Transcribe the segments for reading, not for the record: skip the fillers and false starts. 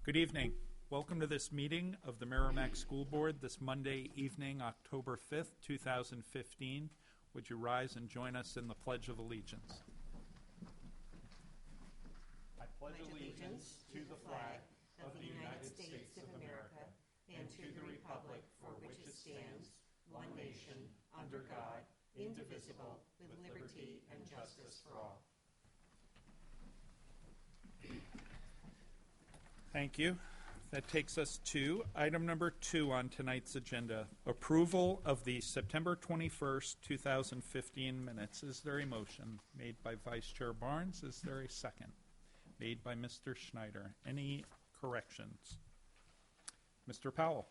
Good evening. Welcome to this meeting of the Merrimack School Board this Monday evening, October 5th, 2015. Would you rise and join us in the Pledge of Allegiance? I pledge allegiance to the flag of the United States of America and to the republic for which it stands, one nation, under God, indivisible, with liberty and justice for all. Thank you. That takes us to item number 2 on tonight's agenda, approval of the September 21st, 2015 minutes. Is there a motion made by Vice Chair Barnes? Is there a second? Made by Mr. Schneider. Any corrections? Mr. Powell.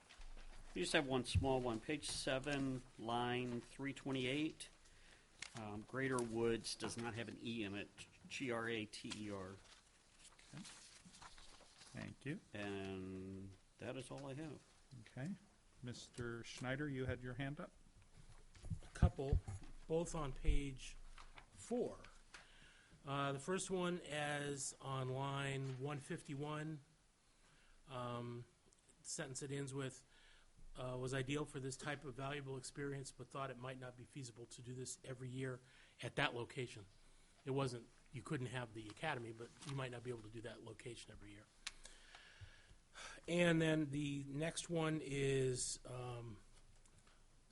We just have one small one. Page 7, line 328. Greater Woods does not have an E in it. Grater. Okay. Thank you. And that is all I have. Okay. Mr. Schneider, you had your hand up? A couple, both on page 4. The first one is on line 151. Sentence it ends with, was ideal for this type of valuable experience, but thought it might not be feasible to do this every year at that location. It wasn't, you couldn't have the academy, but you might not be able to do that location every year. And then the next one is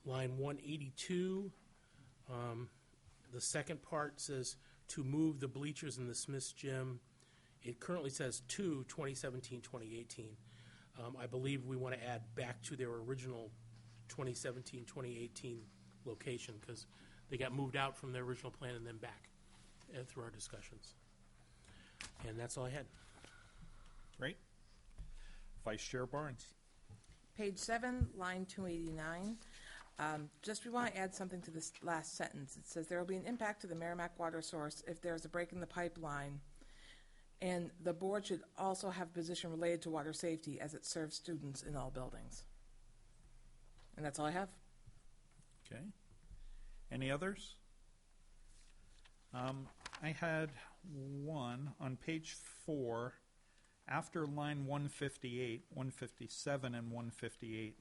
line 182. The second part says to move the bleachers in the Smith's gym. It currently says to 2017-2018. I believe we want to add back to their original 2017-2018 location because they got moved out from their original plan and then back through our discussions. And that's all I had. Great. Vice Chair Barnes. Page 7, line 289. We want to add something to this last sentence. It says there will be an impact to the Merrimack water source if there's a break in the pipeline, and the board should also have a position related to water safety as it serves students in all buildings. And that's all I have. Okay. Any others? I had one on page 4. After line 158, 157, and 158,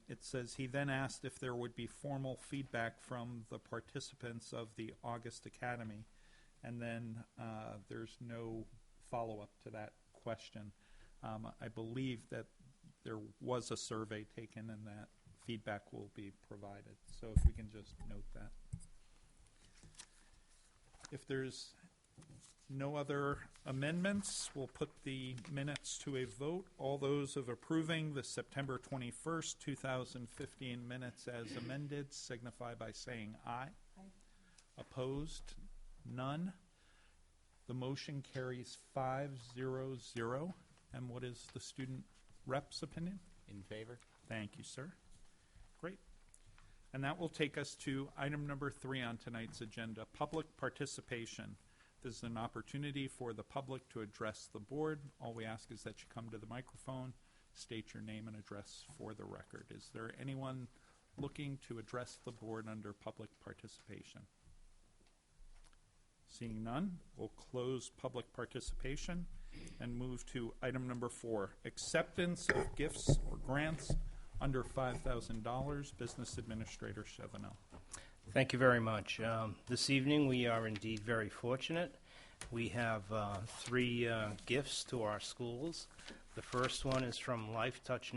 it says he then asked if there would be formal feedback from the participants of the August Academy, and then there's no follow-up to that question. I believe that there was a survey taken and that feedback will be provided. So if we can just note that. If there's no other amendments, we'll put the minutes to a vote. All those of approving the September 21st, 2015 minutes as amended signify by saying aye. Aye. Opposed? None. The motion carries 5-0-0. And what is the student rep's opinion? In favor. Thank you, sir. Great. And that will take us to item number 3 on tonight's agenda, public participation. This is an opportunity for the public to address the board. All we ask is that you come to the microphone, state your name and address for the record. Is there anyone looking to address the board under public participation? Seeing none, we'll close public participation and move to item number 4, acceptance of gifts or grants under $5,000. Business Administrator Chevannel. Thank you very much. This evening we are indeed very fortunate. We have 3 gifts to our schools. The first one is from Life Touch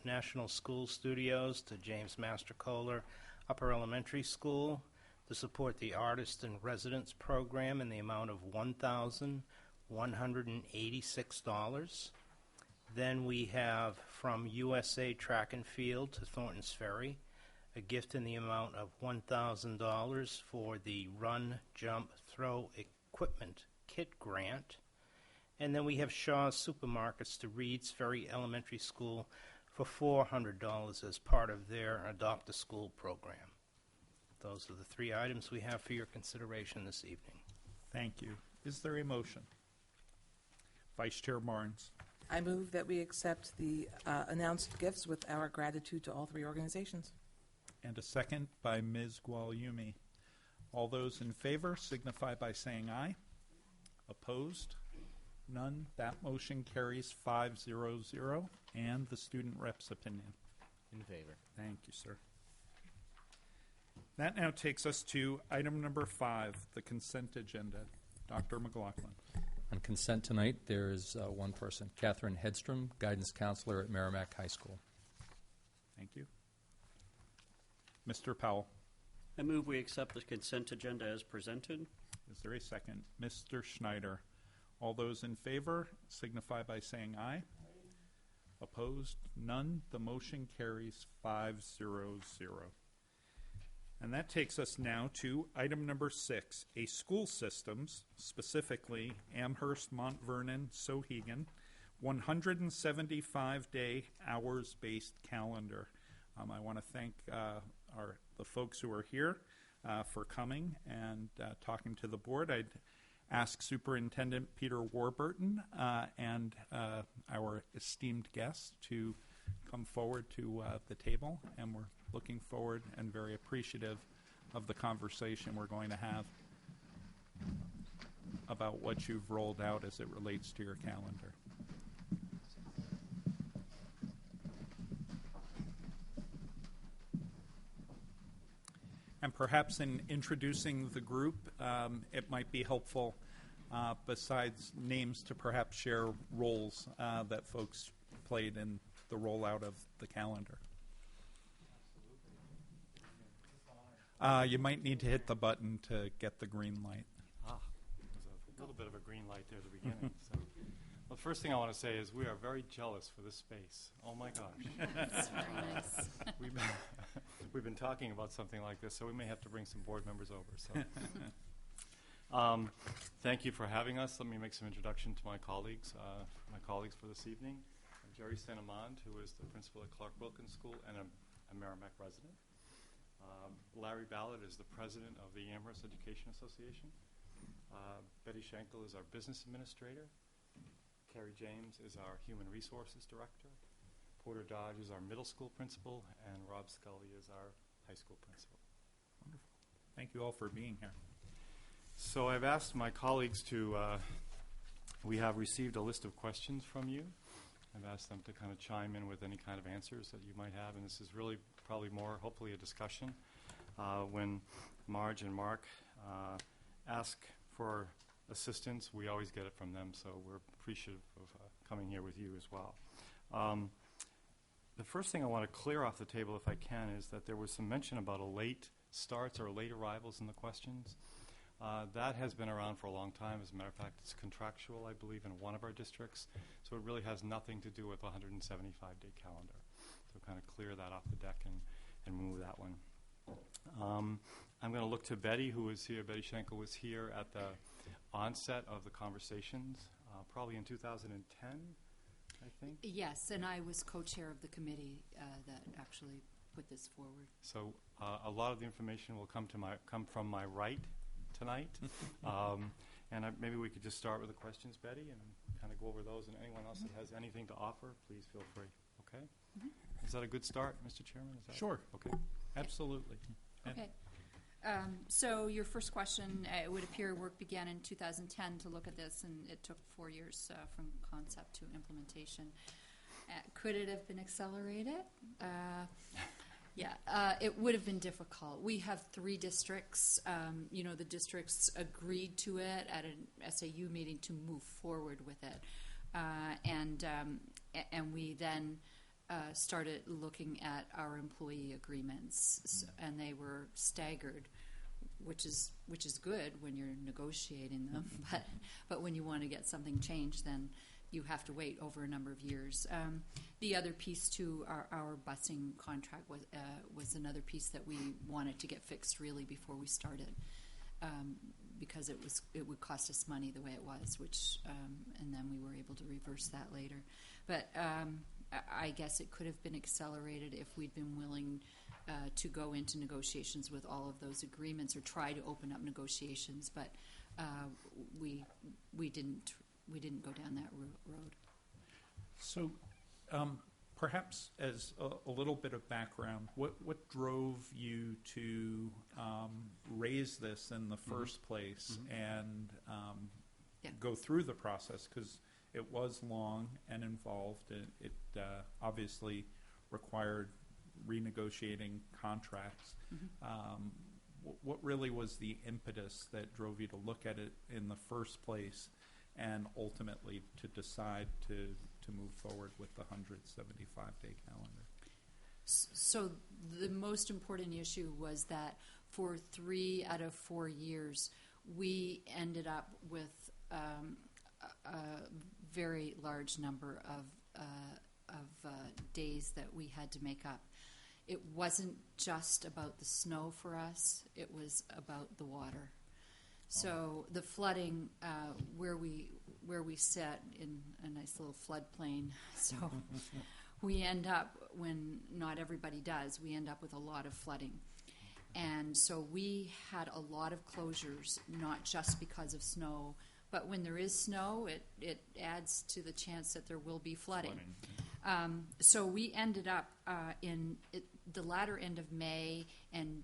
National School Studios to James Mastercola Upper Elementary School to support the Artist in Residence program in the amount of $1,186. Then we have from USA Track and Field to Thornton's Ferry, a gift in the amount of $1,000 for the Run, Jump, Throw Equipment Kit Grant. And then we have Shaw's Supermarkets to Reed's Ferry Elementary School for $400 as part of their Adopt a School program. Those are the 3 items we have for your consideration this evening. Thank you. Is there a motion? Vice Chair Barnes. I move that we accept the announced gifts with our gratitude to all 3 organizations. And a second by Ms. Guagliumi. All those in favor signify by saying aye. Opposed? None. That motion carries 5-0-0. And the student rep's opinion. In favor. Thank you, sir. That now takes us to item number 5, the consent agenda. Dr. McLaughlin. On consent tonight, there is one person, Catherine Hedstrom, guidance counselor at Merrimack High School. Thank you. Mr. Powell. I move we accept the consent agenda as presented. Is there a second? Mr. Schneider. All those in favor signify by saying aye. Opposed? None. The motion carries 5-0-0. And that takes us now to item number 6, a school systems, specifically Amherst, Mount Vernon, Sohegan, 175-day hours-based calendar. I want to thank the folks who are here for coming and talking to the board. I'd ask Superintendent Peter Warburton and our esteemed guests to come forward to the table, and we're looking forward and very appreciative of the conversation we're going to have about what you've rolled out as it relates to your calendar. And perhaps in introducing the group, it might be helpful, besides names, to perhaps share roles that folks played in the rollout of the calendar. You might need to hit the button to get the green light. There's a little bit of a green light there at the beginning. So, well, the first thing I want to say is we are very jealous for this space. Oh my gosh. That's very nice. We've been talking about something like this, so we may have to bring some board members over. So, thank you for having us. Let me make some introduction to my colleagues for this evening. I'm Jerry Sanamond, who is the principal at Clark Wilkins School and a Merrimack resident. Larry Ballard is the president of the Amherst Education Association. Betty Schenkel is our business administrator. Carrie James is our human resources director. Porter Dodge is our middle school principal, and Rob Scully is our high school principal. Wonderful. Thank you all for being here. So I've asked my colleagues to, we have received a list of questions from you. I've asked them to kind of chime in with any kind of answers that you might have, and this is really probably more, hopefully, a discussion. When Marge and Mark ask for assistance, we always get it from them, so we're appreciative of coming here with you as well. The first thing I want to clear off the table, if I can, is that there was some mention about a late starts or late arrivals in the questions. That has been around for a long time. As a matter of fact, it's contractual, I believe, in one of our districts, so it really has nothing to do with the 175-day calendar. So kind of clear that off the deck and move that one. I'm going to look to Betty, who was here. Betty Schenkel was here at the onset of the conversations, probably in 2010, I think. Yes, and I was co-chair of the committee that actually put this forward. So a lot of the information will come from my right tonight. And maybe we could just start with the questions, Betty, and kind of go over those. And anyone else that has anything to offer, please feel free. Okay? Is that a good start, Mr. Chairman? Is that Sure. Okay. Absolutely. Okay. So your first question, it would appear work began in 2010 to look at this, and it took 4 years from concept to implementation. Could it have been accelerated? It would have been difficult. We have 3 districts. The districts agreed to it at an SAU meeting to move forward with it. And we then started looking at our employee agreements, and they were staggered, which is good when you're negotiating them. But when you want to get something changed, then you have to wait over a number of years. The other piece to our busing contract was another piece that we wanted to get fixed really before we started, because it would cost us money the way it was, and then we were able to reverse that later. But I guess it could have been accelerated if we'd been willing to go into negotiations with all of those agreements, or try to open up negotiations. But we didn't go down that road. So perhaps as a little bit of background, what drove you to raise this in the first place, and Yeah. go through the process, because it was long and involved. It obviously required renegotiating contracts. What really was the impetus that drove you to look at it in the first place, and ultimately to decide to move forward with the 175-day calendar? So the most important issue was that for 3 out of 4 years, we ended up with a very large number of days that we had to make up. It wasn't just about the snow for us; it was about the water. So the flooding, where we sit in a nice little floodplain, so we end up, when not everybody does, we end up with a lot of flooding. And so we had a lot of closures, not just because of snow, but when there is snow, it adds to the chance that there will be flooding. So we ended up in the latter end of May and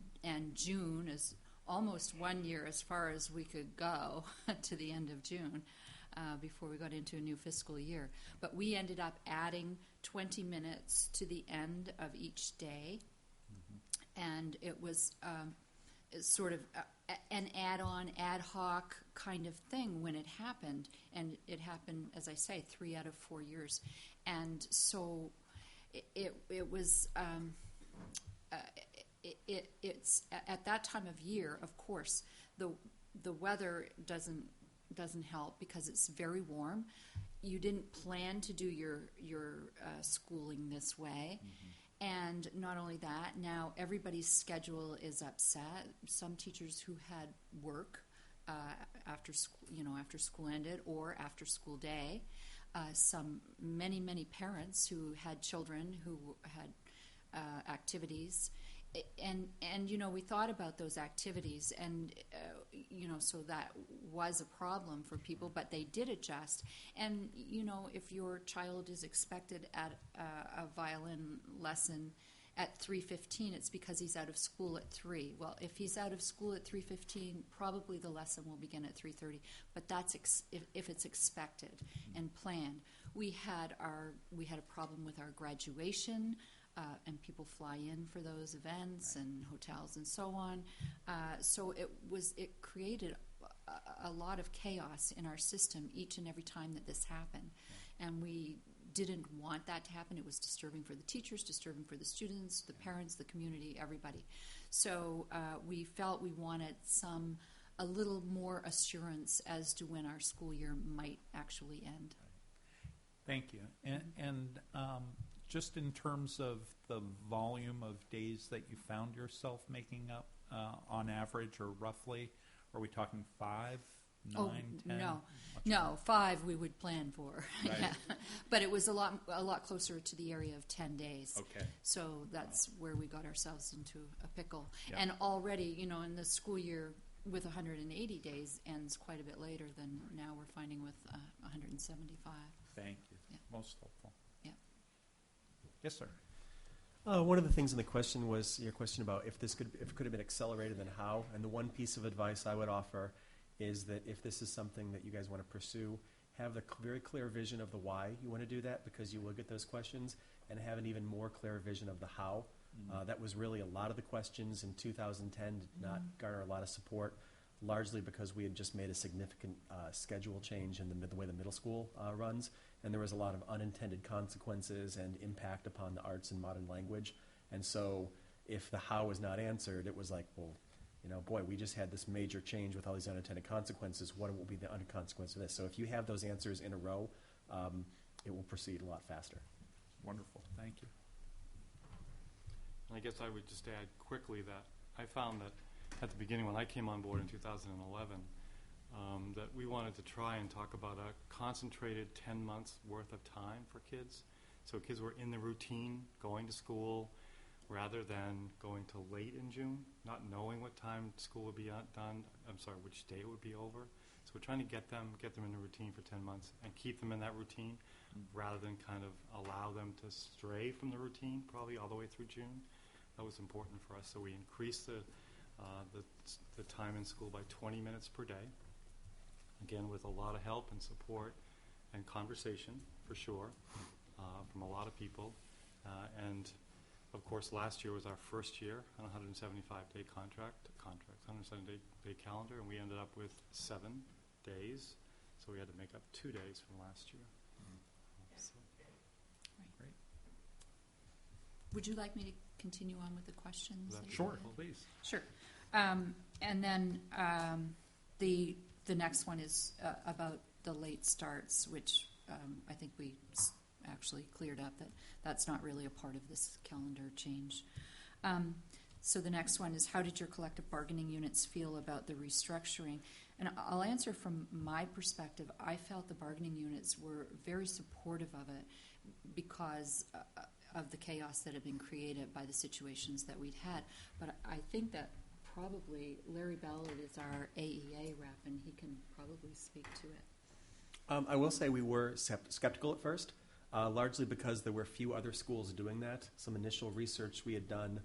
June, is almost 1 year as far as we could go to the end of June before we got into a new fiscal year. But we ended up adding 20 minutes to the end of each day, and it was sort of an add-on, ad hoc kind of thing when it happened, and it happened, as I say, 3 out of 4 years. And so it was it's at that time of year, of course, the weather doesn't help because it's very warm. You didn't plan to do your schooling this way. And not only that, now everybody's schedule is upset. Some teachers who had work after school ended, or after school day. Many parents who had children who had activities, and we thought about those activities, and so that was a problem for people, but they did adjust. And if your child is expected at a violin lesson at 3:15, it's because he's out of school at 3. Well, if he's out of school at 3:15, probably the lesson will begin at 3:30. But that's if it's expected and planned. We had a problem with our graduation, and people fly in for those events, and hotels and so on. So it created a lot of chaos in our system each and every time that this happened, and we didn't want that to happen. It was disturbing for the teachers, disturbing for the students, the parents, the community, everybody. So we felt we wanted a little more assurance as to when our school year might actually end. Thank you. And just in terms of the volume of days that you found yourself making up on average, or roughly, are we talking 5, 9, 10? No, 5 we would plan for. Right. Yeah. But it was a lot closer to the area of 10 days. Okay. So that's where we got ourselves into a pickle. Yeah. And already, in the school year with 180 days ends quite a bit later than now we're finding with 175. Thank you. Yeah. Most helpful. Yeah. Yes, sir. One of the things in the question was your question about if it could have been accelerated, then how. And the one piece of advice I would offer is that if this is something that you guys want to pursue, have the very clear vision of the why you want to do that, because you will get those questions, and have an even more clear vision of the how. That was really a lot of the questions in 2010 did not garner a lot of support, largely because we had just made a significant schedule change in the way the middle school runs, and there was a lot of unintended consequences and impact upon the arts and modern language. And so if the how was not answered, it was like, well, boy, we just had this major change with all these unintended consequences. What will be the consequence of this? So if you have those answers in a row, it will proceed a lot faster. Wonderful. Thank you. And I guess I would just add quickly that I found that at the beginning when I came on board in 2011, that we wanted to try and talk about a concentrated 10 months worth of time for kids. So kids were in the routine, going to school, rather than going to late in June, not knowing what time school would be done, which day it would be over. So we're trying to get them in the routine for 10 months and keep them in that routine, rather than kind of allow them to stray from the routine probably all the way through June. That was important for us. So we increased the time in school by 20 minutes per day. again, with a lot of help and support and conversation, for sure, from a lot of people. And, of course, last year was our first year on a 175-day contract, 170-day calendar, and we ended up with 7 days. So we had to make up 2 days from last year. So. Great. Would you like me to continue on with the questions? that you Sure, had? please. Sure. And then the next one is about the late starts, which I think we actually cleared up that that's not really a part of this calendar change. So the next one is, how did your collective bargaining units feel about the restructuring? And I'll answer from my perspective. I felt the bargaining units were very supportive of it because of the chaos that had been created by the situations that we'd had. But I think that probably Larry Ballard is our AEA rep, and he can probably speak to it. I will say we were skeptical at first, largely because there were few other schools doing that. Some initial research we had done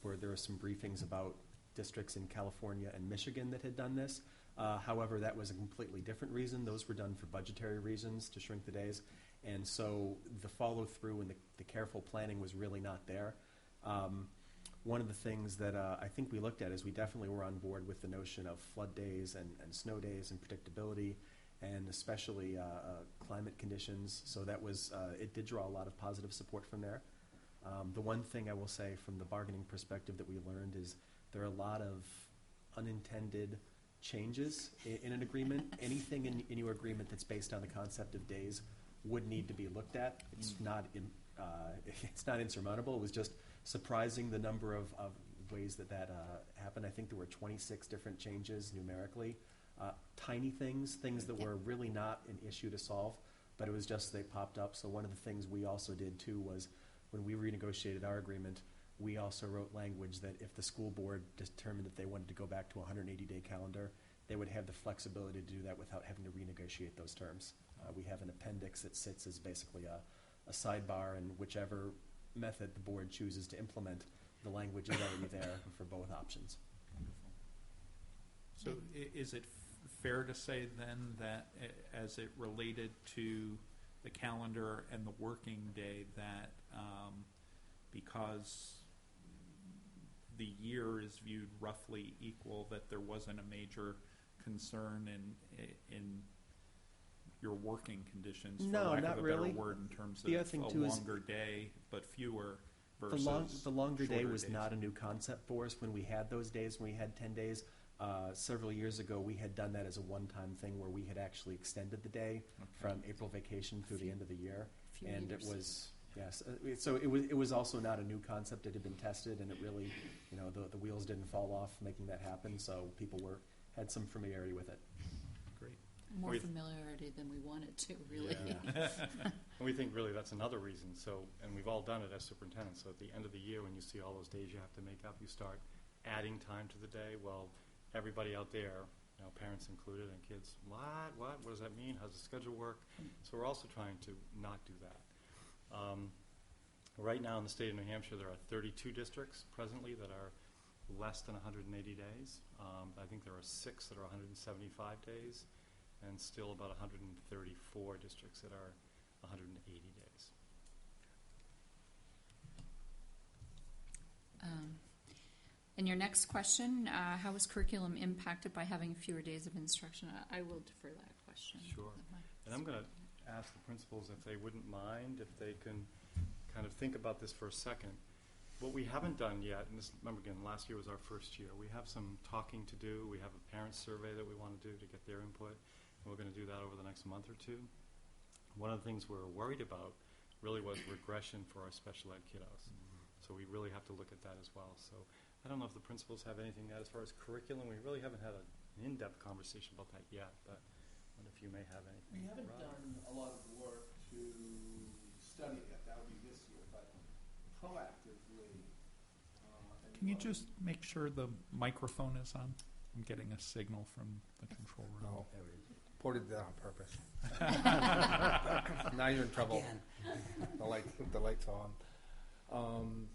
where there were some briefings about districts in California and Michigan that had done this. However, that was a completely different reason. Those were done for budgetary reasons to shrink the days. And so the follow-through and the careful planning was really not there. One of the things that I think we looked at is we definitely were on board with the notion of flood days and snow days and predictability, and especially climate conditions. So that was, it did draw a lot of positive support from there. The one thing I will say from the bargaining perspective that we learned is there are a lot of unintended changes in an agreement. Anything in your agreement that's based on the concept of days would need to be looked at. It's not insurmountable. It was just surprising the number of ways that happened. I think there were 26 different changes numerically. Tiny things that were really not an issue to solve, but it was just they popped up. So one of the things we also did too was when we renegotiated our agreement, we also wrote language that if the school board determined that they wanted to go back to a 180-day calendar, they would have the flexibility to do that without having to renegotiate those terms. We have an appendix that sits as basically a sidebar, and whichever method the board chooses to implement, the language is already there for both options. So is it fair to say then that as it related to the calendar and the working day, that because the year is viewed roughly equal, that there wasn't a major concern in your working conditions, for No, lack not of a really. better word, in terms The of other thing a too is longer day but fewer versus the longer day shorter was days? not a new concept for us when we had those days, when we had 10 days. Several years ago, we had done that as a one-time thing where we had actually extended the day from April vacation through the end of the year. Few And years. it was, yes, so it was also not a new concept. It had been tested, and it really, the wheels didn't fall off making that happen, so people had some familiarity with it. Great. More We've- familiarity than we wanted to, really. Yeah. And we think really that's another reason. So, and we've all done it as superintendents. So at the end of the year, when you see all those days you have to make up, you start adding time to the day. Well, everybody out there, parents included and kids, what does that mean? How does the schedule work? So we're also trying to not do that. Right now in the state of New Hampshire, there are 32 districts presently that are less than 180 days. I think there are 6 that are 175 days, and still about 134 districts that are 180 days. And your next question, how was curriculum impacted by having fewer days of instruction? I will defer that question. Sure. And I'm going to ask the principals if they wouldn't mind, if they can kind of think about this for a second. What we haven't done yet, and this, remember again, last year was our first year, we have some talking to do. We have a parent survey that we want to do to get their input, and we're going to do that over the next month or two. One of the things we're worried about really was regression for our special ed kiddos. So we really have to look at that as well. So I don't know if the principals have anything to add as far as curriculum. We really haven't had an in-depth conversation about that yet, but I wonder if you may have anything. We haven't Rob? done a lot of work to study it yet. That'll be this year, but proactively. Can you just make sure the microphone is on? I'm getting a signal from the control room. No, ported that on purpose. Now you're in trouble. The light's on.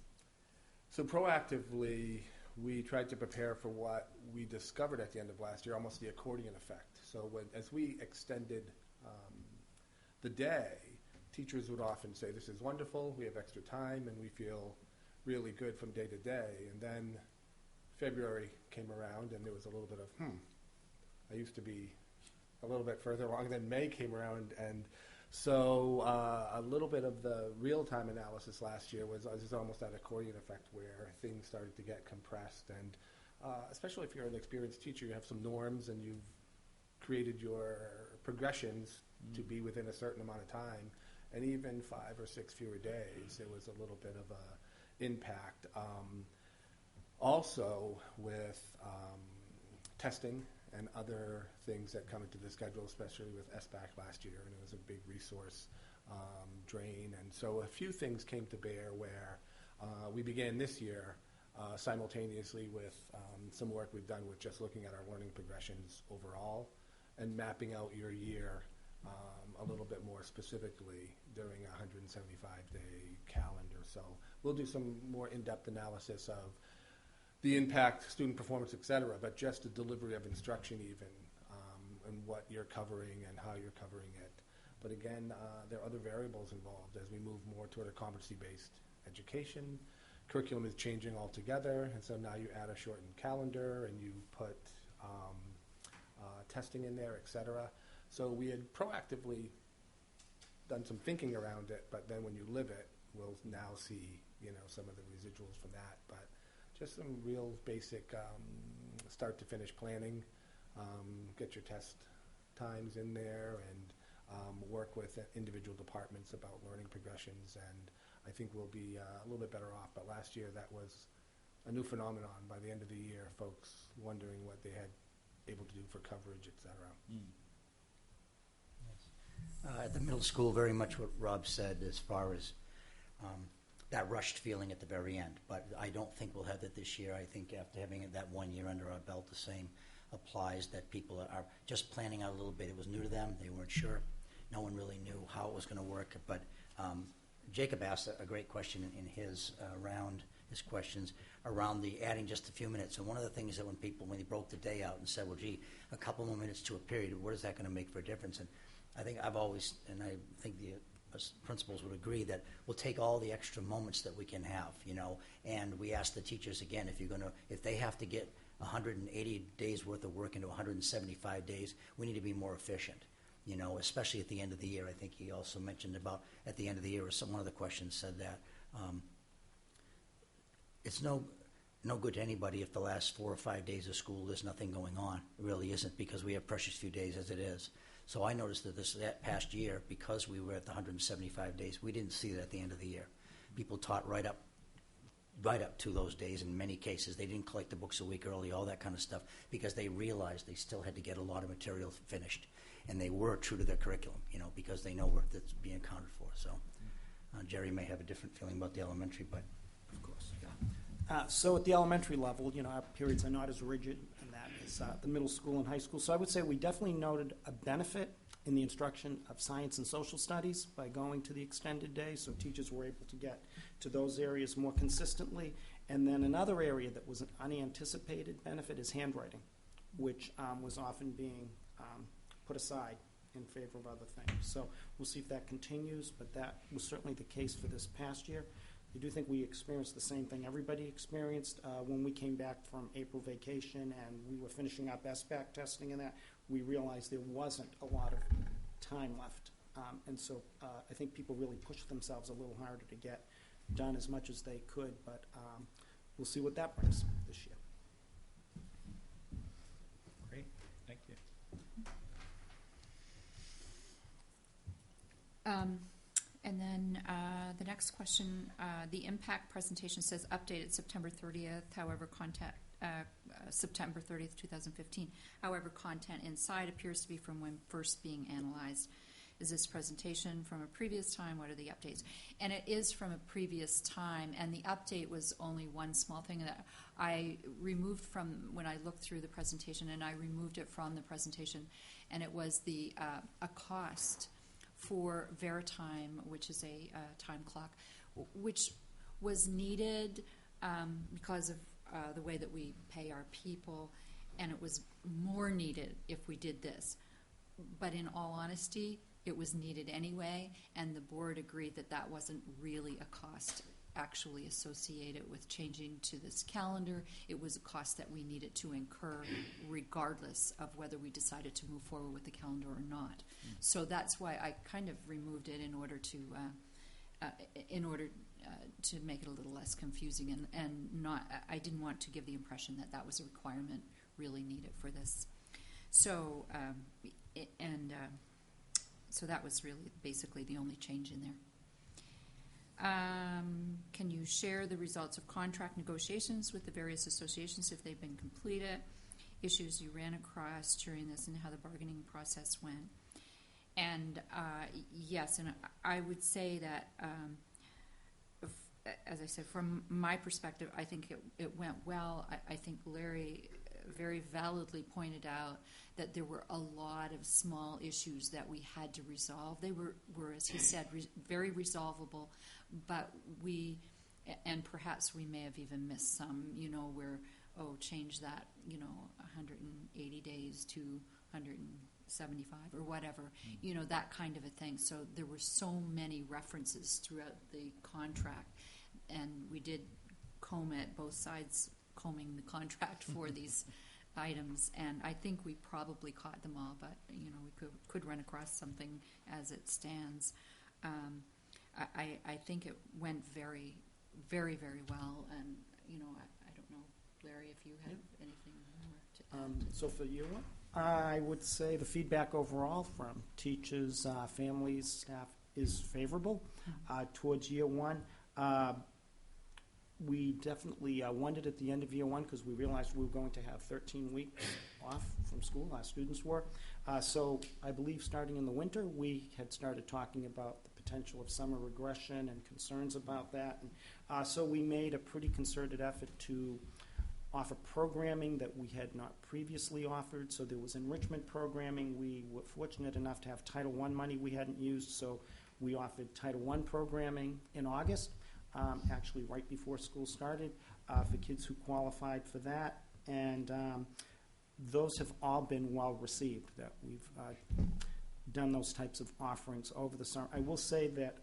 So proactively, we tried to prepare for what we discovered at the end of last year almost the accordion effect. So as we extended the day, teachers would often say, this is wonderful, we have extra time, and we feel really good from day to day. And then February came around, and there was a little bit of, I used to be a little bit further along. Then May came around, and so a little bit of the real-time analysis last year was almost that accordion effect where things started to get compressed. And especially if you're an experienced teacher, you have some norms, and you've created your progressions to be within a certain amount of time. And even 5 or 6 fewer days, there was a little bit of a impact. Also with testing and other things that come into the schedule, especially with SBAC last year, and it was a big resource drain. And so a few things came to bear where we began this year simultaneously with some work we've done with just looking at our learning progressions overall and mapping out your year a little bit more specifically during a 175-day calendar. So we'll do some more in-depth analysis of the impact, student performance, et cetera, but just the delivery of instruction even, and what you're covering and how you're covering it. But again, there are other variables involved as we move more toward a competency-based education. Curriculum is changing altogether, and so now you add a shortened calendar and you put testing in there, et cetera. So we had proactively done some thinking around it, but then when you live it, we'll now see, some of the residuals from that. But just some real basic start to finish planning, get your test times in there, and work with individual departments about learning progressions, and I think we'll be a little bit better off. But last year that was a new phenomenon. By the end of the year, folks wondering what they had able to do for coverage, et cetera. At the middle school, very much what Rob said as far as that rushed feeling at the very end. But I don't think we'll have that this year. I think after having that 1 year under our belt, the same applies, that people are just planning out a little bit. It was new to them. They weren't sure. No one really knew how it was going to work. But Jacob asked a great question in his his questions around the adding just a few minutes. And one of the things that when they broke the day out and said, well, gee, a couple more minutes to a period, what is that going to make for a difference? And I think I've always, and I think the principals would agree, that we'll take all the extra moments that we can have, and we ask the teachers again, if they have to get 180 days worth of work into 175 days, we need to be more efficient, especially at the end of the year. I think he also mentioned about at the end of the year, or one of the questions said that it's no good to anybody if the last 4 or 5 days of school there's nothing going on. It really isn't, because we have precious few days as it is. So I noticed that that past year, because we were at the 175 days, we didn't see that at the end of the year. People taught right up to those days. In many cases, they didn't collect the books a week early, all that kind of stuff, because they realized they still had to get a lot of material finished, and they were true to their curriculum, because they know where that's being accounted for. So Jerry may have a different feeling about the elementary, but of course, yeah. So at the elementary level, our periods are not as rigid in that as the middle school and high school. So I would say we definitely noted a benefit in the instruction of science and social studies by going to the extended day, so teachers were able to get to those areas more consistently. And then another area that was an unanticipated benefit is handwriting, which was often being put aside in favor of other things. So we'll see if that continues, but that was certainly the case for this past year. I do think we experienced the same thing everybody experienced when we came back from April vacation and we were finishing up SBAC testing and that. We realized there wasn't a lot of time left. And so I think people really pushed themselves a little harder to get done as much as they could, but we'll see what that brings this year. Great, thank you. And then the next question, the impact presentation says updated September 30th, however, September 30th, 2015. However, content inside appears to be from when first being analyzed. Is this presentation from a previous time? What are the updates? And it is from a previous time, and the update was only one small thing that I removed from when I looked through the presentation, and I removed it from the presentation, and it was the a cost for Veritime, which is a time clock, which was needed because of the way that we pay our people. and it was more needed if we did this. But in all honesty, it was needed anyway, and the board agreed that that wasn't really a cost actually associated with changing to this calendar. It was a cost that we needed to incur regardless of whether we decided to move forward with the calendar or not. So that's why I kind of removed it in order to make it a little less confusing, and not, I didn't want to give the impression that that was a requirement really needed for this. So so that was really basically the only change in there. Can you share the results of contract negotiations with the various associations if they've been completed, issues you ran across during this, and how the bargaining process went? And yes, and I would say that, as I said, from my perspective, I think it went well. I think Larry very validly pointed out that there were a lot of small issues that we had to resolve. They were as he said, very resolvable, but and perhaps we may have even missed some, where, change that, 180 days to 175 or whatever, that kind of a thing. So there were so many references throughout the contract, and we did comb at both sides, combing the contract for these items, and I think we probably caught them all, but we could run across something as it stands. I think it went very, very, very well, and I don't know, Larry, if you have anything more to add. So for year one, I would say the feedback overall from teachers, families, staff is favorable towards year one. We definitely wondered at the end of year one, because we realized we were going to have 13 weeks off from school, our students were. So I believe starting in the winter, we had started talking about the potential of summer regression and concerns about that. And, so we made a pretty concerted effort to offer programming that we had not previously offered. So there was enrichment programming. We were fortunate enough to have Title I money we hadn't used, so we offered Title I programming in August. Actually right before school started, for kids who qualified for that. And those have all been well received, that we've done those types of offerings over the summer. I will say that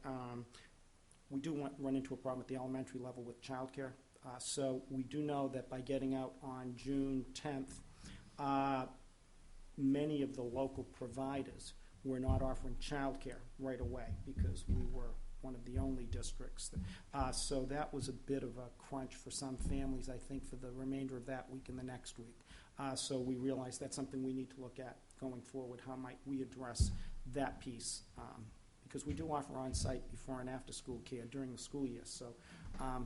we do run into a problem at the elementary level with childcare. So we do know that by getting out on June 10th, many of the local providers were not offering childcare right away because we were one of the only districts. So that was a bit of a crunch for some families, I think, for the remainder of that week and the next week. So we realized that's something we need to look at going forward. How might we address that piece? Because we do offer on-site before and after school care during the school year. So I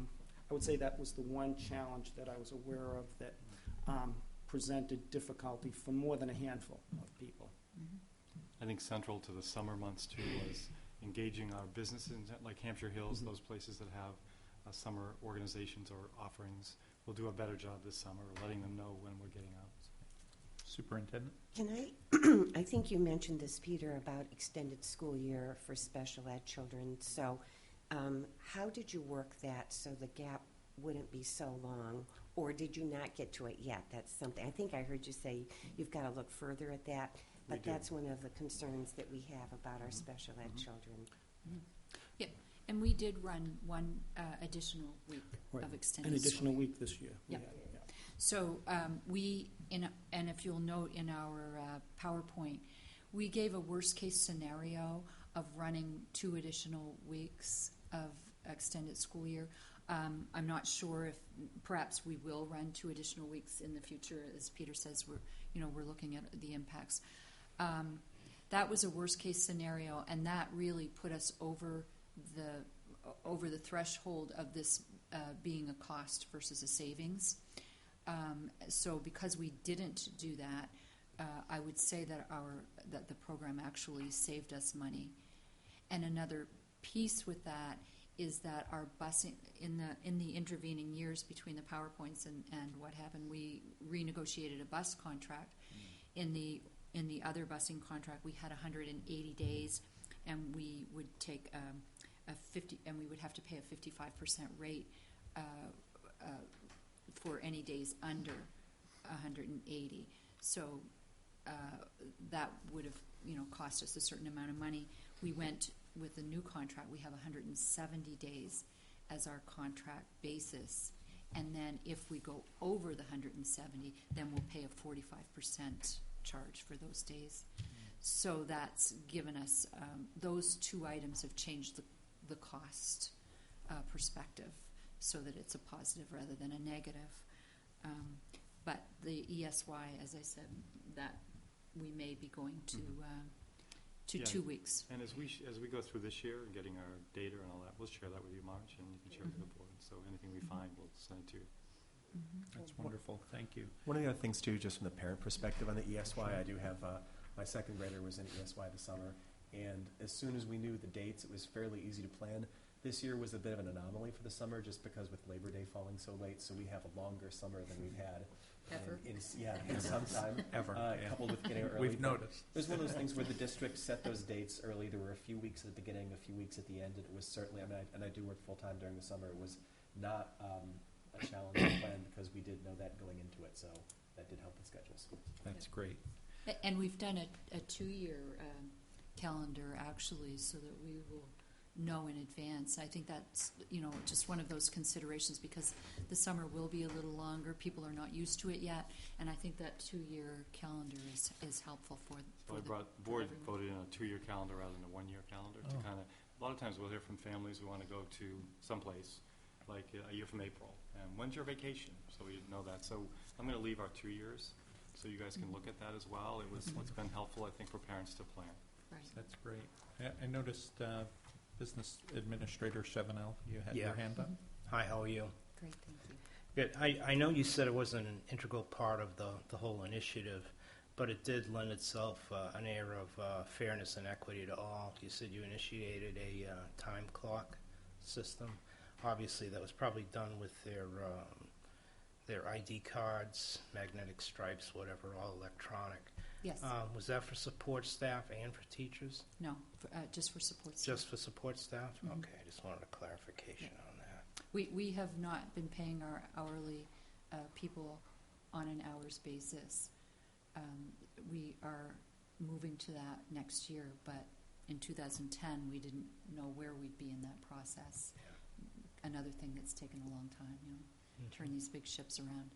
would say that was the one challenge that I was aware of that presented difficulty for more than a handful of people. I think central to the summer months, too, was engaging our businesses like Hampshire Hills, those places that have summer organizations or offerings. We'll do a better job this summer letting them know when we're getting out. Superintendent? Can I, I think you mentioned this, Peter, about extended school year for special ed children. So how did you work that so the gap wouldn't be so long? Or did you not get to it yet? That's something, I think I heard you say you've got to look further at that. But that's one of the concerns that we have about our special ed children. Yeah, and we did run one additional week of extended An additional school. week this year. Yeah. So and if you'll note in our PowerPoint, we gave a worst-case scenario of running 2 additional weeks of extended school year. I'm not sure if perhaps we will run 2 additional weeks in the future. As Peter says, we're looking at the impacts. That was a worst-case scenario, and that really put us over the threshold of this being a cost versus a savings. So because we didn't do that, I would say that the program actually saved us money. And another piece with that is that our busing in the intervening years between the PowerPoints and what happened, we renegotiated a bus contract. In the other busing contract, we had 180 days, and we would take and we would have to pay a 55% rate for any days under 180. So that would have, cost us a certain amount of money. We went with the new contract. We have 170 days as our contract basis. And then if we go over the 170, then we'll pay a 45% charge for those days. So that's given us, those two items have changed the cost perspective so that it's a positive rather than a negative. But the ESY, as I said, that we may be going to Yeah. 2 weeks. And as we go through this year and getting our data and all that, we'll share that with you, Marge, and you can share it with the board. So anything we find, we'll send it to you. That's wonderful. Thank you. One of the other things too, just from the parent perspective on the ESY, I do have, my second grader was in ESY this summer, and as soon as we knew the dates, it was fairly easy to plan. This year was a bit of an anomaly for the summer, just because with Labor Day falling so late, so we have a longer summer than we've had. Ever. In some time. Ever, yeah. Coupled with getting it early. We've noticed. It was one of those things where the district set those dates early. There were a few weeks at the beginning, a few weeks at the end, and it was certainly, and I do work full-time during the summer, it was not a challenging plan because we did know that going into it, so that did help with schedules. That's great. And we've done a 2-year calendar, actually, so that we will know in advance. I think that's, just one of those considerations because the summer will be a little longer. People are not used to it yet, and I think that 2-year calendar is helpful for So the board voted in a 2-year calendar rather than a 1-year calendar to kind of, a lot of times we'll hear from families who want to go to someplace like a year from April. And when's your vacation? So we know that. So I'm going to leave our 2 years so you guys can look at that as well. It's been helpful, I think, for parents to plan. Right. That's great. I noticed Business Administrator Chevenel, you had your hand up. Hi, how are you? Great, thank you. Good. I know you said it wasn't an integral part of the whole initiative, but it did lend itself an air of fairness and equity to all. You said you initiated a time clock system. Obviously, that was probably done with their ID cards, magnetic stripes, whatever, all electronic. Yes. Was that for support staff and for teachers? No, just for support staff. Just for support staff? Mhm. Okay, I just wanted a clarification on that. We have not been paying our hourly people on an hours basis. We are moving to that next year, but in 2010, we didn't know where we'd be in that process. Yeah. Another thing that's taken a long time, turn these big ships around.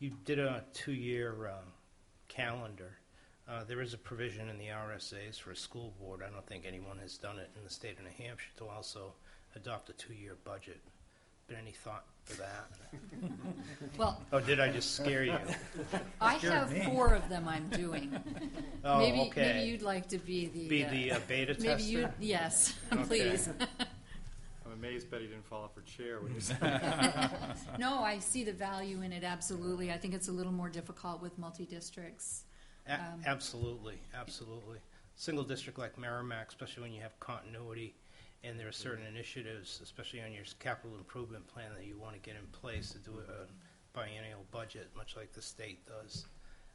You did a 2-year calendar. There is a provision in the RSAs for a school board. I don't think anyone has done it in the state of New Hampshire to also adopt a 2-year budget. Been any thought for that? Well, or did I just scare you? I have 4 of them I'm doing. Oh, maybe, okay. Maybe you'd like to be the beta tester. Maybe you, yes, Okay. please. I'm amazed Betty didn't fall off her chair when you said that. No, I see the value in it, absolutely. I think it's a little more difficult with multi-districts. Absolutely. Single district like Merrimack, especially when you have continuity and there are certain initiatives, especially on your capital improvement plan that you want to get in place to do a biennial budget, much like the state does.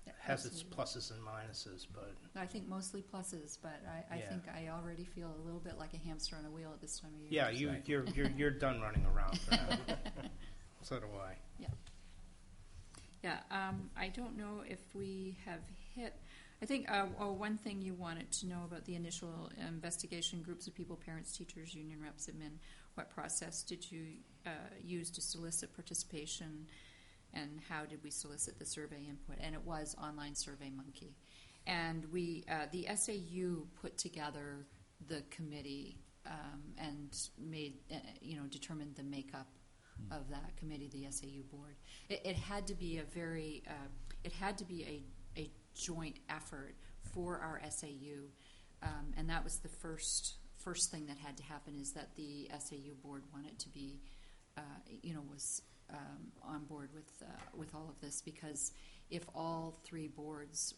It has its pluses and minuses, but I think mostly pluses, but I Yeah. think I already feel a little bit like a hamster on a wheel at this time of year. yeah, you're done running around for now. So do I. Yeah, I don't know if we have hit, I think one thing you wanted to know about the initial investigation, groups of people, parents, teachers, union reps, admin, what process did you use to solicit participation, and how did we solicit the survey input? And it was online SurveyMonkey. And we, the SAU put together the committee and made, determined the makeup of that committee, the SAU board. It had to be a joint effort for our SAU, and that was the first thing that had to happen, is that the SAU board wanted to be, was on board with all of this, because if all 3 boards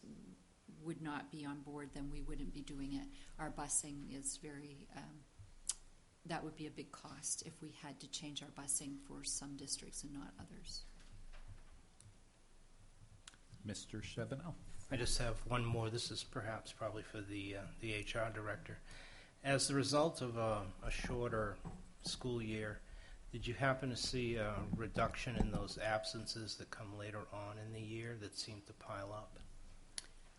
would not be on board, then we wouldn't be doing it. Our busing is very, that would be a big cost if we had to change our busing for some districts and not others. Mr. Chevenel. I just have one more. This is probably for the HR director. As the result of a shorter school year, Did you happen to see a reduction in those absences that come later on in the year that seem to pile up?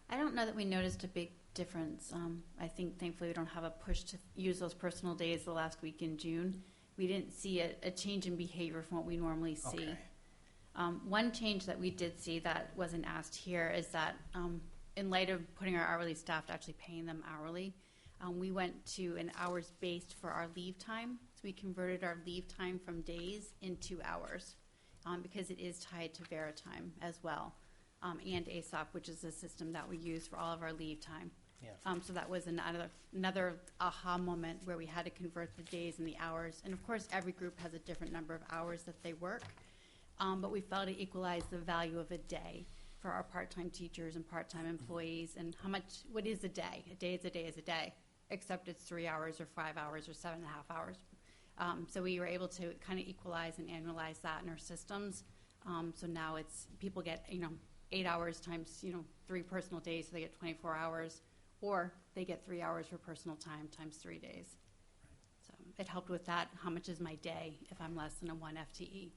I don't know that we noticed a big difference. I think thankfully we don't have a push to use those personal days the last week in June. We didn't see a change in behavior from what we normally see. Okay. One change that we did see that wasn't asked here is that in light of putting our hourly staff to actually paying them hourly, we went to an hours based for our leave time. So we converted our leave time from days into hours because it is tied to Veritime as well, and ASOP, which is the system that we use for all of our leave time. Yeah. So that was another aha moment where we had to convert the days and the hours. And of course, every group has a different number of hours that they work, but we felt it equalized the value of a day for our part-time teachers and part-time employees. And what is a day? A day is a day is a day, except it's 3 hours or 5 hours or 7.5 hours. So we were able to kind of equalize and annualize that in our systems. So now people get 8 hours times 3 personal days, so they get 24 hours, or they get 3 hours for personal time times 3 days. So it helped with that. How much is my day if I'm less than a 1 FTE?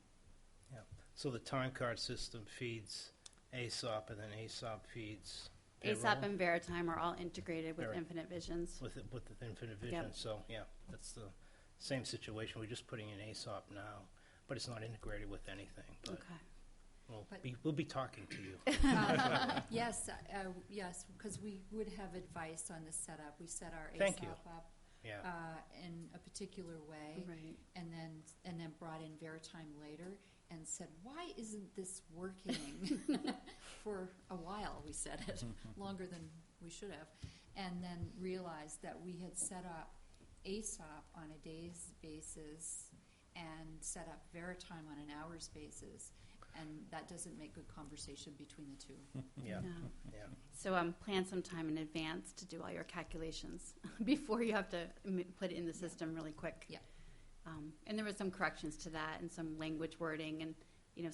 Yeah. So the time card system feeds ASOP, and then ASOP feeds payroll? ASOP and Veritime are all integrated with Very- Infinite Visions. With Infinite Vision. Yep. So yeah, that's the same situation. We're just putting in ASOP now, but it's not integrated with anything. But Okay. we'll be talking to you. Yes, because we would have advice on the setup. We set our Thank ASOP you. up Yeah. in a particular way, Right. and then brought in Veritime later and said, "Why isn't this working?" For a while, we said it longer than we should have, and then realized that we had set up ASOP on a day's basis and set up Veritime on an hour's basis. And that doesn't make good conversation between the two. Yeah. No. Yeah. So plan some time in advance to do all your calculations before you have to put it in the system really quick. Yeah. And there were some corrections to that and some language wording, and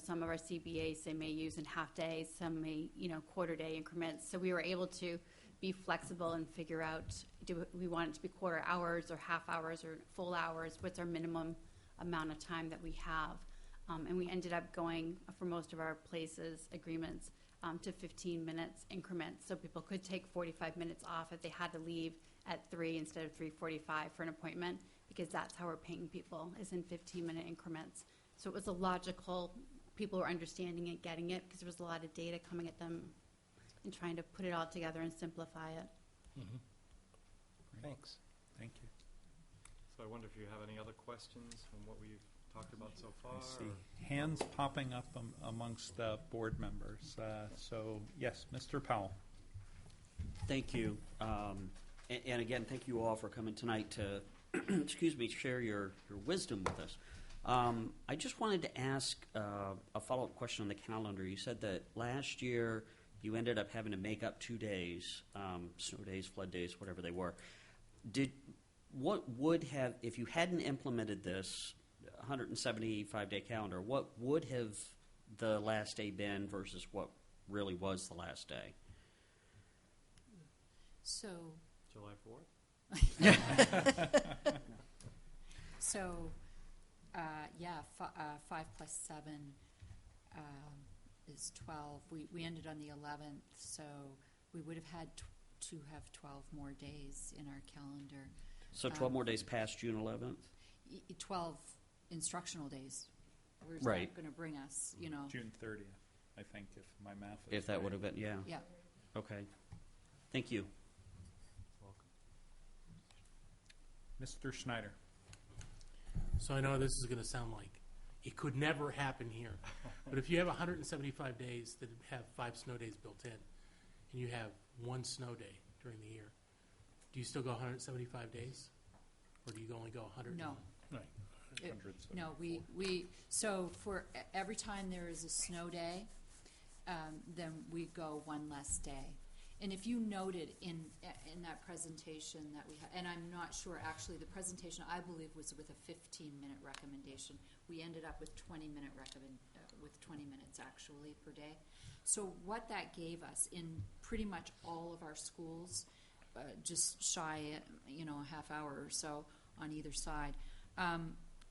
some of our CBAs they may use in half days, some may quarter day increments. So we were able to be flexible and figure out, do we want it to be quarter hours or half hours or full hours? What's our minimum amount of time that we have? And we ended up going, for most of our places, agreements, to 15 minutes increments. So people could take 45 minutes off if they had to leave at 3 instead of 3:45 for an appointment, because that's how we're paying people, is in 15-minute increments. So it was a logical, people were understanding it, getting it, because there was a lot of data coming at them and trying to put it all together and simplify it. Mm-hmm. Thanks. Thank you. So I wonder if you have any other questions from what we've talked about so far? I see hands popping up amongst board members. So, yes, Mr. Powell. Thank you. And again, thank you all for coming tonight to, share your wisdom with us. I just wanted to ask a follow-up question on the calendar. You said that last year you ended up having to make up 2 days, snow days, flood days, whatever they were. What would have, if you hadn't implemented this 175-day calendar, what would have the last day been versus what really was the last day? So July 4th? So, 5 plus 7 is 12. We ended on the 11th, so we would have had to have 12 more days in our calendar. So 12 more days past June 11th? 12 instructional days. Where's Right. that going to bring us, June 30th, I think, if my math is If that right. would have been, yeah. Yeah. Okay. Thank you. Mr. Schneider. So I know this is going to sound like it could never happen here, but if you have 175 days that have 5 snow days built in, and you have 1 snow day during the year, do you still go 175 days, or do you only go 100? No. Right. No, so for every time there is a snow day, then we go 1 less day. And if you noted in that presentation that we had, and I'm not sure, actually, the presentation, I believe, was with a 15-minute recommendation. We ended up with 20 minutes, actually, per day. So what that gave us in pretty much all of our schools, just shy, a half hour or so on either side,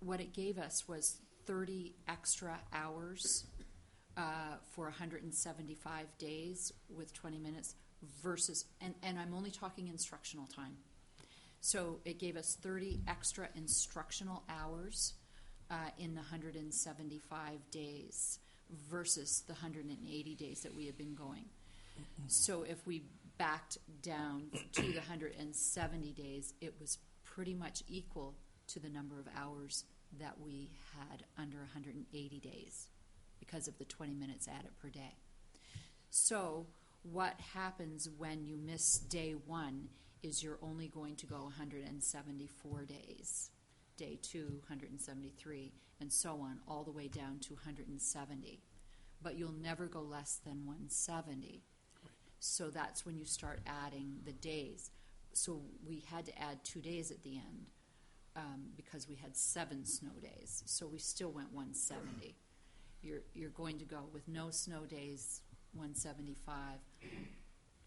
what it gave us was 30 extra hours for 175 days with 20 minutes versus, and I'm only talking instructional time. So it gave us 30 extra instructional hours in the 175 days versus the 180 days that we had been going. So if we backed down to the 170 days, it was pretty much equal to the number of hours that we had under 180 days because of the 20 minutes added per day. So what happens when you miss day one is you're only going to go 174 days, day 2, 173, and so on, all the way down to 170. But you'll never go less than 170. So that's when you start adding the days. So we had to add 2 days at the end because we had 7 snow days. So we still went 170. You're going to go with no snow days, 175.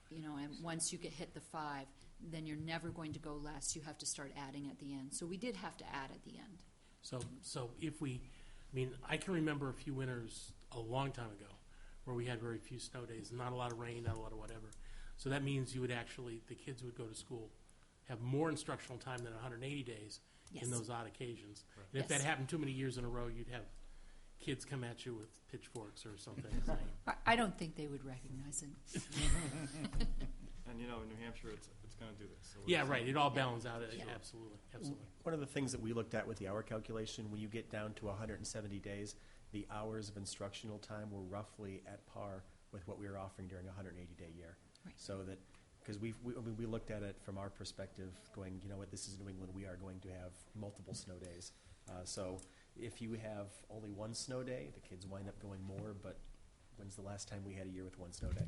You know, and once you hit the 5, then you're never going to go less. You have to start adding at the end. So we did have to add at the end. So if we, I mean, I can remember a few winters a long time ago where we had very few snow days, not a lot of rain, not a lot of whatever. So that means you would actually, the kids would go to school, have more instructional time than 180 days Yes. in those odd occasions. Right. And if Yes. that happened too many years in a row, you'd have kids come at you with pitchforks or something. saying, I don't think they would recognize it. And you know, in New Hampshire, it's going to do this. So yeah, it's- right. It all balances out. Yeah. Absolutely. Absolutely. One of the things that we looked at with the hour calculation, when you get down to 170 days, the hours of instructional time were roughly at par with what we were offering during a 180-day year. Right. So that, because we looked at it from our perspective, going, you know what, this is New England, we are going to have multiple snow days. So if you have only one snow day, the kids wind up going more, but when's the last time we had a year with one snow day?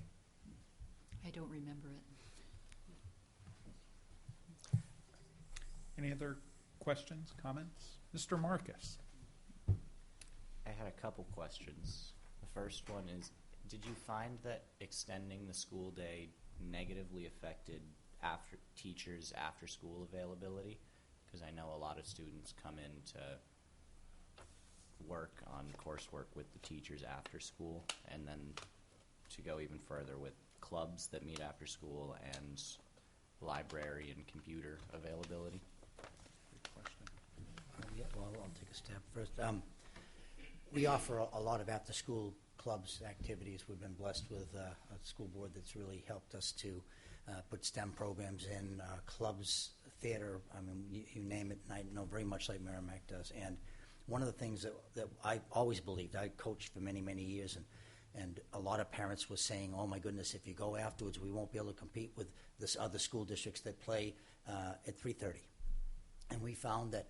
I don't remember it. Any other questions, comments? Mr. Marcus? I had a couple questions. The first one is, did you find that extending the school day negatively affected teachers' after-school availability? Because I know a lot of students come in to work on coursework with the teachers after school, and then to go even further with clubs that meet after school and library and computer availability. Good question. Yeah, well, I'll take a step first. We offer a lot of after-school clubs activities. We've been blessed with a school board that's really helped us to put STEM programs in, clubs, theater, I mean, you name it, and I know very much like Merrimack does. And one of the things that I always believed, I coached for many, many years, and a lot of parents were saying, oh my goodness, if you go afterwards, we won't be able to compete with this other school districts that play at 3:30. And we found that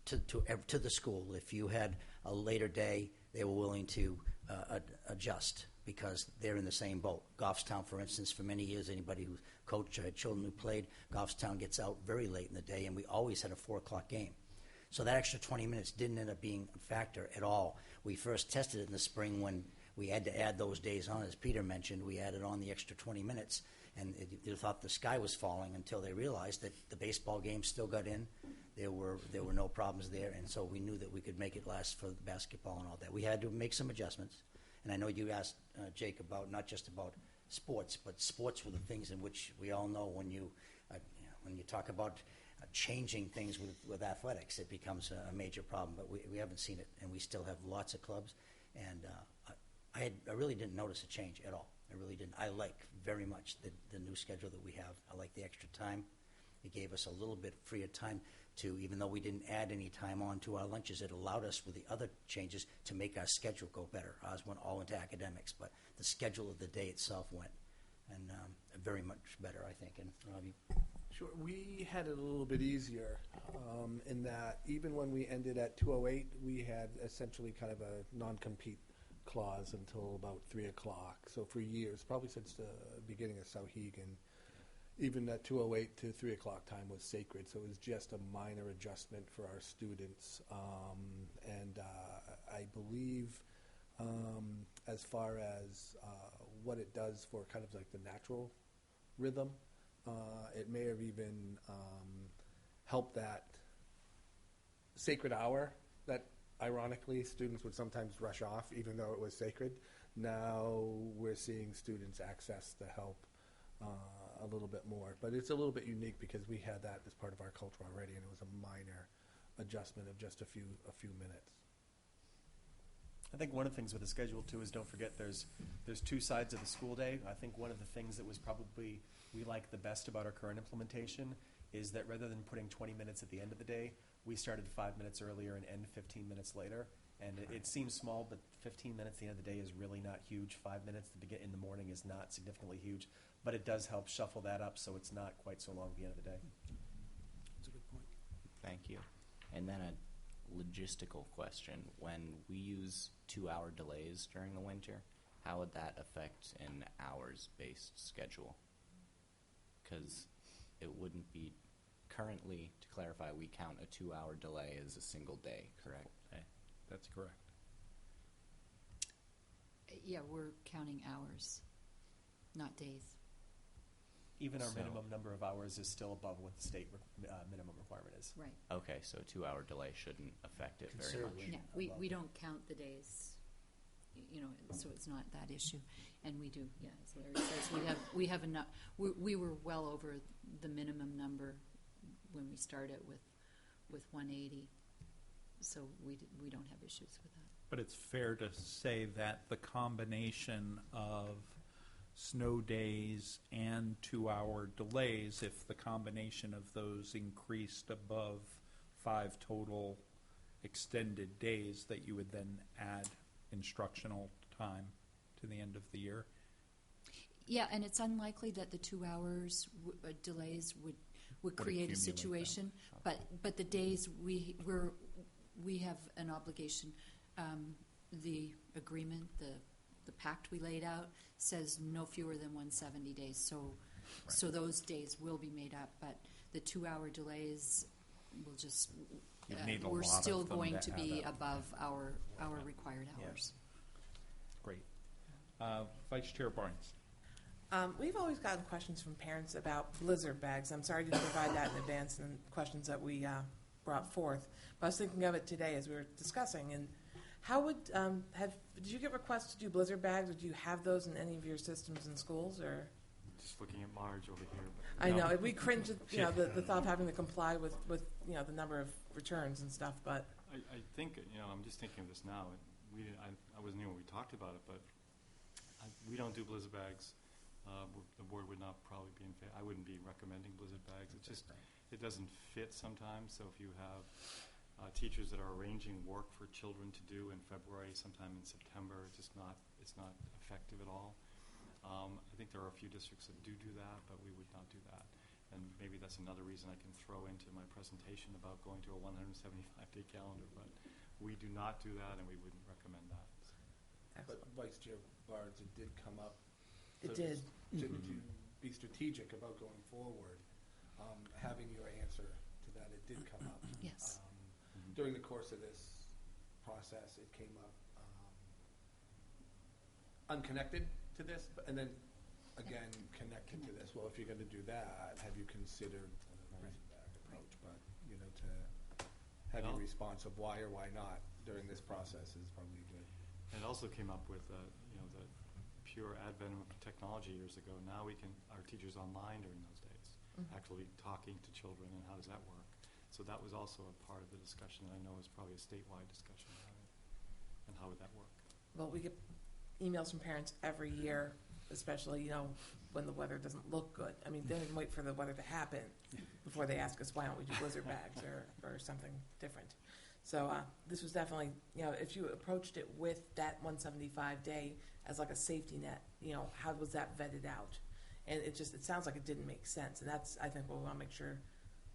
to the school, if you had a later day, they were willing to adjust because they're in the same boat. Goffstown, for instance, for many years, anybody who coached or had children who played, Goffstown gets out very late in the day, and we always had a 4 o'clock game. So that extra 20 minutes didn't end up being a factor at all. We first tested it in the spring when we had to add those days on. As Peter mentioned, we added on the extra 20 minutes, and they thought the sky was falling until they realized that the baseball game still got in. There were no problems there, and so we knew that we could make it last for the basketball and all that. We had to make some adjustments, and I know you asked Jake about not just about sports, but sports were the things in which we all know when you talk about changing things with athletics, it becomes a major problem. But we haven't seen it, and we still have lots of clubs, and I really didn't notice a change at all. I really didn't. I like very much the new schedule that we have. I like the extra time. It gave us a little bit freer time to, even though we didn't add any time on to our lunches, it allowed us with the other changes to make our schedule go better. Ours went all into academics, but the schedule of the day itself went, and very much better, I think. And Robbie? Sure. We had it a little bit easier in that even when we ended at 2:08, we had essentially kind of a non-compete clause until about 3 o'clock. So for years, probably since the beginning of Sauhegan, even that 2:08 to 3 o'clock time was sacred. So it was just a minor adjustment for our students. And I believe as far as what it does for kind of like the natural rhythm, it may have even helped that sacred hour that, ironically, students would sometimes rush off, even though it was sacred. Now we're seeing students access the help a little bit more. But it's a little bit unique because we had that as part of our culture already, and it was a minor adjustment of just a few minutes. I think one of the things with the schedule too is, don't forget, there's two sides of the school day. I think one of the things that was probably we like the best about our current implementation is that rather than putting 20 minutes at the end of the day, we started 5 minutes earlier and end 15 minutes later. And it seems small, but 15 minutes at the end of the day is really not huge. 5 minutes to begin in the morning is not significantly huge, but it does help shuffle that up so it's not quite so long at the end of the day. That's a good point. Thank you. And then a logistical question. When we use 2-hour delays during the winter, how would that affect an hours-based schedule? Because it wouldn't be currently, to clarify, we count a 2-hour delay as a single day, correct? That's correct. Yeah, we're counting hours, not days. Even our So- minimum number of hours is still above what the state minimum requirement is. Right. Okay, so a 2-hour delay shouldn't affect it very much. Yeah, we don't count the days, you know, so it's not that issue. And we do, yeah, as Larry says, we have enough. We were well over the minimum number when we started with 180, so we don't have issues with that. But it's fair to say that the combination of snow days and 2-hour delays, if the combination of those increased above 5 total extended days, that you would then add instructional time to the end of the year. Yeah, and it's unlikely that the 2 hours delays would create a accumulate situation, but the days we have an obligation. The agreement, the pact we laid out says no fewer than 170 days. So those days will be made up, but the 2-hour delays will just. You'd need a we're lot still of them going to to add be up. above our required hours. Great. Vice Chair Barnes. We've always gotten questions from parents about blizzard bags. I'm sorry I didn't provide that in advance and questions that we brought forth. But I was thinking of it today as we were discussing. And how would did you get requests to do blizzard bags, or do you have those in any of your systems in schools? Or Just looking at Marge over here. But I no. know we cringe at the thought of having to comply with the number of returns and stuff. But I think, I'm just thinking of this now. I wasn't here when we talked about it, but we don't do blizzard bags. The board would not probably be in favor. I wouldn't be recommending blizzard bags. It's just, it doesn't fit sometimes. So if you have teachers that are arranging work for children to do in February, sometime in September, it's not effective at all. I think there are a few districts that do that, but we would not do that. And maybe that's another reason I can throw into my presentation about going to a 175-day calendar. But we do not do that, and we wouldn't recommend that. But Vice Chair Barnes, it did come up. It So did. To be strategic about going forward, having your answer to that, it did come up. Yes. During the course of this process, it came up unconnected to this, and then again connected to this. Well, if you're going to do that, have you considered the back approach? But to have your response of why or why not during this process is probably good. And it also came up with the pure advent of technology years ago. Now our teachers online during those days, actually talking to children, and how does that work? So that was also a part of the discussion that I know is probably a statewide discussion about it. And how would that work? well, we get emails from parents every year, especially when the weather doesn't look good. I mean, they don't even wait for the weather to happen before they ask us why don't we do blizzard bags or something different. So this was definitely, if you approached it with that 175 day as like a safety net, how was that vetted out? And it sounds like it didn't make sense. And that's, I think, what we want to make sure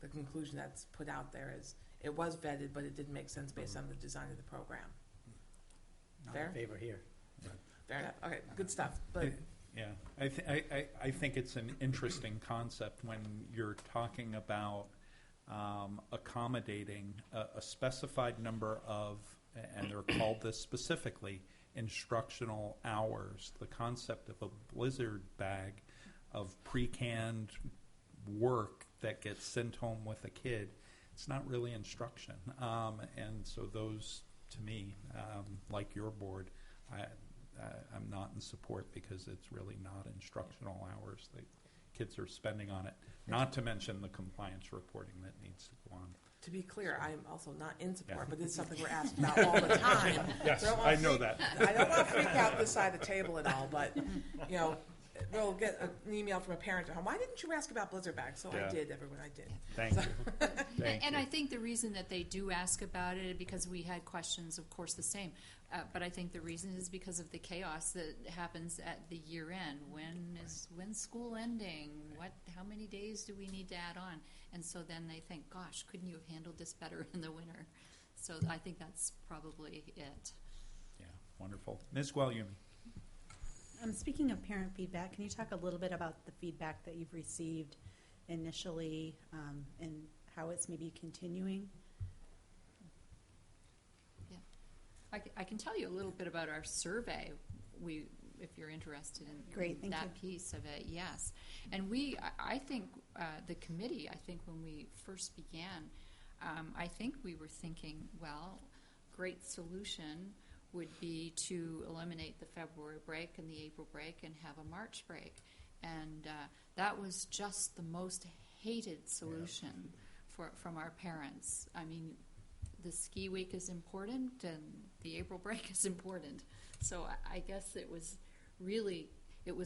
the conclusion that's put out there is it was vetted, but it didn't make sense based on the design of the program. Fair? In favor here. Fair enough. Okay, good stuff. But Yeah, I think it's an interesting concept when you're talking about accommodating a specified number of, and they're called this specifically, instructional hours. The concept of a blizzard bag of pre-canned work that gets sent home with a kid it's not really instruction. And so those, to me, like your board, I'm not in support because it's really not instructional hours that kids are spending on it, not to mention the compliance reporting that needs to go on. To be clear, I'm also not in support, but this is something we're asked about all the time. Yes, So I know that. I don't want to freak out this side of the table at all, but, you know, we'll get an email from a parent at home. Why didn't you ask about blizzard bags? So Yeah. I did, everyone, I did. Thank you. Thank And you. I think the reason that they do ask about it, because we had questions, of course, the same. But I think the reason is because of the chaos that happens at the year end. When's school ending? How many days do we need to add on? And so then they think, gosh, couldn't you have handled this better in the winter? So I think that's probably it. Yeah, wonderful. Ms. Guglielmi. Speaking of parent feedback, can you talk a little bit about the feedback that you've received initially and how it's maybe continuing? Yeah, I can tell you a little bit about our survey. If you're interested in Great, thank that you. piece of it, yes. And I think the committee, I think when we first began, I think we were thinking, well, great solution would be to eliminate the February break and the April break and have a March break. And that was just the most hated solution from our parents. I mean, the ski week is important and the April break is important. So I guess it was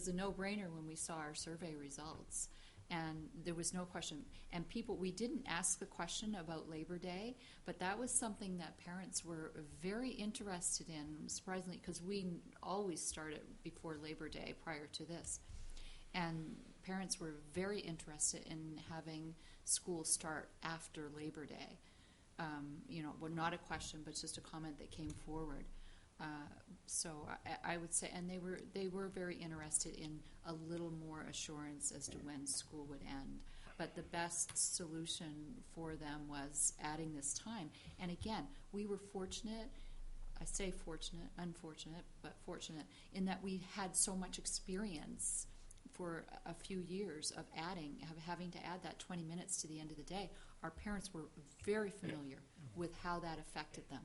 a no-brainer when we saw our survey results. And there was no question. And we didn't ask the question about Labor Day, but that was something that parents were very interested in, surprisingly, because we always started before Labor Day prior to this. And parents were very interested in having school start after Labor Day. Well, not a question, but just a comment that came forward. So I would say, and they were very interested in a little more assurance as to when school would end. But the best solution for them was adding this time. And again, we were fortunate. I say fortunate, unfortunate, but fortunate in that we had so much experience for a few years of having to add that 20 minutes to the end of the day. Our parents were very familiar with how that affected them.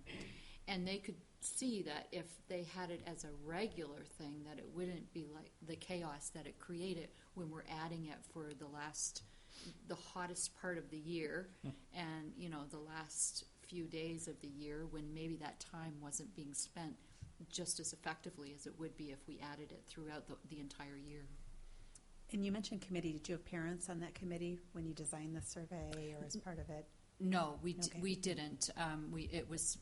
And they could see that if they had it as a regular thing, that it wouldn't be like the chaos that it created when we're adding it for the hottest part of the year and, the last few days of the year when maybe that time wasn't being spent just as effectively as it would be if we added it throughout the entire year. And you mentioned committee. Did you have parents on that committee when you designed the survey or as part of it? No, we didn't. It was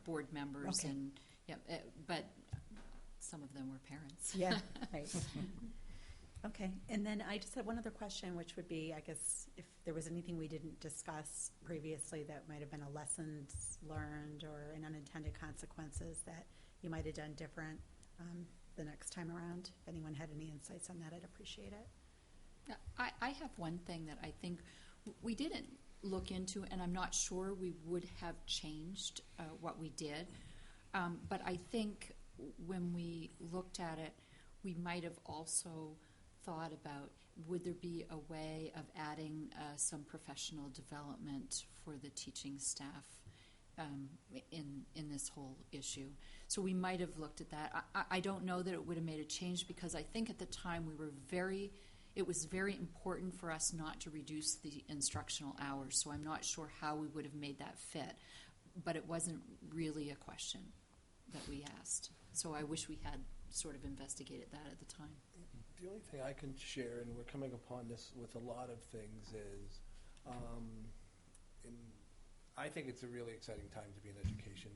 board members Okay. and but some of them were parents. Yeah, right. Okay, and then I just had one other question, which would be, I guess, if there was anything we didn't discuss previously that might have been a lessons learned or an unintended consequences that you might have done different the next time around. If anyone had any insights on that, I'd appreciate it. Yeah, I have one thing that I think we didn't look into, and I'm not sure we would have changed what we did. But I think when we looked at it, we might have also thought about, would there be a way of adding some professional development for the teaching staff in this whole issue? So we might have looked at that. I don't know that it would have made a change because I think at the time it was very important for us not to reduce the instructional hours, so I'm not sure how we would have made that fit. But it wasn't really a question that we asked. So I wish we had sort of investigated that at the time. The only thing I can share, and we're coming upon this with a lot of things, is I think it's a really exciting time to be in education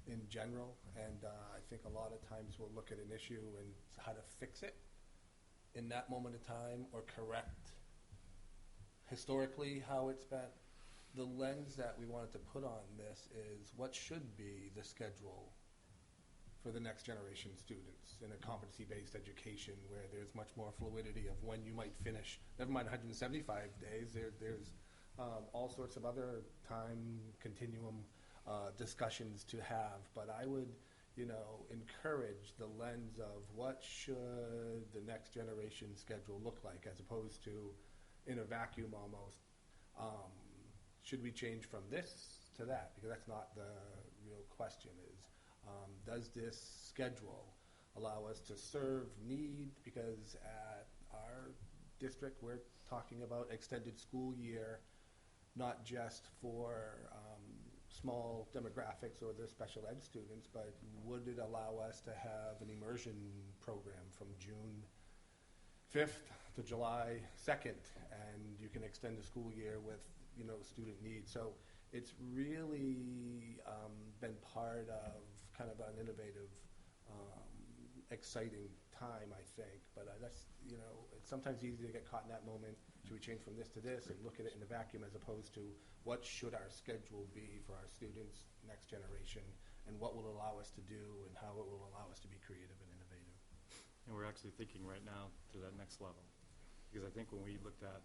in general, and I think a lot of times we'll look at an issue and how to fix it in that moment of time or correct historically how it's been. The lens that we wanted to put on this is what should be the schedule for the next generation students in a competency-based education where there's much more fluidity of when you might finish. Never mind 175 days, there's all sorts of other time continuum discussions to have. But I would, encourage the lens of what should the next generation schedule look like, as opposed to in a vacuum almost. should we change from this to that? Because that's not the real question is, does this schedule allow us to serve need? Because at our district, we're talking about extended school year, not just for small demographics or the special ed students, but would it allow us to have an immersion program from June 5th to July 2nd, and you can extend the school year with, student needs. So it's really been part of kind of an innovative, exciting time, I think. But that's, it's sometimes easy to get caught in that moment. Should we change from this to this and look at it in a vacuum as opposed to what should our schedule be for our students, next generation, and what will allow us to do and how it will allow us to be creative and innovative. And we're actually thinking right now to that next level. Because I think when we looked at,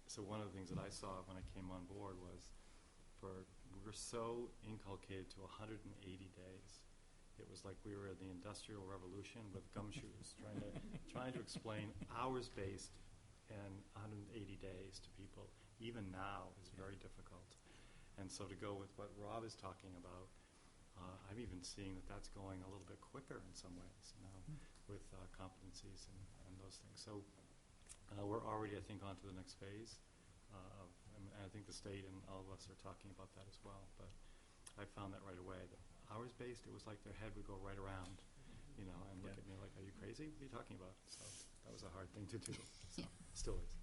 so one of the things that I saw when I came on board was we were so inculcated to 180 days. It was like we were in the Industrial Revolution with gumshoes trying to explain hours-based and 180 days to people, even now, is very difficult. And so to go with what Rob is talking about, I'm even seeing that that's going a little bit quicker in some ways now with competencies and those things. So we're already, I think, on to the next phase and I think the state and all of us are talking about that as well. But I found that right away. That hours-based, it was like their head would go right around, and look at me like, are you crazy? What are you talking about? So that was a hard thing to do. So still is.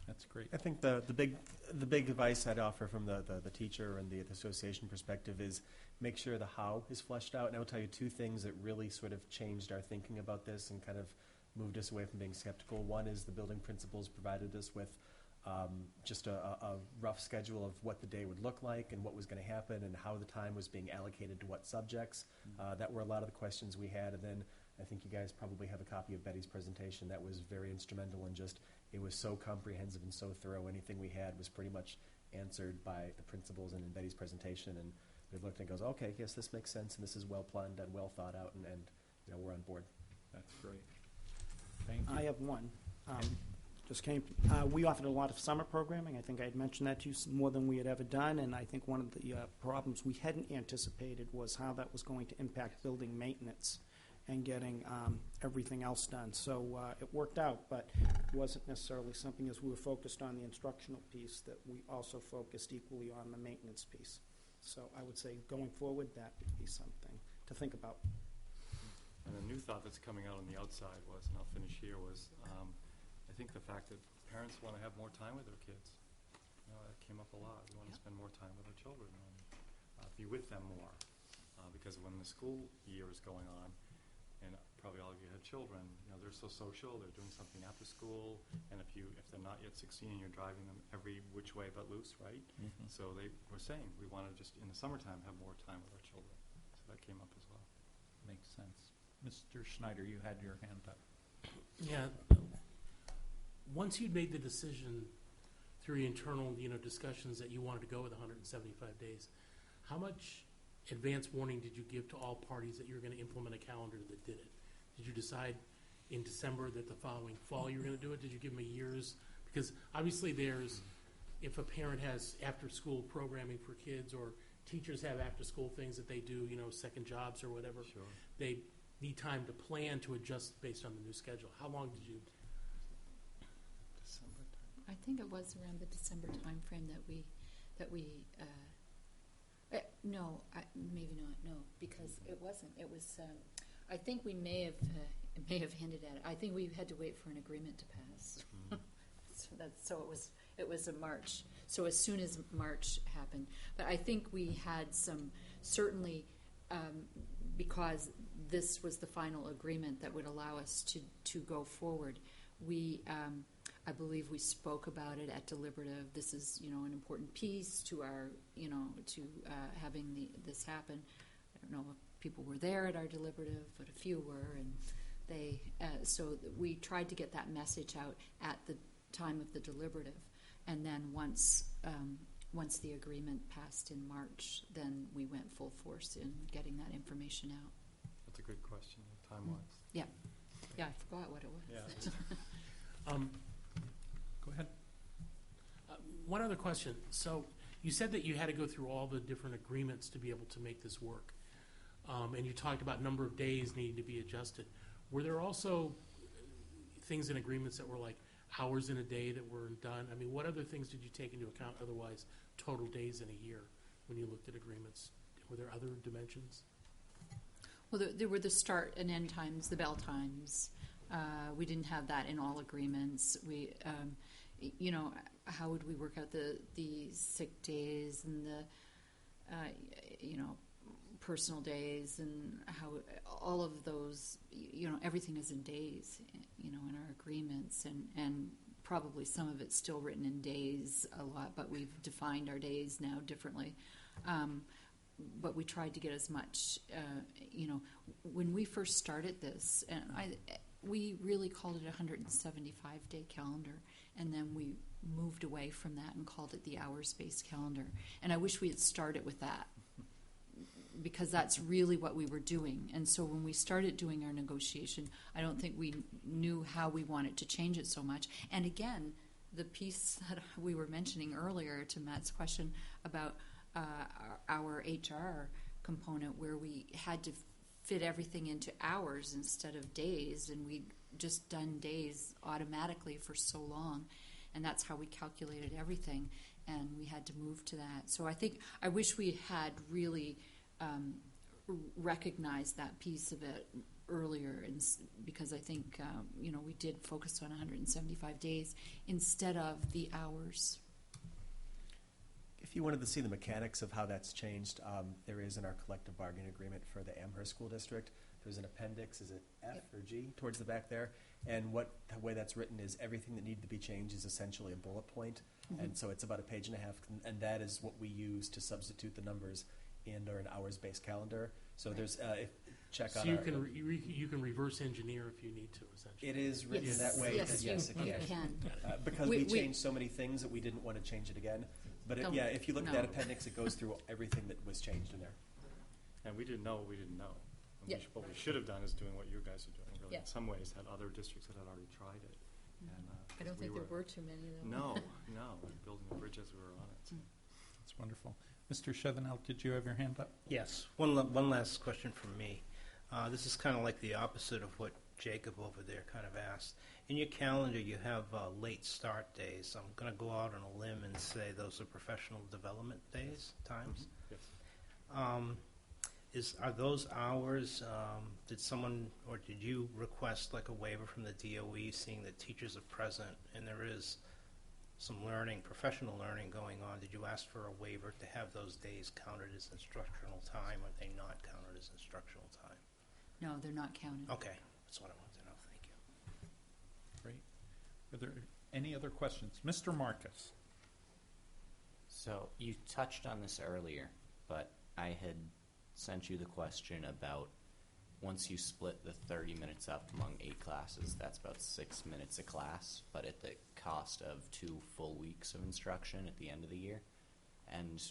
That's great. I think the big advice I'd offer from the teacher and the association perspective is make sure the how is fleshed out. And I will tell you two things that really sort of changed our thinking about this and kind of moved us away from being skeptical. One is the building principals provided us with just a rough schedule of what the day would look like and what was going to happen and how the time was being allocated to what subjects. That were a lot of the questions we had. And then I think you guys probably have a copy of Betty's presentation that was very instrumental in just, it was so comprehensive and so thorough. Anything we had was pretty much answered by the principals and in Betty's presentation. And we looked and goes, okay, yes, this makes sense and this is well planned and well thought out and we're on board. That's great. Thank you. I have one. Just came. We offered a lot of summer programming. I think I had mentioned that to you more than we had ever done. And I think one of the problems we hadn't anticipated was how that was going to impact building maintenance and getting everything else done. So it worked out, but it wasn't necessarily something as we were focused on the instructional piece that we also focused equally on the maintenance piece. So I would say going forward, that would be something to think about. And a new thought that's coming out on the outside was, and I'll finish here, was I think the fact that parents want to have more time with their kids. That came up a lot. We want to spend more time with our children and be with them more. Because when the school year is going on, and probably all of you had children, they're so social, they're doing something after school, and if they're not yet 16, you're driving them every which way but loose, right? Mm-hmm. So they were saying, we want to just, in the summertime, have more time with our children. So that came up as well. Makes sense. Mr. Schneider, you had your hand up. Yeah. Once you'd made the decision through your internal, discussions that you wanted to go with 175 days, how much advance warning did you give to all parties that you were going to implement a calendar that did it? Did you decide in December that the following fall you were going to do it? Did you give them a year's? Because obviously if a parent has after-school programming for kids or teachers have after-school things that they do, second jobs or whatever, sure. They need time to plan to adjust based on the new schedule. How long did you? December time. I think it was around the December timeframe that we. No, maybe not. No, because it wasn't. It was. I think we may have hinted at it. I think we had to wait for an agreement to pass. So it was in March. So as soon as March happened, but I think we had some certainly because this was the final agreement that would allow us to go forward. We. I believe we spoke about it at deliberative. This is, an important piece to our, to having this happen. I don't know if people were there at our deliberative, but a few were, and they. So we tried to get that message out at the time of the deliberative, and then once the agreement passed in March, then we went full force in getting that information out. That's a good question, time-wise. Yeah, I forgot what it was. Yeah. Go ahead. One other question. So You said that you had to go through all the different agreements to be able to make this work. And you talked about number of days needing to be adjusted. Were there also things in agreements that were like hours in a day that weren't done? I mean, what other things did you take into account otherwise, total days in a year, when you looked at agreements? Were there other dimensions? Well, there were the start and end times, the bell times. We didn't have that in all agreements. We, how would we work out the sick days and the, personal days and how all of those, everything is in days, in our agreements, and probably some of it's still written in days a lot, but we've defined our days now differently. But we tried to get as much, when we first started this, and we really called it a 175-day calendar, and then we moved away from that and called it the hours-based calendar. And I wish we had started with that, because that's really what we were doing. And so when we started doing our negotiation, I don't think we knew how we wanted to change it so much. And again, the piece that we were mentioning earlier to Matt's question about our HR component, where we had to fit everything into hours instead of days, and we'd just done days automatically for so long, and that's how we calculated everything, and we had to move to that. So I wish we had really recognized that piece of it earlier, because I think we did focus on 175 days instead of the hours. If you wanted to see the mechanics of how that's changed, there is in our collective bargaining agreement for the Amherst School District. There's an appendix, is it F or G, towards the back there? And the way that's written is everything that needed to be changed is essentially a bullet point. Mm-hmm. And so it's about a page and a half, and that is what we use to substitute the numbers or an hours-based calendar. So there's check on. So you can reverse engineer if you need to, essentially. It is written that way. Yes, it can. Because we changed so many things that we didn't want to change it again. But if you look at that appendix, it goes through everything that was changed in there. And we didn't know what we didn't know. Yeah. What we should have done is doing what you guys are doing, really, Yeah. in some ways, had other districts that had already tried it. And, I don't think there were too many of them. No, we were building the bridge as we were on it. So. That's wonderful. Mr. Chevenel, did you have your hand up? Yes. One last question from me. This is kind of like the opposite of what Jacob over there kind of asked. In your calendar, you have late start days. I'm going to go out on a limb and say those are professional development days, times. Mm-hmm. Yes. Are those hours, did someone or did you request like a waiver from the DOE, seeing that teachers are present and there is some professional learning going on? Did you ask for a waiver to have those days counted as instructional time, or are they not counted as instructional time? No, they're not counted. Okay, that's what I wanted to know. Thank you. Great. Are there any other questions? Mr. Marcus. So you touched on this earlier, but I had sent you the question about once you split the 30 minutes up among 8 classes, that's about 6 minutes a class, but at the cost of 2 full weeks of instruction at the end of the year. And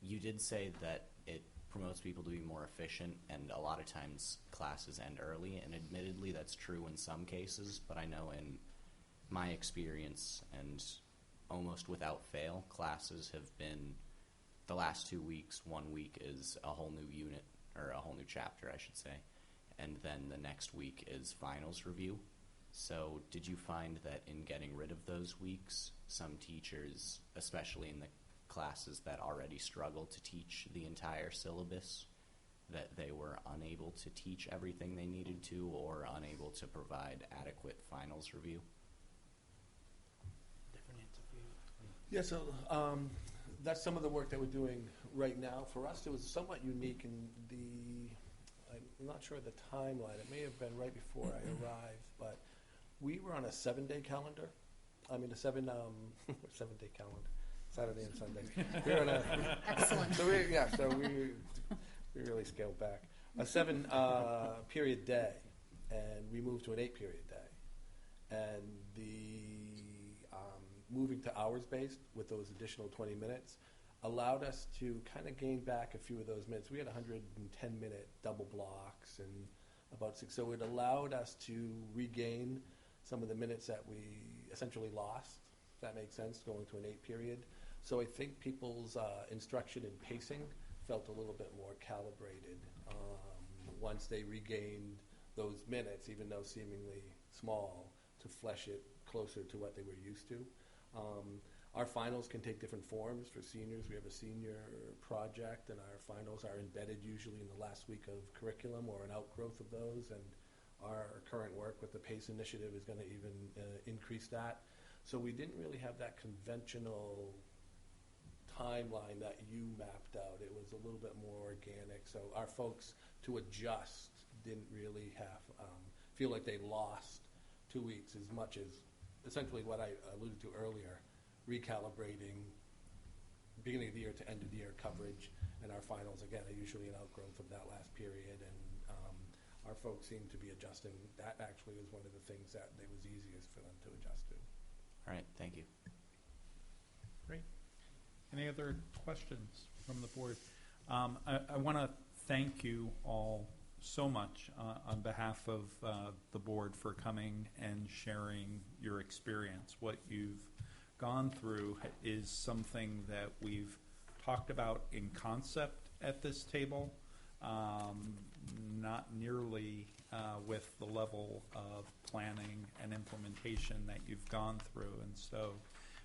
you did say that it promotes people to be more efficient, and a lot of times classes end early, and admittedly that's true in some cases, but I know in my experience, and almost without fail, classes have been the last 2 weeks. 1 week is a whole new unit, or a whole new chapter, I should say, and then the next week is finals review. So did you find that in getting rid of those weeks, some teachers, especially in the classes that already struggle to teach the entire syllabus, that they were unable to teach everything they needed to, or unable to provide adequate finals review? Yeah, so that's some of the work that we're doing right now. For us, it was somewhat unique in I'm not sure of the timeline. It may have been right before I arrived, but we were on a 7-day calendar. I mean, a 7-day calendar, Saturday and Sunday. We were on a Excellent. So we really scaled back. A 7 period day, and we moved to an 8 period day, and the moving to hours-based with those additional 20 minutes allowed us to kind of gain back a few of those minutes. We had 110-minute double blocks and about 6. So it allowed us to regain some of the minutes that we essentially lost, if that makes sense, going to an 8 period. So I think people's instruction and pacing felt a little bit more calibrated once they regained those minutes, even though seemingly small, to flesh it closer to what they were used to. Our finals can take different forms. For seniors, we have a senior project, and our finals are embedded usually in the last week of curriculum or an outgrowth of those, and our current work with the PACE initiative is going to even increase that. So we didn't really have that conventional timeline that you mapped out. It was a little bit more organic. So our folks, to adjust, didn't really feel like they lost 2 weeks as much as essentially what I alluded to earlier, recalibrating beginning of the year to end of the year coverage, and our finals, again, are usually an outgrowth of that last period, and our folks seem to be adjusting. That actually was one of the things that it was easiest for them to adjust to. All right, thank you. Great. Any other questions from the board? I want to thank you all so much on behalf of the board for coming and sharing your experience. What you've gone through is something that we've talked about in concept at this table, not nearly with the level of planning and implementation that you've gone through. And so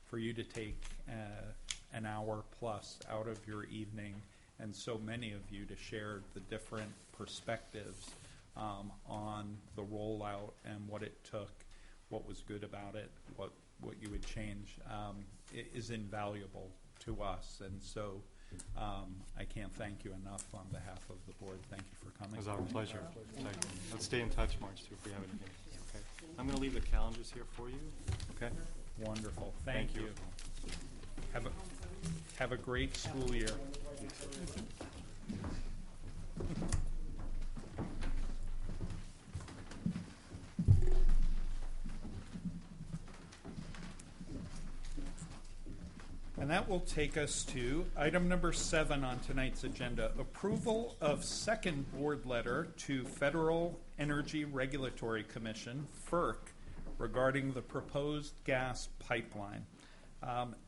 for you to take an hour plus out of your evening, and so many of you to share the different perspectives on the rollout and what it took, what was good about it, what you would change, it is invaluable to us. And so I can't thank you enough on behalf of the board. Thank you for coming. It was our pleasure. Thank you. Let's stay in touch, March, too, if we have anything. Okay. I'm going to leave the calendars here for you. Okay. Wonderful. Thank you. Have a great school year. And that will take us to item number 7 on tonight's agenda, approval of second board letter to Federal Energy Regulatory Commission, FERC, regarding the proposed gas pipeline.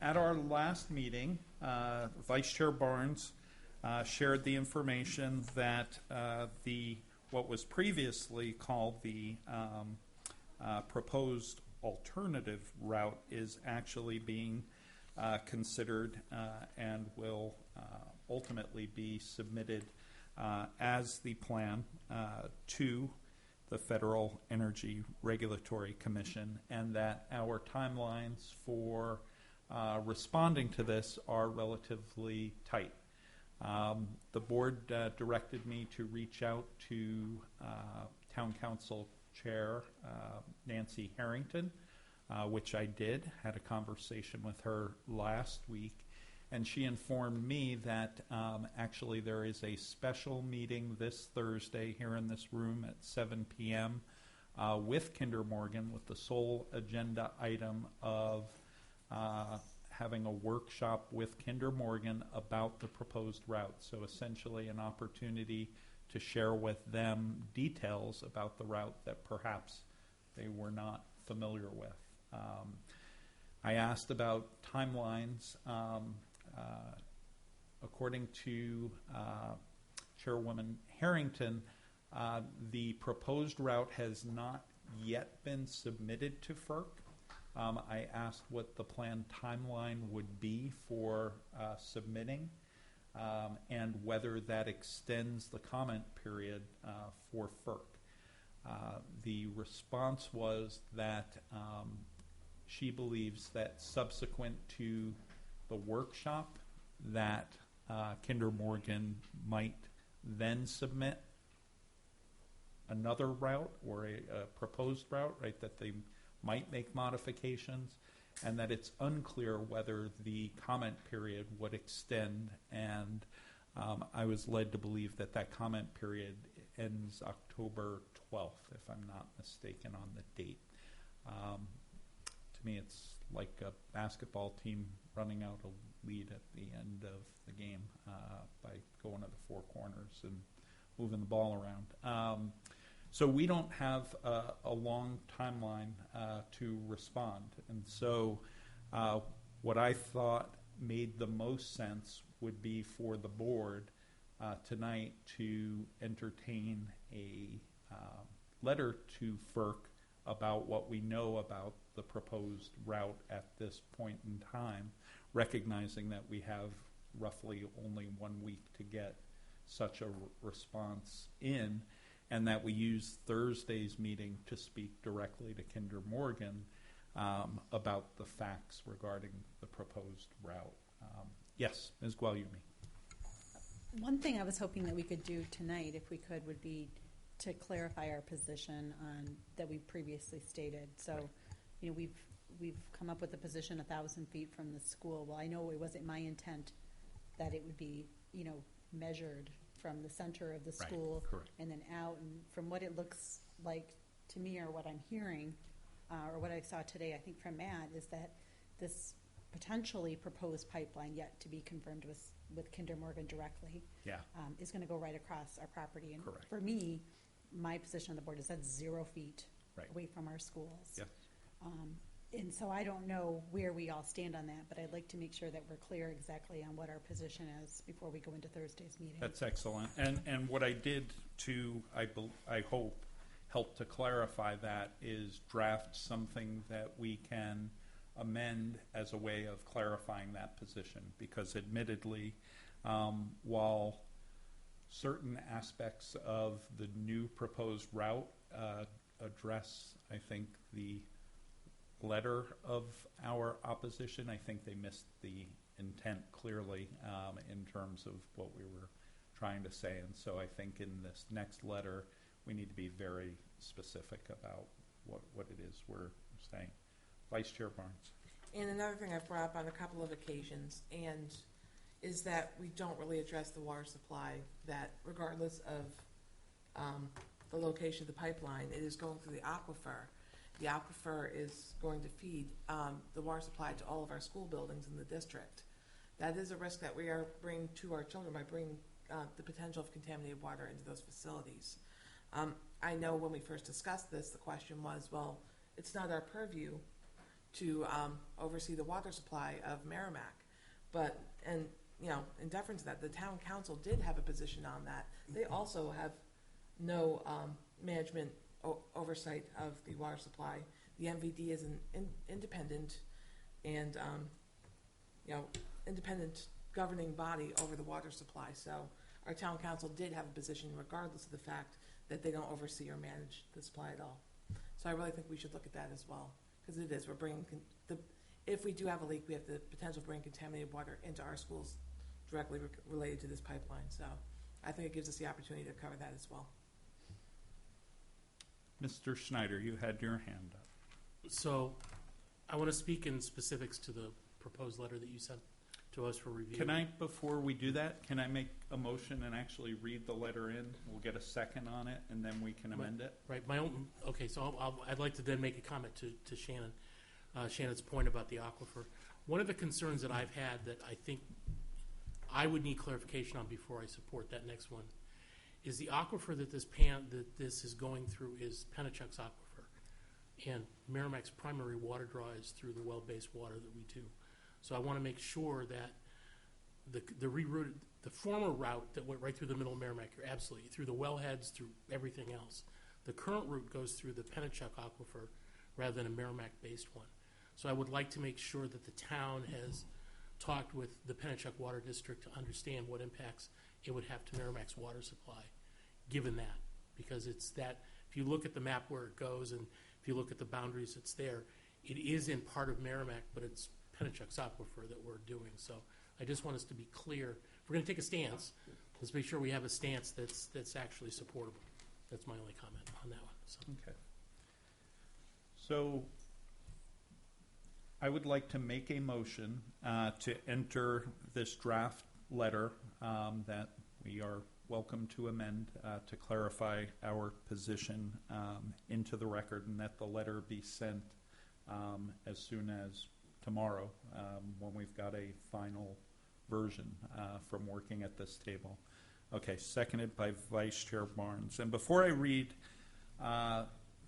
At our last meeting, Vice Chair Barnes shared the information that what was previously called the proposed alternative route is actually being considered and will ultimately be submitted as the plan to the Federal Energy Regulatory Commission, and that our timelines for responding to this are relatively tight. The board directed me to reach out to Town Council Chair Nancy Harrington, which I did, had a conversation with her last week, and she informed me that actually there is a special meeting this Thursday here in this room at 7 p.m. With Kinder Morgan, with the sole agenda item of having a workshop with Kinder Morgan about the proposed route. So essentially an opportunity to share with them details about the route that perhaps they were not familiar with. I asked about timelines. According to Chairwoman Harrington, the proposed route has not yet been submitted to FERC. I asked what the planned timeline would be for submitting and whether that extends the comment period for FERC. The response was that she believes that subsequent to the workshop that Kinder Morgan might then submit another route or a proposed route, right, that they might make modifications, and that it's unclear whether the comment period would extend. And I was led to believe that that comment period ends October 12th, if I'm not mistaken on the date. To me, it's like a basketball team running out a lead at the end of the game by going to the four corners and moving the ball around. So we don't have a long timeline to respond. And so what I thought made the most sense would be for the board tonight to entertain a letter to FERC about what we know about the proposed route at this point in time, recognizing that we have roughly only 1 week to get such a response in, and that we use Thursday's meeting to speak directly to Kinder Morgan about the facts regarding the proposed route. Yes, Ms. Guglielmi. One thing I was hoping that we could do tonight, if we could, would be to clarify our position on that we previously stated. So, you know, we've come up with a position 1,000 feet from the school. Well, I know it wasn't my intent that it would be, you know, measured from the center of the school and then out. And from what it looks like to me, or what I'm hearing, or what I saw today, I think from Matt, is that this potentially proposed pipeline, yet to be confirmed with Kinder Morgan directly, is going to go right across our property. And for me, my position on the board is that's 0 feet away from our schools. And so I don't know where we all stand on that, but I'd like to make sure that we're clear exactly on what our position is before we go into Thursday's meeting. That's excellent. And what I did to, I hope, help to clarify that is draft something that we can amend as a way of clarifying that position, because admittedly, while certain aspects of the new proposed route address, I think, the letter of our opposition, I think they missed the intent clearly in terms of what we were trying to say. And so I think in this next letter, we need to be very specific about what it is we're saying. Vice Chair Barnes. And another thing I've brought up on a couple of occasions, and is that we don't really address the water supply, that regardless of the location of the pipeline, it is going through the aquifer. The aquifer is going to feed the water supply to all of our school buildings in the district. That is a risk that we are bringing to our children by bringing the potential of contaminated water into those facilities. I know when we first discussed this, the question was, well, it's not our purview to oversee the water supply of Merrimack. But, and you know, in deference to that, the town council did have a position on that. They also have no management oversight of the water supply. The MVD is an independent and independent governing body over the water supply. So our town council did have a position regardless of the fact that they don't oversee or manage the supply at all. So I really think we should look at that as well, because it is, we're bringing if we do have a leak, we have the potential to bring contaminated water into our schools directly related to this pipeline. So I think it gives us the opportunity to cover that as well. Mr. Schneider, you had your hand up. So I want to speak in specifics to the proposed letter that you sent to us for review. Can I, before we do that, can I make a motion and actually read the letter in? We'll get a second on it, and then we can amend it. Right. My own. Okay. So I'd like to then make a comment to Shannon. Shannon's point about the aquifer. One of the concerns that I've had that I think I would need clarification on before I support that next one is the aquifer that this is going through is Pennachuck's aquifer, and Merrimack's primary water draw is through the well-based water that we do. So I want to make sure that the former route that went right through the middle of Merrimack, you're absolutely through the wellheads, through everything else. The current route goes through the Pennachuck aquifer rather than a Merrimack-based one. So I would like to make sure that the town has talked with the Pennachuck Water District to understand what impacts it would have to Merrimack's water supply, given that. Because it's that, if you look at the map where it goes and if you look at the boundaries that's there, it is in part of Merrimack, but it's Pennachuck's aquifer that we're doing. So I just want us to be clear. If we're going to take a stance, let's make sure we have a stance that's actually supportable. That's my only comment on that one. So. Okay. So I would like to make a motion to enter this draft letter that we are welcome to amend to clarify our position into the record, and that the letter be sent as soon as tomorrow when we've got a final version from working at this table. Okay, seconded by Vice Chair Barnes. And before I read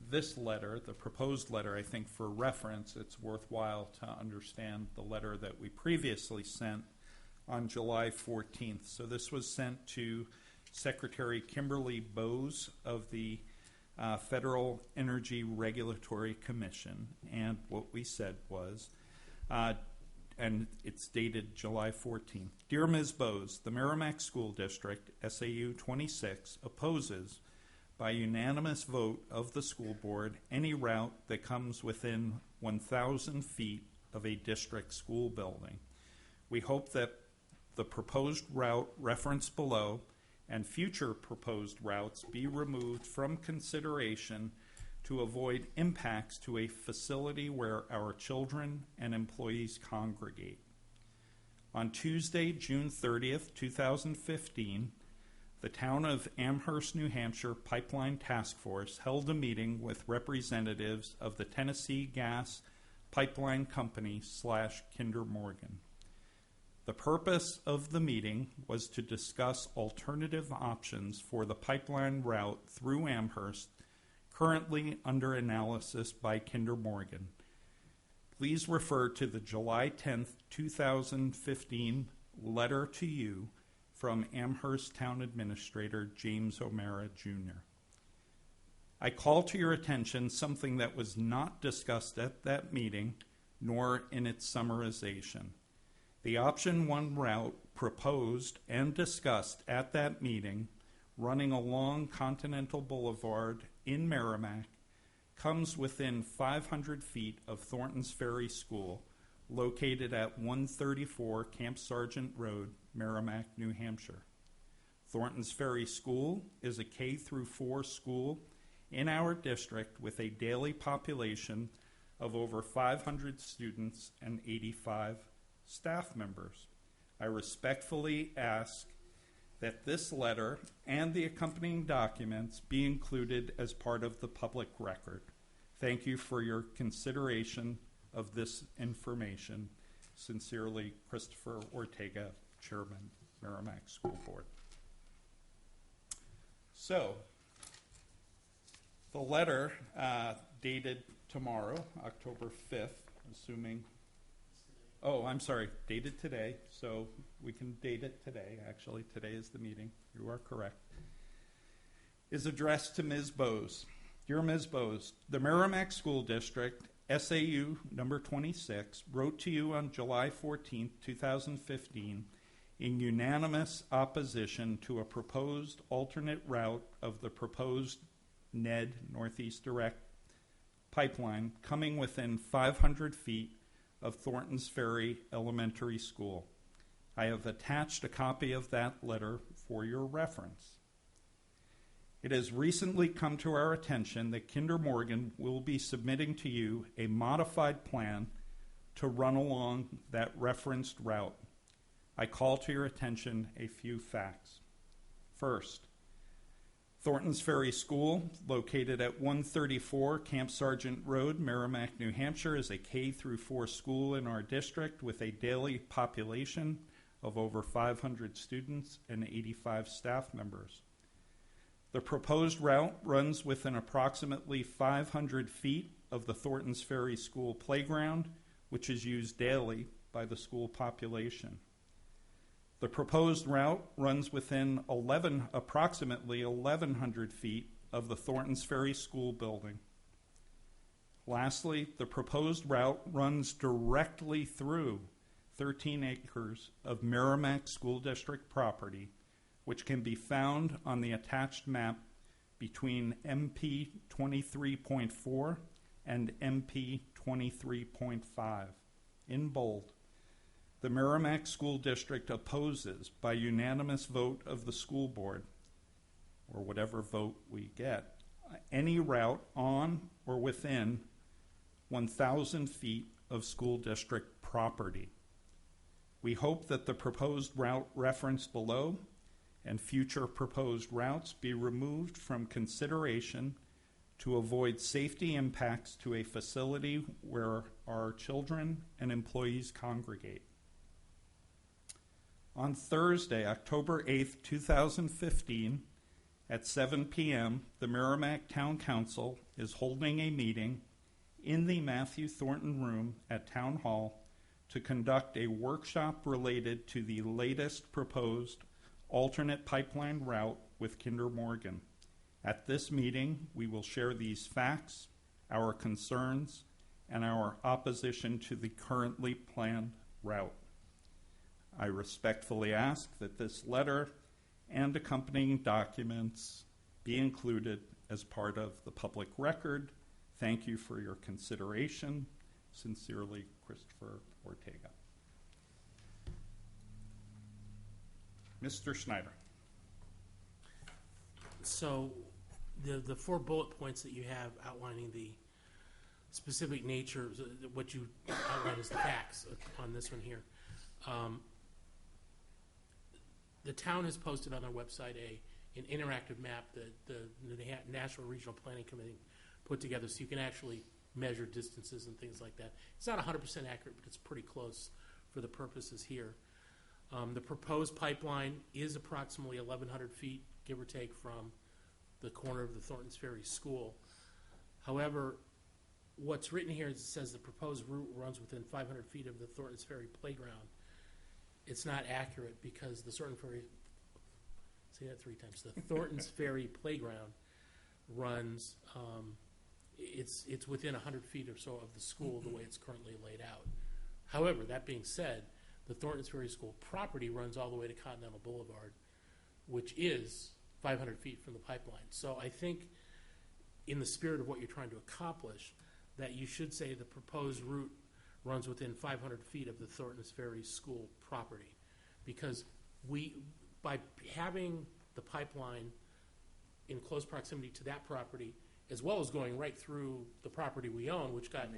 this letter, the proposed letter, I think for reference, it's worthwhile to understand the letter that we previously sent on July 14th. So this was sent to Secretary Kimberly Bowes of the Federal Energy Regulatory Commission, and what we said was, and it's dated July 14th. Dear Ms. Bowes, the Merrimack School District, SAU 26, opposes by unanimous vote of the school board any route that comes within 1,000 feet of a district school building. We hope that the proposed route referenced below and future proposed routes be removed from consideration to avoid impacts to a facility where our children and employees congregate. On Tuesday, June 30th, 2015, the Town of Amherst, New Hampshire Pipeline Task Force held a meeting with representatives of the Tennessee Gas Pipeline Company / Kinder Morgan. The purpose of the meeting was to discuss alternative options for the pipeline route through Amherst, currently under analysis by Kinder Morgan. Please refer to the July 10th, 2015 letter to you from Amherst Town Administrator James O'Mara, Jr. I call to your attention something that was not discussed at that meeting, nor in its summarization. The option 1 route proposed and discussed at that meeting, running along Continental Boulevard in Merrimack, comes within 500 feet of Thornton's Ferry School, located at 134 Camp Sargent Road, Merrimack, New Hampshire. Thornton's Ferry School is a K-4 school in our district with a daily population of over 500 students and 85 staff members. I respectfully ask that this letter and the accompanying documents be included as part of the public record. Thank you for your consideration of this information. Sincerely, Christopher Ortega, Chairman, Merrimack School Board. So, the letter dated tomorrow, October 5th, assuming, dated today, so we can date it today. Actually, today is the meeting. You are correct. Is addressed to Ms. Bowes. Dear Ms. Bowes, the Merrimack School District, SAU number 26, wrote to you on July 14, 2015, in unanimous opposition to a proposed alternate route of the proposed NED, Northeast Direct pipeline, coming within 500 feet of Thornton's Ferry Elementary School. I have attached a copy of that letter for your reference. It has recently come to our attention that Kinder Morgan will be submitting to you a modified plan to run along that referenced route. I call to your attention a few facts. First, Thornton's Ferry School, located at 134 Camp Sargent Road, Merrimack, New Hampshire, is a K-4 school in our district with a daily population of over 500 students and 85 staff members. The proposed route runs within approximately 500 feet of the Thornton's Ferry School playground, which is used daily by the school population. The proposed route runs within approximately 1,100 feet of the Thornton's Ferry School building. Lastly, the proposed route runs directly through 13 acres of Merrimack School District property, which can be found on the attached map between MP 23.4 and MP 23.5 in bold. The Merrimack School District opposes by unanimous vote of the school board, or whatever vote we get, any route on or within 1,000 feet of school district property. We hope that the proposed route referenced below and future proposed routes be removed from consideration to avoid safety impacts to a facility where our children and employees congregate. On Thursday, October 8th, 2015, At 7 p.m., the Merrimack Town Council is holding a meeting in the Matthew Thornton Room at Town Hall to conduct a workshop related to the latest proposed alternate pipeline route with Kinder Morgan. At this meeting, we will share these facts, our concerns, and our opposition to the currently planned route. I respectfully ask that this letter and accompanying documents be included as part of the public record. Thank you for your consideration. Sincerely, Christopher Ortega. Mr. Schneider. So the 4 bullet points that you have outlining the specific nature, what you outline as the facts on this one here. The town has posted on their website an interactive map that the National Regional Planning Committee put together, so you can actually measure distances and things like that. It's not 100% accurate, but it's pretty close for the purposes here. The proposed pipeline is approximately 1,100 feet, give or take, from the corner of the Thorntons Ferry School. However, what's written here is it says the proposed route runs within 500 feet of the Thorntons Ferry playground. It's not accurate because the Thorntons Ferry, say that 3 times, the Thorntons Ferry playground runs, it's within 100 feet or so of the school the way it's currently laid out. However, that being said, the Thorntons Ferry School property runs all the way to Continental Boulevard, which is 500 feet from the pipeline. So I think in the spirit of what you're trying to accomplish, that you should say the proposed route runs within 500 feet of the Thorntons Ferry School property. Because by having the pipeline in close proximity to that property, as well as going right through the property we own, which got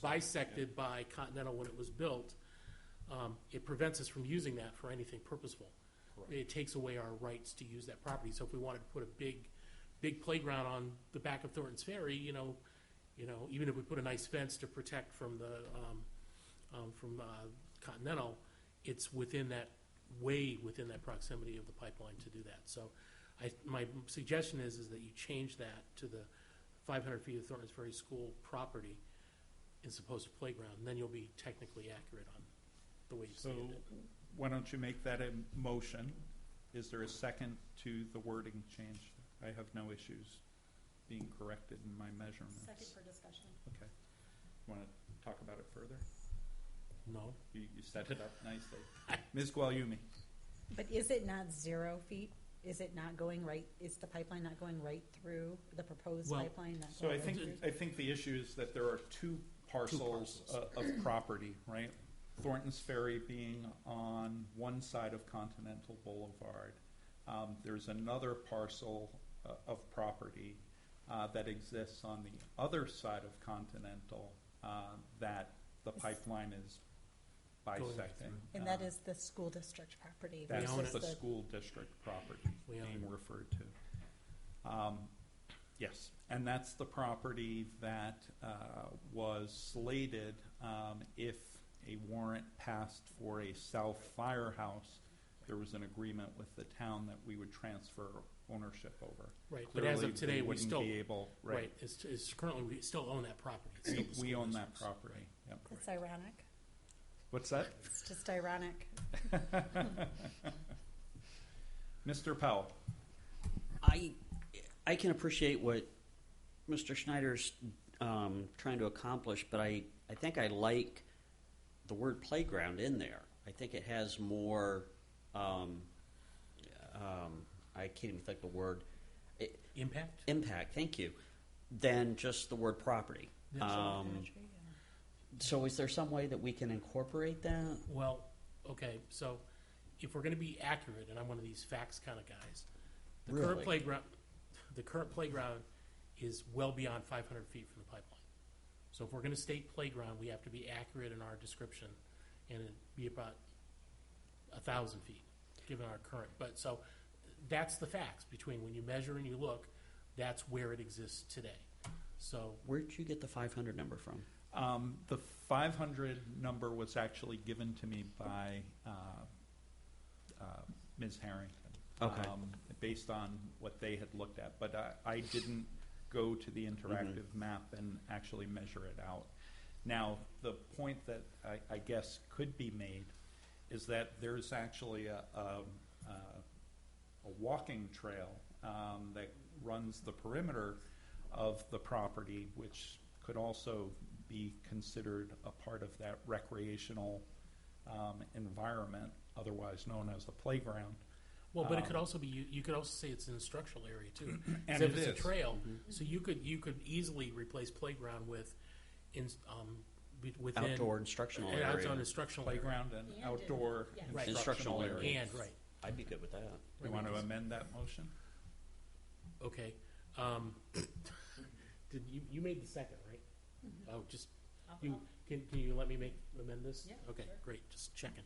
bisected by Continental when it was built, it prevents us from using that for anything purposeful. Correct. It takes away our rights to use that property. So if we wanted to put a big playground on the back of Thorntons Ferry, even if we put a nice fence to protect from the Continental, it's within that proximity of the pipeline to do that. So my suggestion is that you change that to the 500 feet of Thorntons Ferry School property as opposed to playground, and then you'll be technically accurate on the way you see it. Why don't you make that a motion? Is there a second to the wording change? I have no issues being corrected in my measurements. Second for discussion. Okay. You want to talk about it further? No. You set it up nicely. Ms. Gualiumi. But is it not 0 feet? Is it not going right? Is the pipeline not going right through the proposed pipeline? So I think the issue is that there are two parcels of property, right? Thorntons Ferry being on one side of Continental Boulevard. There's another parcel of property that exists on the other side of Continental that the pipeline is bisecting. And that is the school district property. That's the school district property being referred to. Yes, and that's the property that was slated if a warrant passed for a South Firehouse. There was an agreement with the town that we would transfer ownership over. Right, Clearly, but as of today, we wouldn't still be able. Right, it's currently we still own that property. We own that property. Yep. It's ironic. What's that? It's just ironic. Mr. Powell. I can appreciate what Mr. Schneider's trying to accomplish, but I think I like the word playground in there. I think it has more, I can't even think of the word. Impact? Impact, thank you, than just the word property. So is there some way that we can incorporate that? Well, okay, so if we're going to be accurate, and I'm one of these facts kind of guys, the current playground is well beyond 500 feet from the pipeline. So if we're going to state playground, we have to be accurate in our description, and it'd be about 1,000 feet, given our current. But so that's the facts between when you measure and you look, that's where it exists today. So where'd you get the 500 number from? The 500 number was actually given to me by Ms. Harrington. Okay. Based on what they had looked at. But I didn't go to the interactive map and actually measure it out. Now, the point that I guess could be made is that there's actually a walking trail that runs the perimeter of the property, which could also be considered a part of that recreational environment, otherwise known as a playground. Well, but it could also be, you could also say it's an instructional area too. And if it it's a is. trail, so you could easily replace playground with, within. Outdoor instructional an area. Outdoor instructional Playground and outdoor Right. instructional area. And, right. I'd be good with that. You want to amend that motion? Okay. Did you made the second, right? Oh, just, can you let me amend this? Yeah, Okay, sure. great, just checking.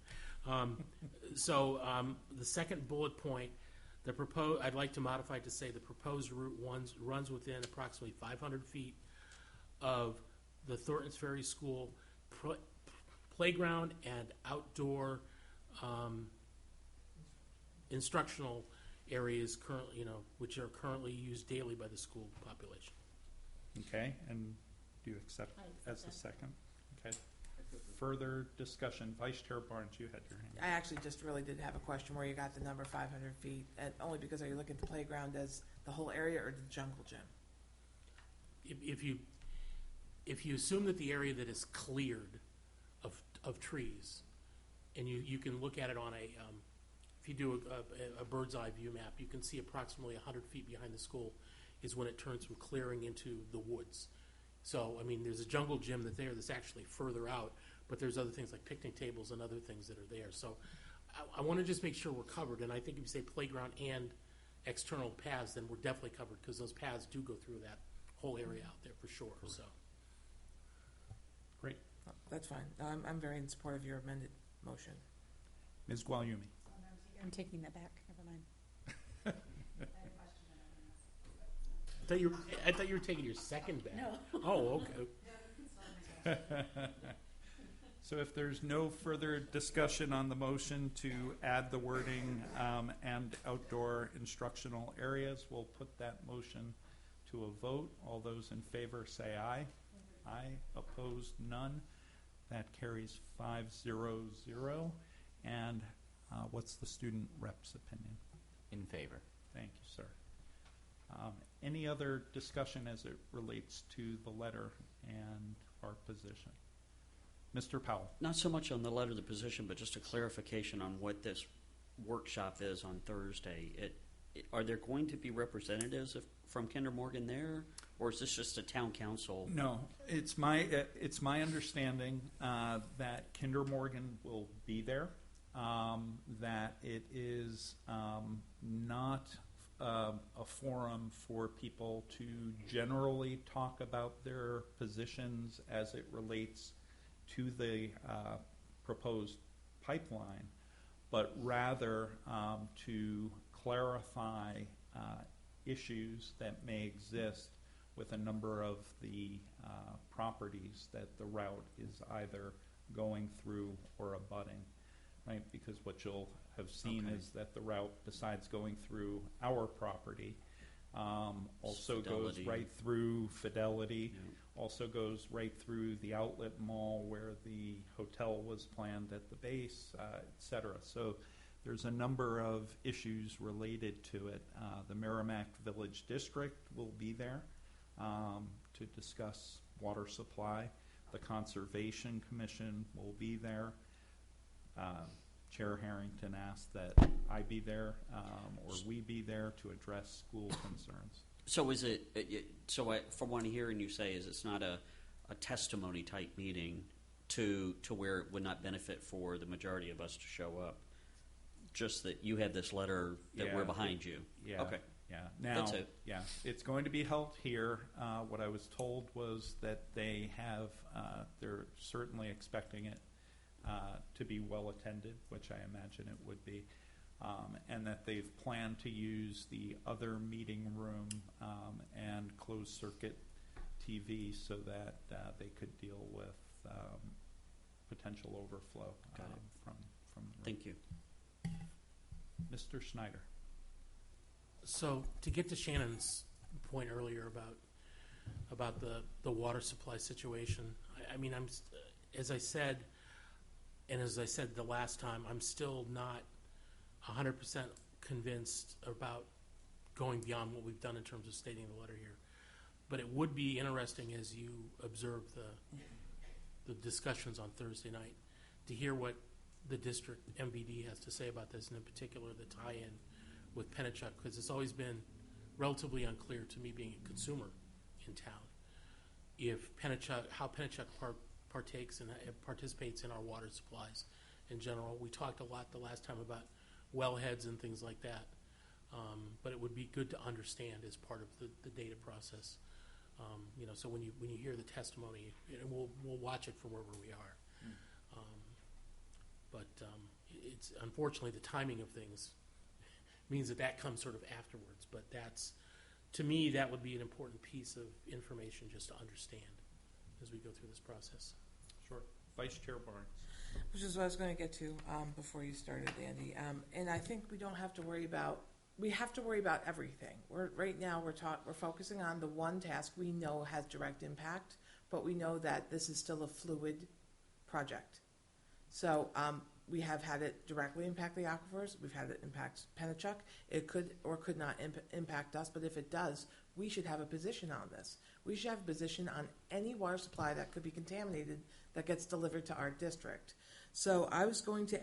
So, the second bullet point, I'd like to modify it to say the proposed route runs within approximately 500 feet of the Thornton's Ferry School playground and outdoor instructional areas currently, which are currently used daily by the school population. Okay, and do you accept as the second? Okay. Further discussion. Vice Chair Barnes, you had your hand. I actually just really did have a question where you got the number 500 feet, and only because are you looking at the playground as the whole area or the jungle gym? If you assume that the area that is cleared of trees, and you can look at it on if you do a bird's eye view map, you can see approximately 100 feet behind the school is when it turns from clearing into the woods. So, I mean, there's a jungle gym that's actually further out, but there's other things like picnic tables and other things that are there. So I want to just make sure we're covered, and I think if you say playground and external paths, then we're definitely covered, because those paths do go through that whole area out there for sure. So. Great. That's fine. I'm very in support of your amended motion. Ms. Guagliumi. I'm taking that back. Never mind. I thought you were taking your second back. No. Oh, okay. So if there's no further discussion on the motion to add the wording and outdoor instructional areas, we'll put that motion to a vote. All those in favor say aye. Aye. Opposed, none. That carries 5-0-0. And what's the student rep's opinion? In favor. Thank you, sir. Any other discussion as it relates to the letter and our position? Mr. Powell. Not so much on the letter of the position, but just a clarification on what this workshop is on Thursday. Are there going to be representatives from Kinder Morgan there, or is this just a town council? No, it's my understanding that Kinder Morgan will be there. That it is not a forum for people to generally talk about their positions as it relates to the proposed pipeline, but rather to clarify issues that may exist with a number of the properties that the route is either going through or abutting. Right, because what you'll have seen is that the route, besides going through our property, also goes Fidelity. right through Fidelity, also goes right through the outlet mall where the hotel was planned at the base, et cetera. So there's a number of issues related to it. The Merrimack Village District will be there to discuss water supply. The Conservation Commission will be there. Chair Harrington asked that I be there or we be there to address school concerns. So is it? From what I'm hearing you say, is it's not a testimony type meeting to where it would not benefit for the majority of us to show up. Just that you have this letter that we're behind you. Yeah. Okay. Yeah. Now, that's it. Yeah, it's going to be held here. What I was told was that they have. They're certainly expecting it to be well attended, which I imagine it would be, and that they've planned to use the other meeting room and closed circuit TV so that they could deal with potential overflow from the room. Thank you. Mr. Schneider. So to get to Shannon's point earlier about the water supply situation, I mean, as I said, and as I said the last time, I'm still not 100% convinced about going beyond what we've done in terms of stating the letter here. But it would be interesting as you observe the discussions on Thursday night to hear what the district MVD has to say about this, and in particular the tie-in with Pennachuck, because it's always been relatively unclear to me, being a consumer in town, if Pennachuck, how Pennachuck partakes and participates in our water supplies in general. We talked a lot the last time about wellheads and things like that, but it would be good to understand as part of the data process. You know, so when you hear the testimony, and we'll watch it from wherever we are. But it's unfortunately the timing of things means that comes sort of afterwards. But that's, to me, that would be an important piece of information just to understand as we go through this process. Sure. Vice Chair Barnes. Which is what I was going to get to before you started, Andy. And I think we don't have to worry about. We have to worry about everything. Right now we're focusing on the one task we know has direct impact, but we know that this is still a fluid project. So we have had it directly impact the aquifers. We've had it impact Pennachuck. It could or could not impact us, but if it does, we should have a position on this. We should have a position on any water supply that could be contaminated that gets delivered to our district. So I was going to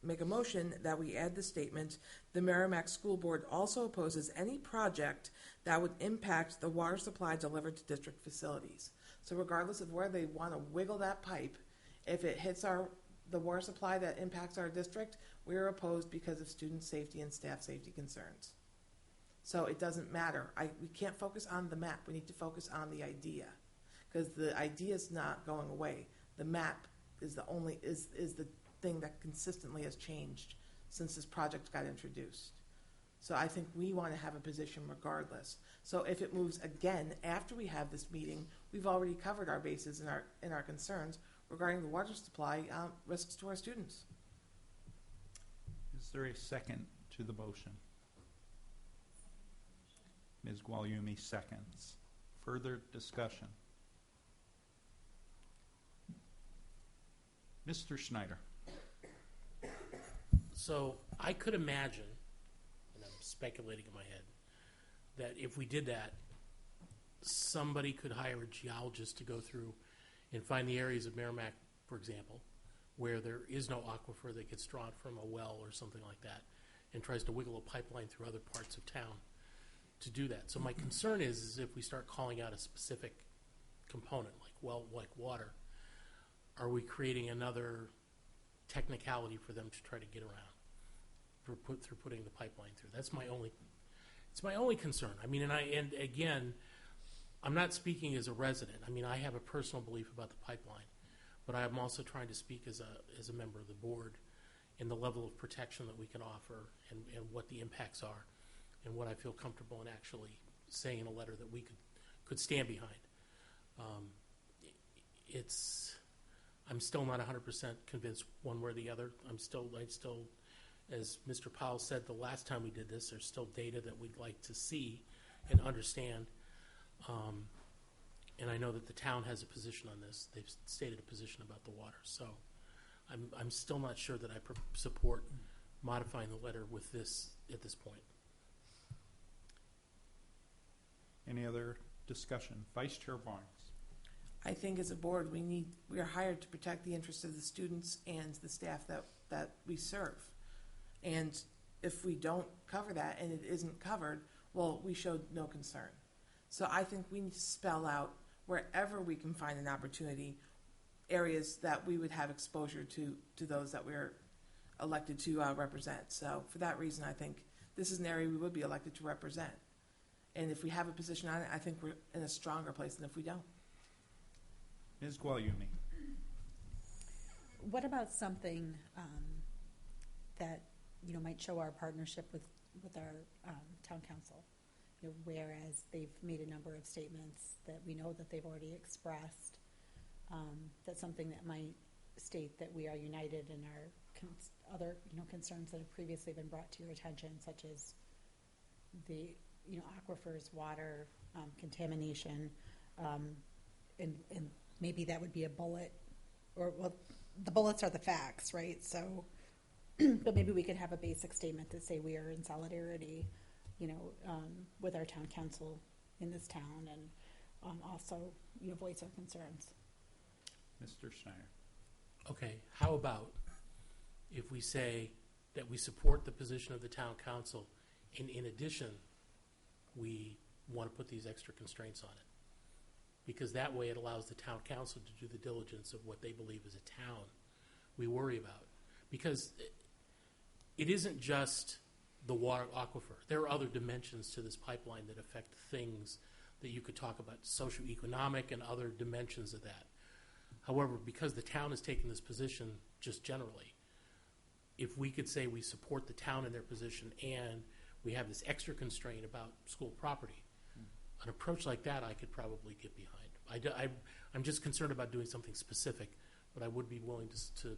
make a motion that we add the statement, the Merrimack School Board also opposes any project that would impact the water supply delivered to district facilities. So regardless of where they want to wiggle that pipe, if it hits the water supply that impacts our district, we are opposed because of student safety and staff safety concerns. So it doesn't matter. We can't focus on the map. We need to focus on the idea, because the idea is not going away. The map is the thing that consistently has changed since this project got introduced. So I think we want to have a position regardless. So if it moves again after we have this meeting, we've already covered our bases in our concerns regarding the water supply risks to our students. Is there a second to the motion? Ms. Gualiumi seconds. Further discussion? Mr. Schneider. So I could imagine, and I'm speculating in my head, that if we did that, somebody could hire a geologist to go through and find the areas of Merrimack, for example, where there is no aquifer that gets drawn from a well or something like that, and tries to wiggle a pipeline through other parts of town to do that. So my concern is if we start calling out a specific component, like water, are we creating another technicality for them to try to get around through putting the pipeline through? That's my only concern. I mean, and again, I'm not speaking as a resident. I mean, I have a personal belief about the pipeline, but I'm also trying to speak as a member of the board in the level of protection that we can offer and what the impacts are and what I feel comfortable in actually saying in a letter that we could stand behind. I'm still not 100% convinced one way or the other. I still, as Mr. Powell said the last time we did this, there's still data that we'd like to see and understand. And I know that the town has a position on this. They've stated a position about the water. So I'm still not sure that I support modifying the letter with this at this point. Any other discussion? Vice Chair Barnes. I think as a board, we are hired to protect the interests of the students and the staff that we serve. And if we don't cover that and it isn't covered, well, we showed no concern. So I think we need to spell out wherever we can find an opportunity, areas that we would have exposure to those that we're elected to represent. So for that reason, I think this is an area we would be elected to represent. And if we have a position on it, I think we're in a stronger place than if we don't. Ms. Gualiumi. What about something that might show our partnership with our town council? Whereas they've made a number of statements that we know that they've already expressed, that's something that might state that we are united in our other concerns that have previously been brought to your attention, such as the, aquifers, water, contamination, and maybe that would be a bullet, or, well, the bullets are the facts, right? So, but maybe we could have a basic statement that say we are in solidarity, with our town council in this town, and also, voice our concerns. Mr. Schneider. Okay, how about if we say that we support the position of the town council, and in addition, we want to put these extra constraints on it? Because that way it allows the town council to do the diligence of what they believe as a town we worry about. Because it isn't just the water aquifer. There are other dimensions to this pipeline that affect things that you could talk about, socioeconomic and other dimensions of that. However, because the town has taken this position just generally, if we could say we support the town in their position and we have this extra constraint about school property, an approach like that I could probably get behind. I'm just concerned about doing something specific, but I would be willing to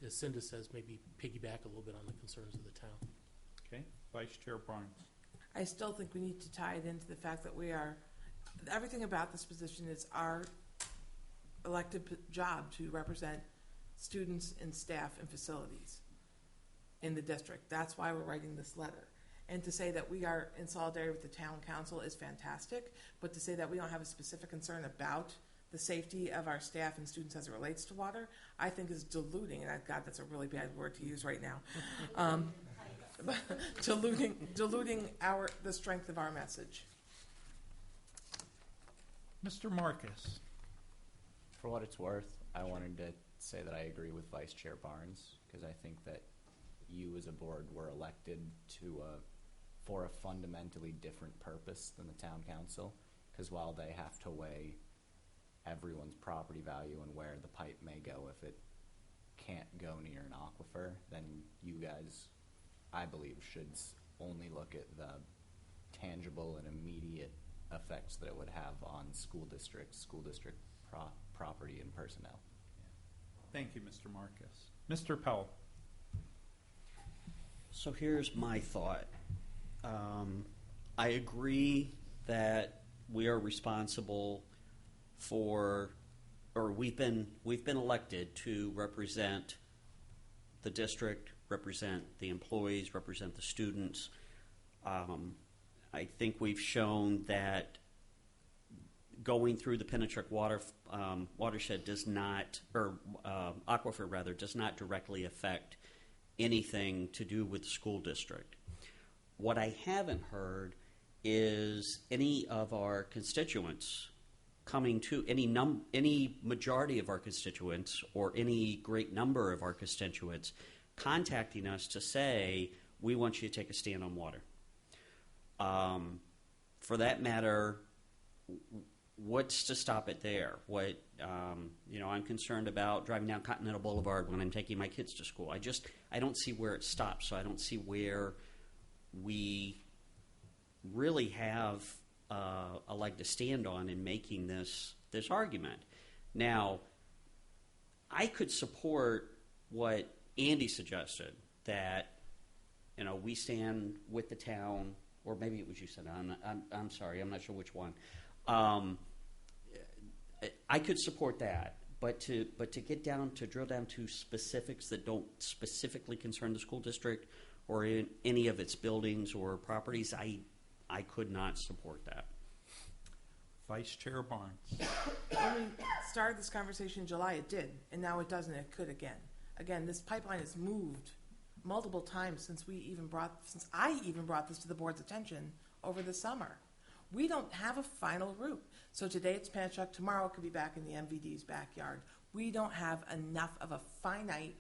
as Cinda says, maybe piggyback a little bit on the concerns of the town. Okay, Vice Chair Barnes. I still think we need to tie it into the fact that everything about this position is our elected job to represent students and staff and facilities in the district. That's why we're writing this letter. And to say that we are in solidarity with the town council is fantastic, but to say that we don't have a specific concern about the safety of our staff and students as it relates to water, I think is diluting, and God, that's a really bad word to use right now, diluting the strength of our message. Mr. Marcus. For what it's worth, I wanted to say that I agree with Vice Chair Barnes, because I think that you as a board were elected for a fundamentally different purpose than the town council, because while they have to weigh everyone's property value and where the pipe may go if it can't go near an aquifer, then you guys, I believe, should only look at the tangible and immediate effects that it would have on school district property and personnel. Thank you, Mr. Marcus. Mr. Powell. So here's my thought. I agree that we are responsible for, or we've been elected to represent the district, represent the employees, represent the students. I think we've shown that going through the Pennachuck watershed does not, or aquifer rather, does not directly affect anything to do with the school district. What I haven't heard is any of our constituents coming to, any majority of our constituents or any great number of our constituents contacting us to say, we want you to take a stand on water. For that matter, what's to stop it there? I'm concerned about driving down Continental Boulevard when I'm taking my kids to school. I don't see where it stops, so I don't see where we really have a leg to stand on in making this argument. Now, I could support what Andy suggested, that we stand with the town, or maybe it was you said. I'm sorry, I'm not sure which one. I could support that, but to drill down to specifics that don't specifically concern the school district or in any of its buildings or properties, I could not support that. Vice Chair Barnes. When we started this conversation in July, it did, and now it doesn't. It could again. Again, this pipeline has moved multiple times since I even brought this to the board's attention over the summer. We don't have a final route. So today it's Pennachuck, tomorrow it could be back in the MVD's backyard. We don't have enough of a finite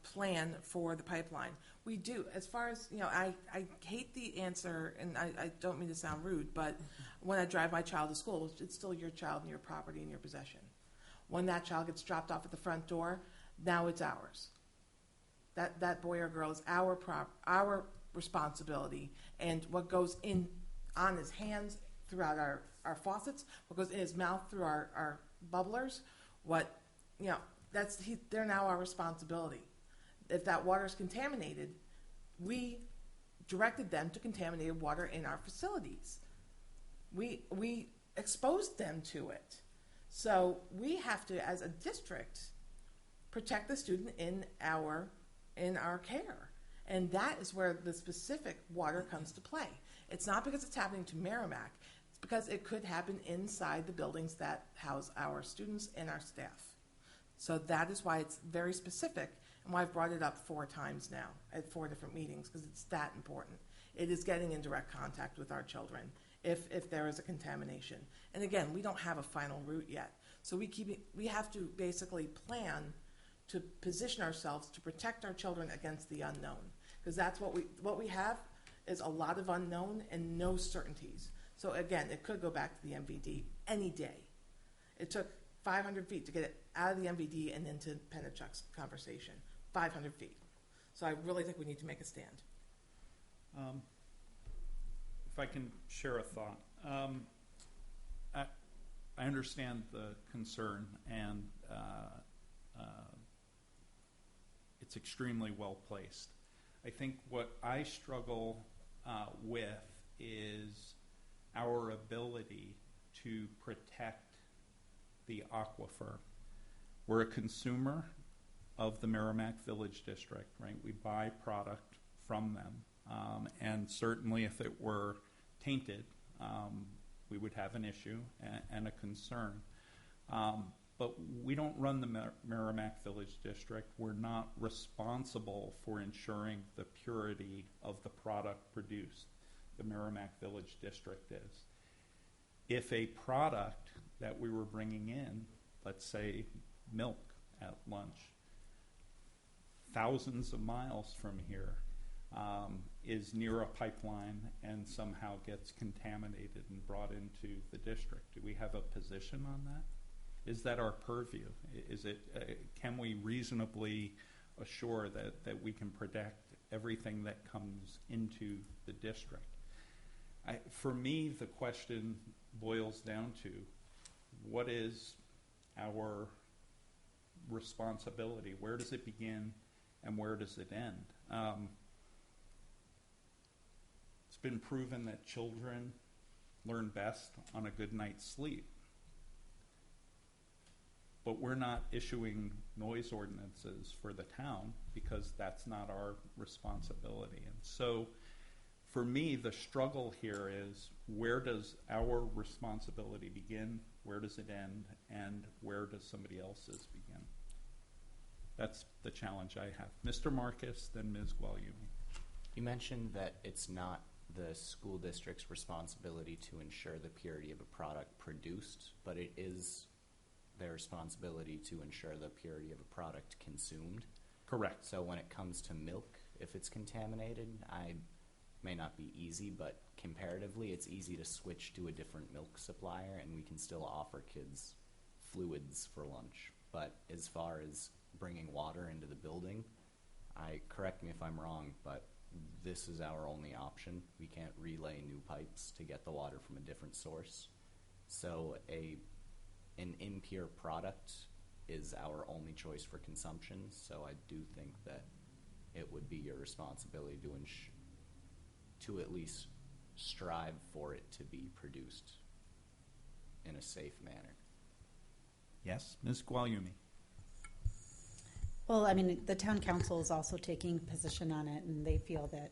plan for the pipeline. We do. As far as, I hate the answer, and I don't mean to sound rude, but when I drive my child to school, it's still your child and your property and your possession. When that child gets dropped off at the front door, now it's ours. That boy or girl is our responsibility, and what goes in on his hands throughout our faucets, what goes in his mouth through our bubblers, they're now our responsibility. If that water is contaminated, we directed them to contaminated water in our facilities. We exposed them to it. So we have to, as a district, protect the student in our care. And that is where the specific water comes to play. It's not because it's happening to Merrimack. It's because it could happen inside the buildings that house our students and our staff. So that is why it's very specific and why I've brought it up 4 times now at 4 different meetings, because it's that important. It is getting in direct contact with our children if there is a contamination. And again, we don't have a final route yet. So we have to basically plan to position ourselves to protect our children against the unknown, because that's what we have is a lot of unknown and no certainties. So again, it could go back to the MVD any day. It took 500 feet to get it out of the MVD and into Penachuk's conversation. 500 feet. So I really think we need to make a stand. If I can share a thought. I understand the concern, and it's extremely well placed. I think what I struggle with is our ability to protect the aquifer. We're a consumer of the Merrimack Village District, right? We buy product from them. And certainly if it were tainted, we would have an issue and a concern. But we don't run the Merrimack Village District. We're not responsible for ensuring the purity of the product produced. The Merrimack Village District is. If a product that we were bringing in, let's say milk at lunch, thousands of miles from here, is near a pipeline and somehow gets contaminated and brought into the district, do we have a position on that? Is that our purview? Is it? Can we reasonably assure that we can protect everything that comes into the district? For me, the question boils down to, what is our responsibility? Where does it begin and where does it end? It's been proven that children learn best on a good night's sleep. But we're not issuing noise ordinances for the town because that's not our responsibility. And so for me, the struggle here is, where does our responsibility begin, where does it end, and where does somebody else's begin? That's the challenge I have. Mr. Marcus, then Ms. Guagliumi. You mentioned that it's not the school district's responsibility to ensure the purity of a product produced, but it is their responsibility to ensure the purity of a product consumed. Correct. So when it comes to milk, if it's contaminated, I may not be easy, but comparatively it's easy to switch to a different milk supplier and we can still offer kids fluids for lunch. But as far as bringing water into the building, correct me if I'm wrong, but this is our only option. We can't relay new pipes to get the water from a different source. So an impure product is our only choice for consumption. So I do think that it would be your responsibility to at least strive for it to be produced in a safe manner. Yes, Ms. Guagliumi. Well, I mean, the town council is also taking position on it, and they feel that,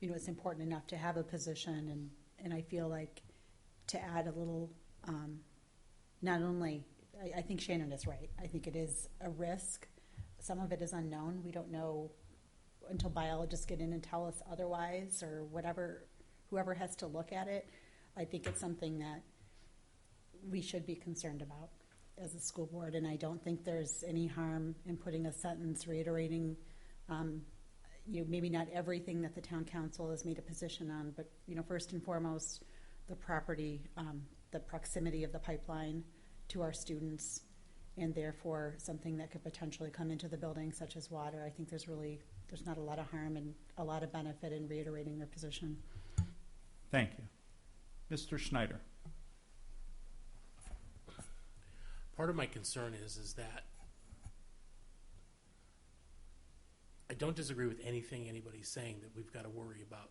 it's important enough to have a position, and I feel like to add a little, not only, I think Shannon is right. I think it is a risk. Some of it is unknown. We don't know until biologists get in and tell us otherwise, or whoever has to look at it. I think it's something that we should be concerned about as a school board, and I don't think there's any harm in putting a sentence reiterating, maybe not everything that the town council has made a position on, but first and foremost, the property, the proximity of the pipeline to our students, and therefore something that could potentially come into the building, such as water. I think there's not a lot of harm and a lot of benefit in reiterating their position. Thank you. Mr. Schneider. Part of my concern is that I don't disagree with anything anybody's saying that we've got to worry about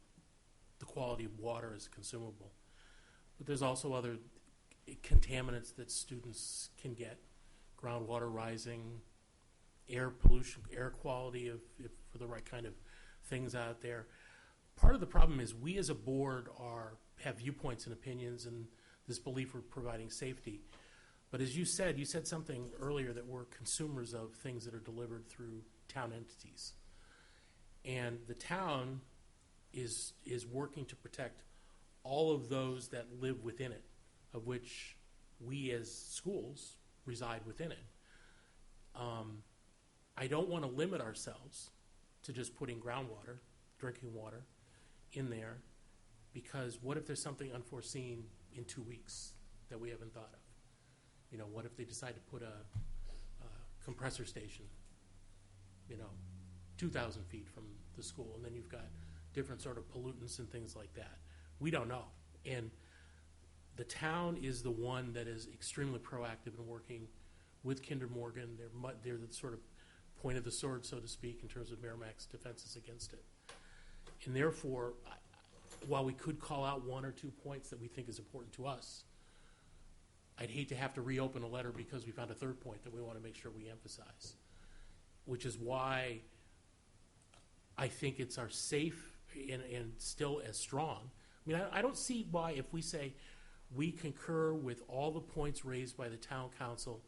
the quality of water as a consumable. But there's also other contaminants that students can get, groundwater rising, air pollution, air quality if for the right kind of things out there. Part of the problem is we as a board have viewpoints and opinions and this belief we're providing safety. But as you said something earlier that we're consumers of things that are delivered through town entities. And the town is working to protect all of those that live within it, of which we as schools reside within it. I don't want to limit ourselves to just putting groundwater, drinking water, in there, because what if there's something unforeseen in 2 weeks that we haven't thought of? You know, what if they decide to put a compressor station, 2,000 feet from the school, and then you've got different sort of pollutants and things like that. We don't know. And the town is the one that is extremely proactive in working with Kinder Morgan. They're the sort of point of the sword, so to speak, in terms of Merrimack's defenses against it. And therefore, while we could call out 1 or 2 points that we think is important to us, I'd hate to have to reopen a letter because we found a third point that we want to make sure we emphasize, which is why I think it's our safe and still as strong. I mean, I don't see why if we say we concur with all the points raised by the town council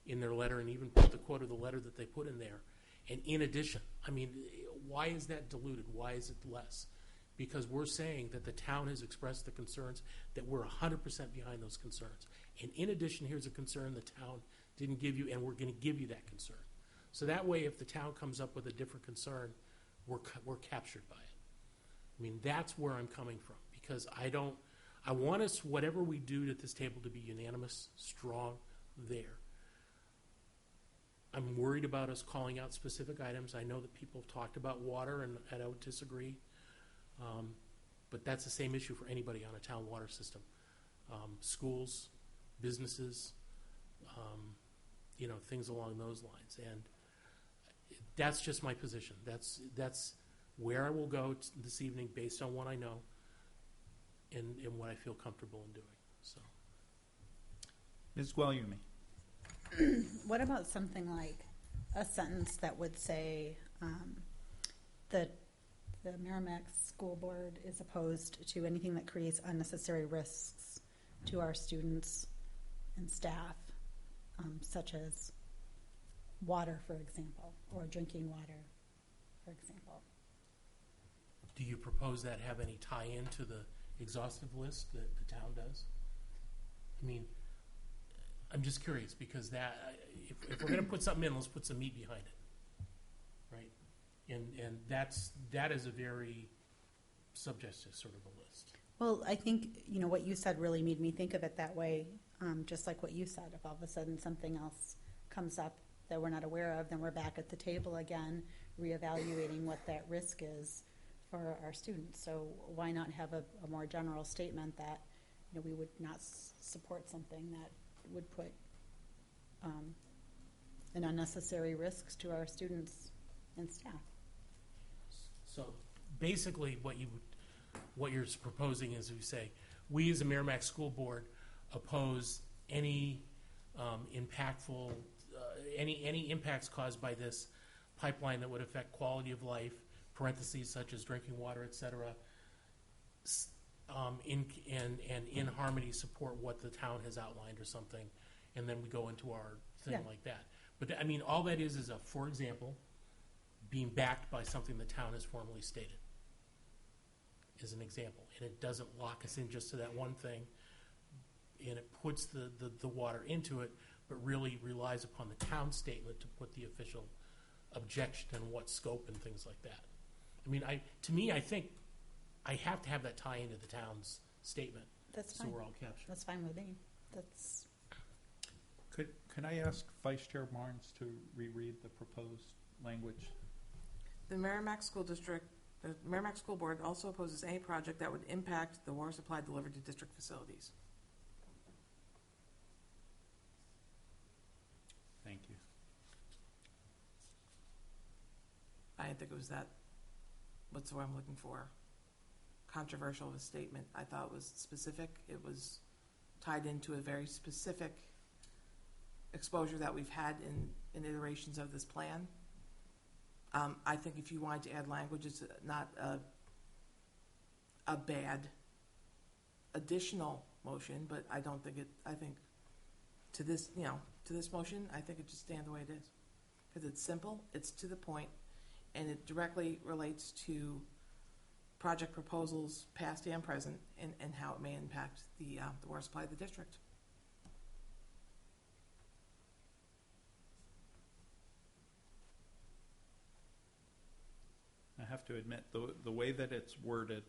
in their letter and even put the quote of the letter that they put in there, and in addition, I mean, why is that diluted? Why is it less? Because we're saying that the town has expressed the concerns, that we're 100% behind those concerns. And in addition, here's a concern the town didn't give you, and we're going to give you that concern. So that way, if the town comes up with a different concern, we're captured by it. I mean, that's where I'm coming from, because I want us, whatever we do at this table, to be unanimous, strong, there. I'm worried about us calling out specific items. I know that people have talked about water, and I don't disagree. But that's the same issue for anybody on a town water system. Schools, businesses, things along those lines. And that's just my position. That's where I will go this evening based on what I know and what I feel comfortable in doing. So, Ms. Guglielmi. What about something like a sentence that would say that the Merrimack School Board is opposed to anything that creates unnecessary risks to our students and staff, such as water, for example, or drinking water, for example. do you propose that have any tie-in to the exhaustive list that the town does? I mean, I'm just curious, because that, if we're going to put something in, let's put some meat behind it, right? And that is a very subjective sort of a list. Well, I think, what you said really made me think of it that way, just like what you said. If all of a sudden something else comes up that we're not aware of, then we're back at the table again, reevaluating what that risk is for our students. So why not have a more general statement that, we would not support something that would put an unnecessary risks to our students and staff. So basically what you're proposing is you say, we as a Merrimack School Board oppose any impactful, any impacts caused by this pipeline that would affect quality of life, parentheses such as drinking water, et cetera, in harmony support what the town has outlined or something, and then we go into our thing like that. But I mean, all that is a, for example, being backed by something the town has formally stated, is an example. And it doesn't lock us in just to that one thing, and it puts the water into it, but really relies upon the town statement to put the official objection and what scope and things like that. I mean, to me, I think I have to have that tie into the town's statement. That's so fine. We're all captured. That's fine with me. That's. Could I ask Vice Chair Barnes to reread the proposed language? The Merrimack School Board also opposes any project that would impact the water supply delivered to district facilities. Thank you. I didn't think it was that, what's the word I'm looking for? Controversial of a statement. I thought it was specific. It was tied into a very specific exposure that we've had in iterations of this plan. I think if you wanted to add language, it's not a bad additional motion, but I don't think it, I think to this, to this motion, I think it should stand the way it is. Because it's simple, it's to the point, and it directly relates to project proposals, past and present, and how it may impact the water supply of the district. I have to admit, the way that it's worded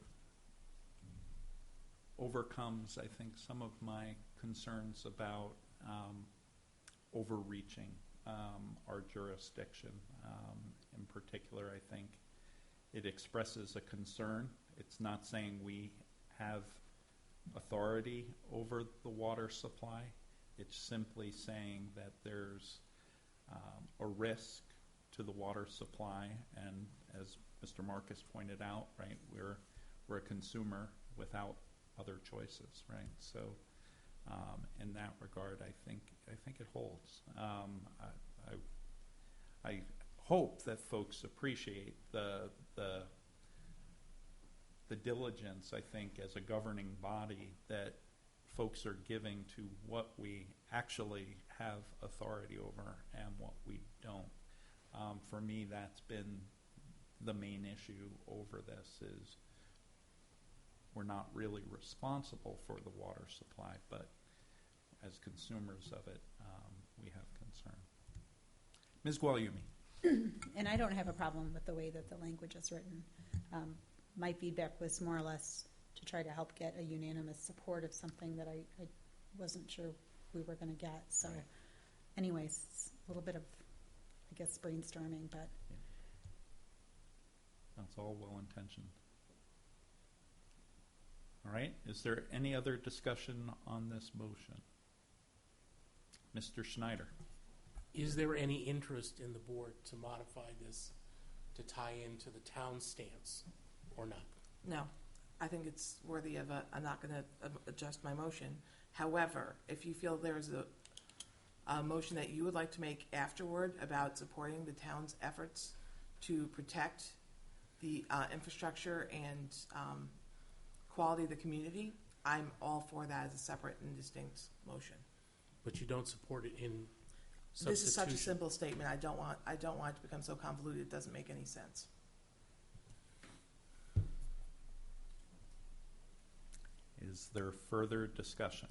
overcomes, I think, some of my concerns about overreaching our jurisdiction. In particular, I think it expresses a concern. It's not saying we have authority over the water supply. It's simply saying that there's a risk to the water supply, and as Mr. Marcus pointed out, right, we're a consumer without other choices, right? So, in that regard, I think it holds. I hope that folks appreciate the diligence, I think, as a governing body that folks are giving to what we actually have authority over and what we don't. For me, that's been the main issue over this, is we're not really responsible for the water supply, but as consumers of it, we have concern. Ms. Guglielmi. And I don't have a problem with the way that the language is written. My feedback was more or less to try to help get a unanimous support of something that I wasn't sure we were going to get. So anyways, it's a little bit of, I guess, brainstorming, but. Yeah. That's all well-intentioned. All right, is there any other discussion on this motion? Mr. Schneider. Is there any interest in the board to modify this to tie into the town stance or not? No, I think it's worthy of I'm not going to adjust my motion. However, if you feel there's a motion that you would like to make afterward about supporting the town's efforts to protect the infrastructure and quality of the community, I'm all for that as a separate and distinct motion. But you don't support it in substitution? This is such a simple statement. I don't want it to become so convoluted it doesn't make any sense. Is there further discussion?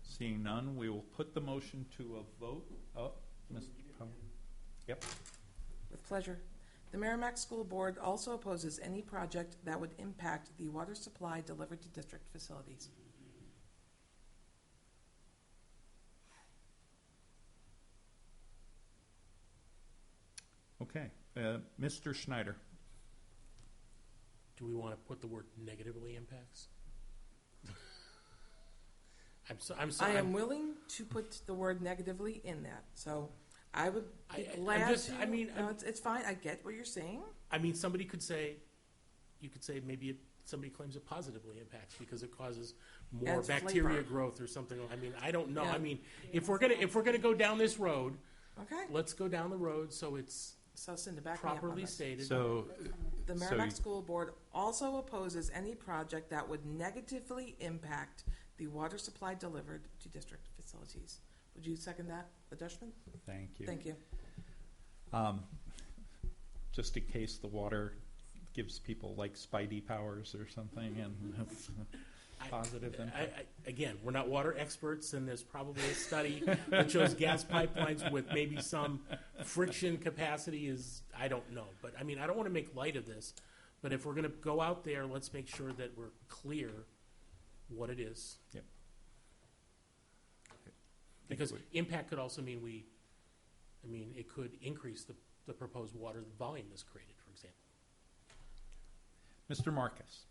Seeing none, we will put the motion to a vote. Oh, Mr. Powell. Yep. With pleasure. The Merrimack School Board also opposes any project that would impact the water supply delivered to district facilities. Okay. Mr. Schneider. Do we want to put the word negatively impacts? I am willing to put the word negatively in that. So I would be glad to. I mean, no, it's fine. I get what you're saying. I mean, somebody could say, you could say maybe somebody claims it positively impacts because it causes more Adds bacteria flavor. growth or something. I mean, I don't know. Yeah. I mean, if we're gonna go down this road, Okay. let's go down the road so it's So Cindy, back me up on properly this. stated. So, The Merrimack School Board also opposes any project that would negatively impact the water supply delivered to district facilities. Would you second that adjustment? thank you. Thank you. Just in case the water gives people like Spidey powers or something, and that's positive impact. Again, we're not water experts, and there's probably a study that shows gas pipelines with maybe some friction capacity is, I don't know. But I mean, I don't want to make light of this, but if we're going to go out there, let's make sure that we're clear what it is. Yep. Because impact could also mean it could increase the proposed water volume that's created, for example. Mr. Marcus.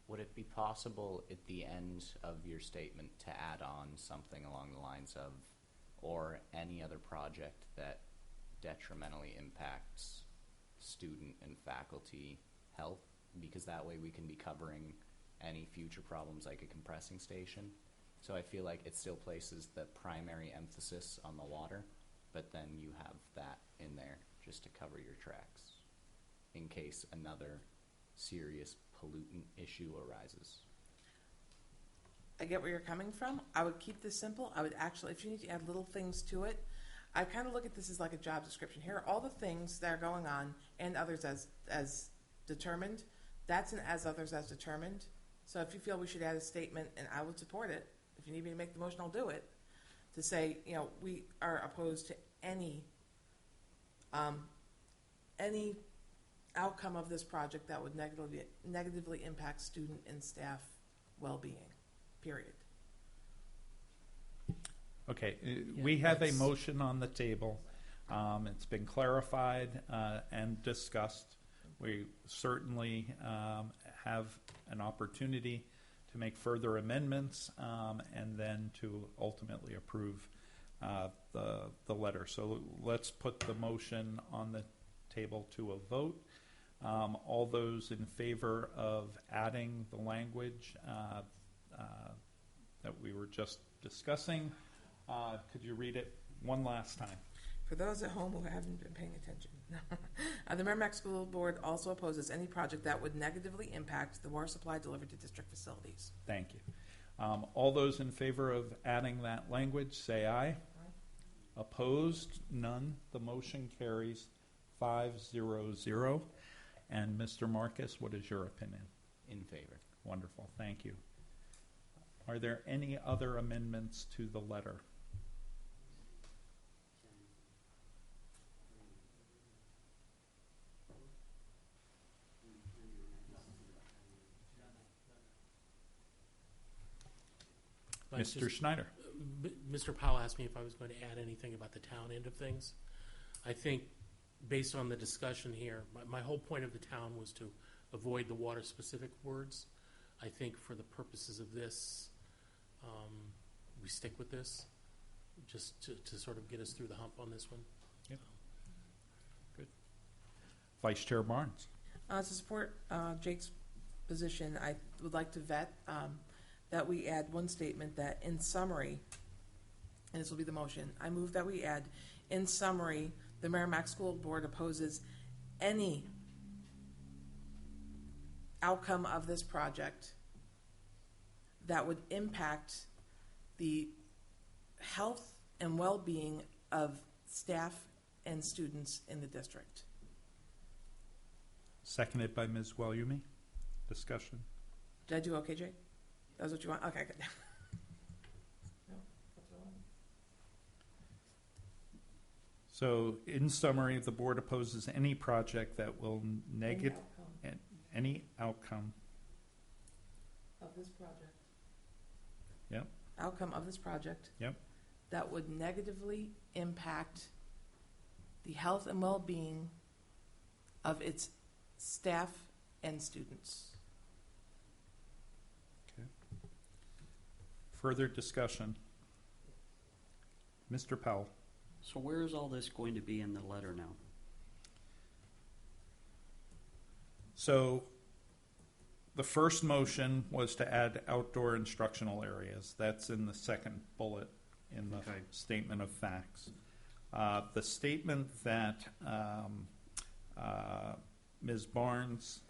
Would it be possible at the end of your statement to add on something along the lines of, or any other project that detrimentally impacts student and faculty health, because that way we can be covering any future problems like a compressing station. So I feel like it still places the primary emphasis on the water, but then you have that in there just to cover your tracks in case another serious pollutant issue arises. I get where you're coming from. I would keep this simple. I would actually, if you need to add little things to it, I kind of look at this as like a job description. Here are all the things that are going on and others as determined. That's an as others as determined. So if you feel we should add a statement, and I would support it, if you need me to make the motion, I'll do it, to say, we are opposed to any outcome of this project that would negatively impact student and staff well-being, period. Okay, we have a motion on the table. It's been clarified and discussed. We certainly have an opportunity to make further amendments and then to ultimately approve the letter. So let's put the motion on the table to a vote. All those in favor of adding the language that we were just discussing, could you read it one last time? For those at home who haven't been paying attention, the Merrimack School Board also opposes any project that would negatively impact the water supply delivered to district facilities. Thank you. All those in favor of adding that language, say aye. Aye. Opposed? None. The motion carries 5-0-0. And Mr. Marcus, what is your opinion? In favor. Wonderful. Thank you. Are there any other amendments to the letter? Mr. Schneider. Mr. Powell asked me if I was going to add anything about the town end of things. I think, based on the discussion here, my whole point of the town was to avoid the water-specific words. I think for the purposes of this, we stick with this, just to sort of get us through the hump on this one. Yep. Good. Vice Chair Barnes. To support Jake's position, I would like to vet that we add one statement that, in summary, and this will be the motion, I move that we add, in summary, the Merrimack School Board opposes any outcome of this project that would impact the health and well-being of staff and students in the district. Seconded by Ms. Walyumi. Discussion. Did I do okay, Jake? That's what you want? Okay, good. So, in summary, the board opposes any project that will any outcome of this project. Yep. Outcome of this project. Yep. That would negatively impact the health and well-being of its staff and students. Okay. Further discussion. Mr. Powell. So where is all this going to be in the letter now? So the first motion was to add outdoor instructional areas. That's in the second bullet in the statement of facts. The statement that Ms. Barnes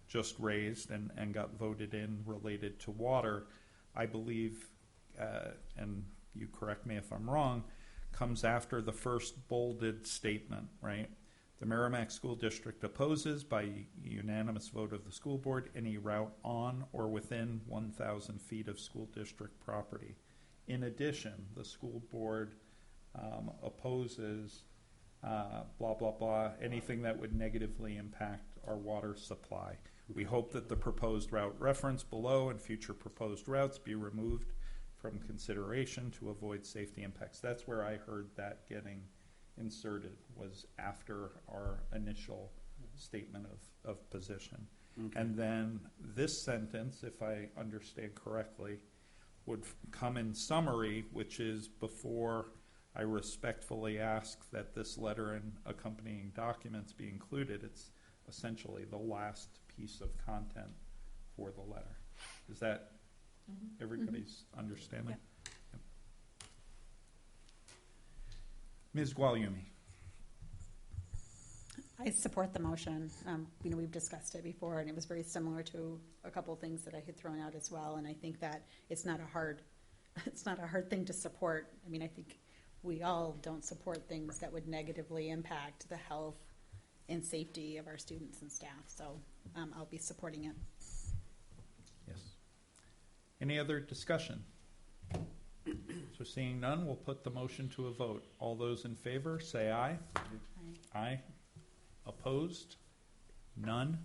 just raised and got voted in related to water, I believe, and you correct me if I'm wrong, comes after the first bolded statement, right? The Merrimack School District opposes, by unanimous vote of the school board, any route on or within 1,000 feet of school district property. In addition, the school board opposes blah, blah, blah, anything that would negatively impact our water supply. We hope that the proposed route referenced below and future proposed routes be removed from consideration to avoid safety impacts. That's where I heard that getting inserted, was after our initial statement of position. Okay. And then this sentence, if I understand correctly, would come in summary, which is before I respectfully ask that this letter and accompanying documents be included. It's essentially the last piece of content for the letter. Is that everybody's understanding? Yep. Ms. Guagliumi. I support the motion. We've discussed it before, and it was very similar to a couple of things that I had thrown out as well. And I think that it's not a hard thing to support. I think we all don't support things that would negatively impact the health and safety of our students and staff. So I'll be supporting it. Yes. Any other discussion? So seeing none, we'll put the motion to a vote. All those in favor, say aye. Aye. Aye. Opposed? None.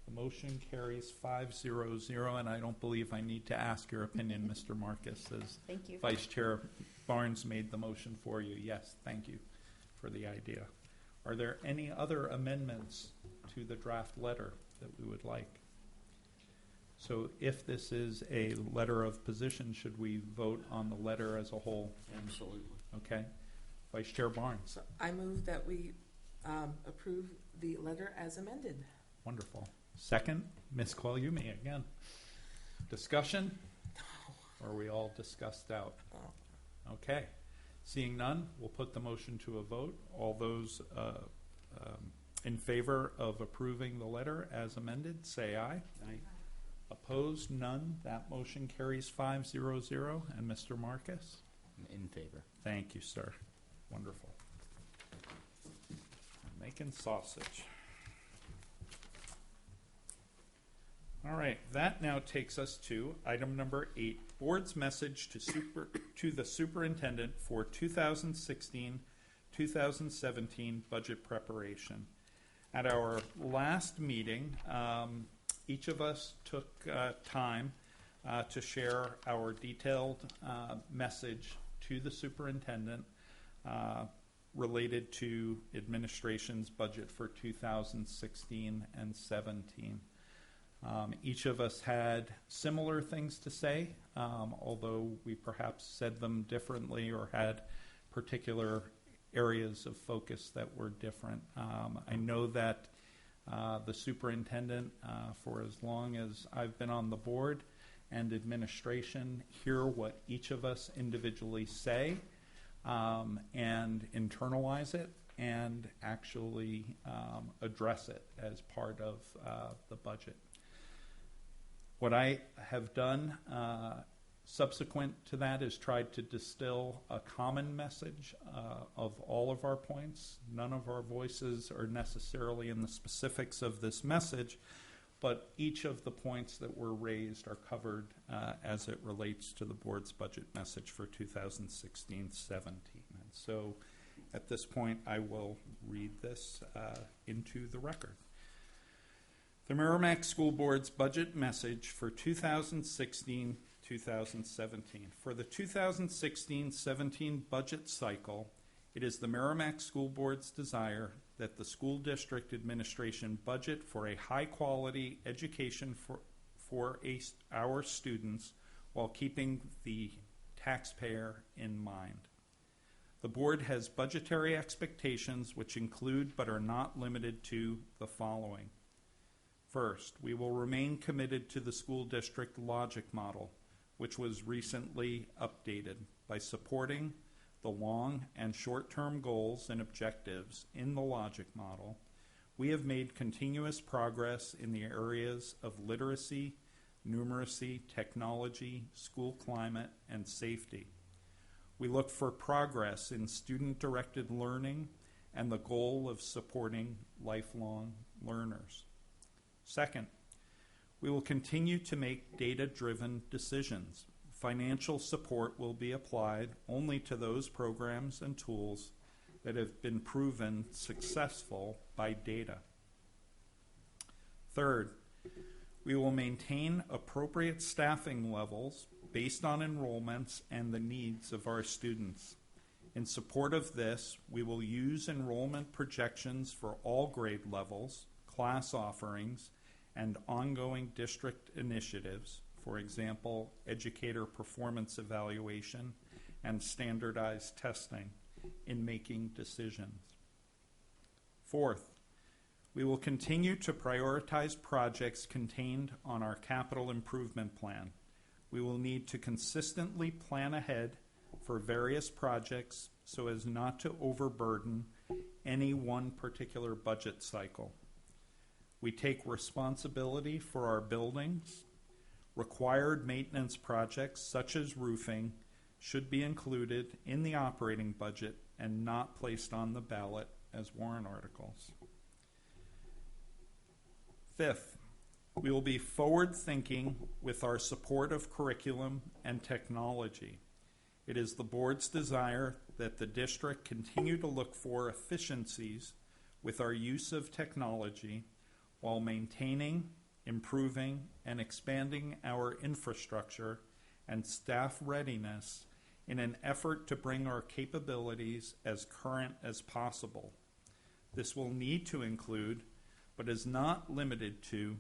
The motion carries 5-0-0, and I don't believe I need to ask your opinion, Mr. Marcus, as Thank you. Vice Chair Barnes made the motion for you. Yes, thank you for the idea. Are there any other amendments to the draft letter that we would like? So if this is a letter of position, should we vote on the letter as a whole? Absolutely. Okay. Vice Chair Barnes. So I move that we approve the letter as amended. Wonderful. Second, Ms. Guagliumi again. Discussion? Or are we all discussed out? Okay. Seeing none, we'll put the motion to a vote. All those in favor of approving the letter as amended, say aye. Aye. Opposed? None. That motion carries 5-0-0. And Mr. Marcus? In favor. Thank you, sir. Wonderful. Making sausage. All right, that now takes us to item number 8, Board's message to the superintendent for 2016-2017 budget preparation. At our last meeting, each of us took time to share our detailed message to the superintendent related to administration's budget for 2016 and 17. Each of us had similar things to say, although we perhaps said them differently or had particular areas of focus that were different. I know that the superintendent, for as long as I've been on the board, and administration hear what each of us individually say and internalize it and actually address it as part of the budget. What I have done subsequent to that is tried to distill a common message of all of our points. None of our voices are necessarily in the specifics of this message, but each of the points that were raised are covered as it relates to the board's budget message for 2016-17. And so at this point, I will read this into the record. The Merrimack School Board's budget message for 2016-2017. For the 2016-17 budget cycle, it is the Merrimack School Board's desire that the school district administration budget for a high-quality education for our students while keeping the taxpayer in mind. The board has budgetary expectations which include but are not limited to the following. First, we will remain committed to the school district logic model, which was recently updated by supporting the long and short-term goals and objectives in the logic model. We have made continuous progress in the areas of literacy, numeracy, technology, school climate, and safety. We look for progress in student-directed learning and the goal of supporting lifelong learners. Second, we will continue to make data-driven decisions. Financial support will be applied only to those programs and tools that have been proven successful by data. Third, we will maintain appropriate staffing levels based on enrollments and the needs of our students. In support of this, we will use enrollment projections for all grade levels, class offerings, and ongoing district initiatives, for example, educator performance evaluation and standardized testing, in making decisions. Fourth, we will continue to prioritize projects contained on our capital improvement plan. We will need to consistently plan ahead for various projects so as not to overburden any one particular budget cycle. We take responsibility for our buildings. Required maintenance projects such as roofing should be included in the operating budget and not placed on the ballot as warrant articles. Fifth, we will be forward-thinking with our support of curriculum and technology. It is the board's desire that the district continue to look for efficiencies with our use of technology while maintaining, improving, and expanding our infrastructure and staff readiness in an effort to bring our capabilities as current as possible. This will need to include, but is not limited to,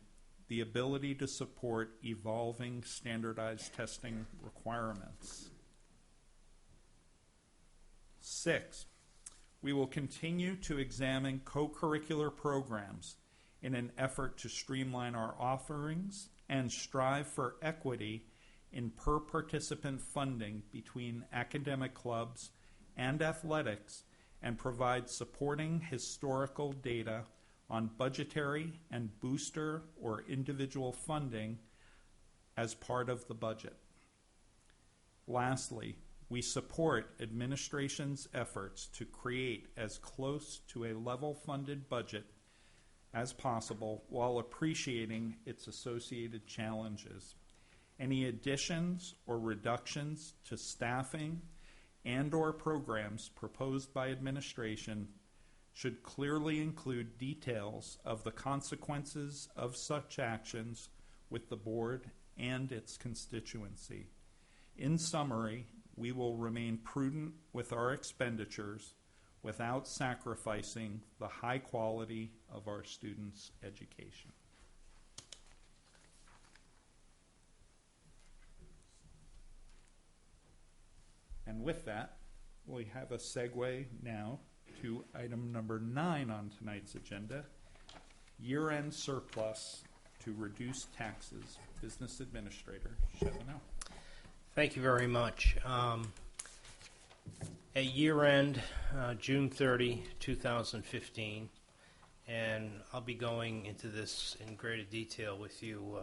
the ability to support evolving standardized testing requirements. 6, we will continue to examine co-curricular programs in an effort to streamline our offerings and strive for equity in per-participant funding between academic clubs and athletics, and provide supporting historical data on budgetary and booster or individual funding as part of the budget. Lastly, we support administration's efforts to create as close to a level-funded budget as possible while appreciating its associated challenges. Any additions or reductions to staffing and/or programs proposed by administration should clearly include details of the consequences of such actions with the board and its constituency. In summary, we will remain prudent with our expenditures without sacrificing the high quality of our students' education. And with that, we have a segue now to item number 9 on tonight's agenda, year-end surplus to reduce taxes. Business Administrator Chevino. Thank you very much. At year-end, June 30, 2015, and I'll be going into this in greater detail with you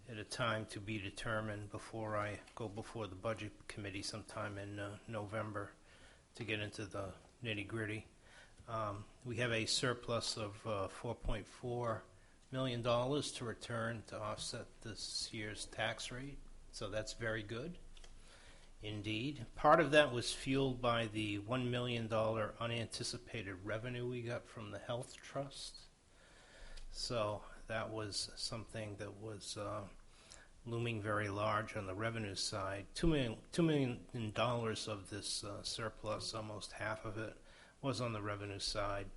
at a time to be determined before I go before the Budget Committee sometime in November to get into the nitty-gritty. We have a surplus of $4.4 million to return to offset this year's tax rate, so that's very good indeed. Part of that was fueled by the $1 million unanticipated revenue we got from the Health Trust. So that was something that was looming very large on the revenue side. $2 million of this surplus, almost half of it, was on the revenue side.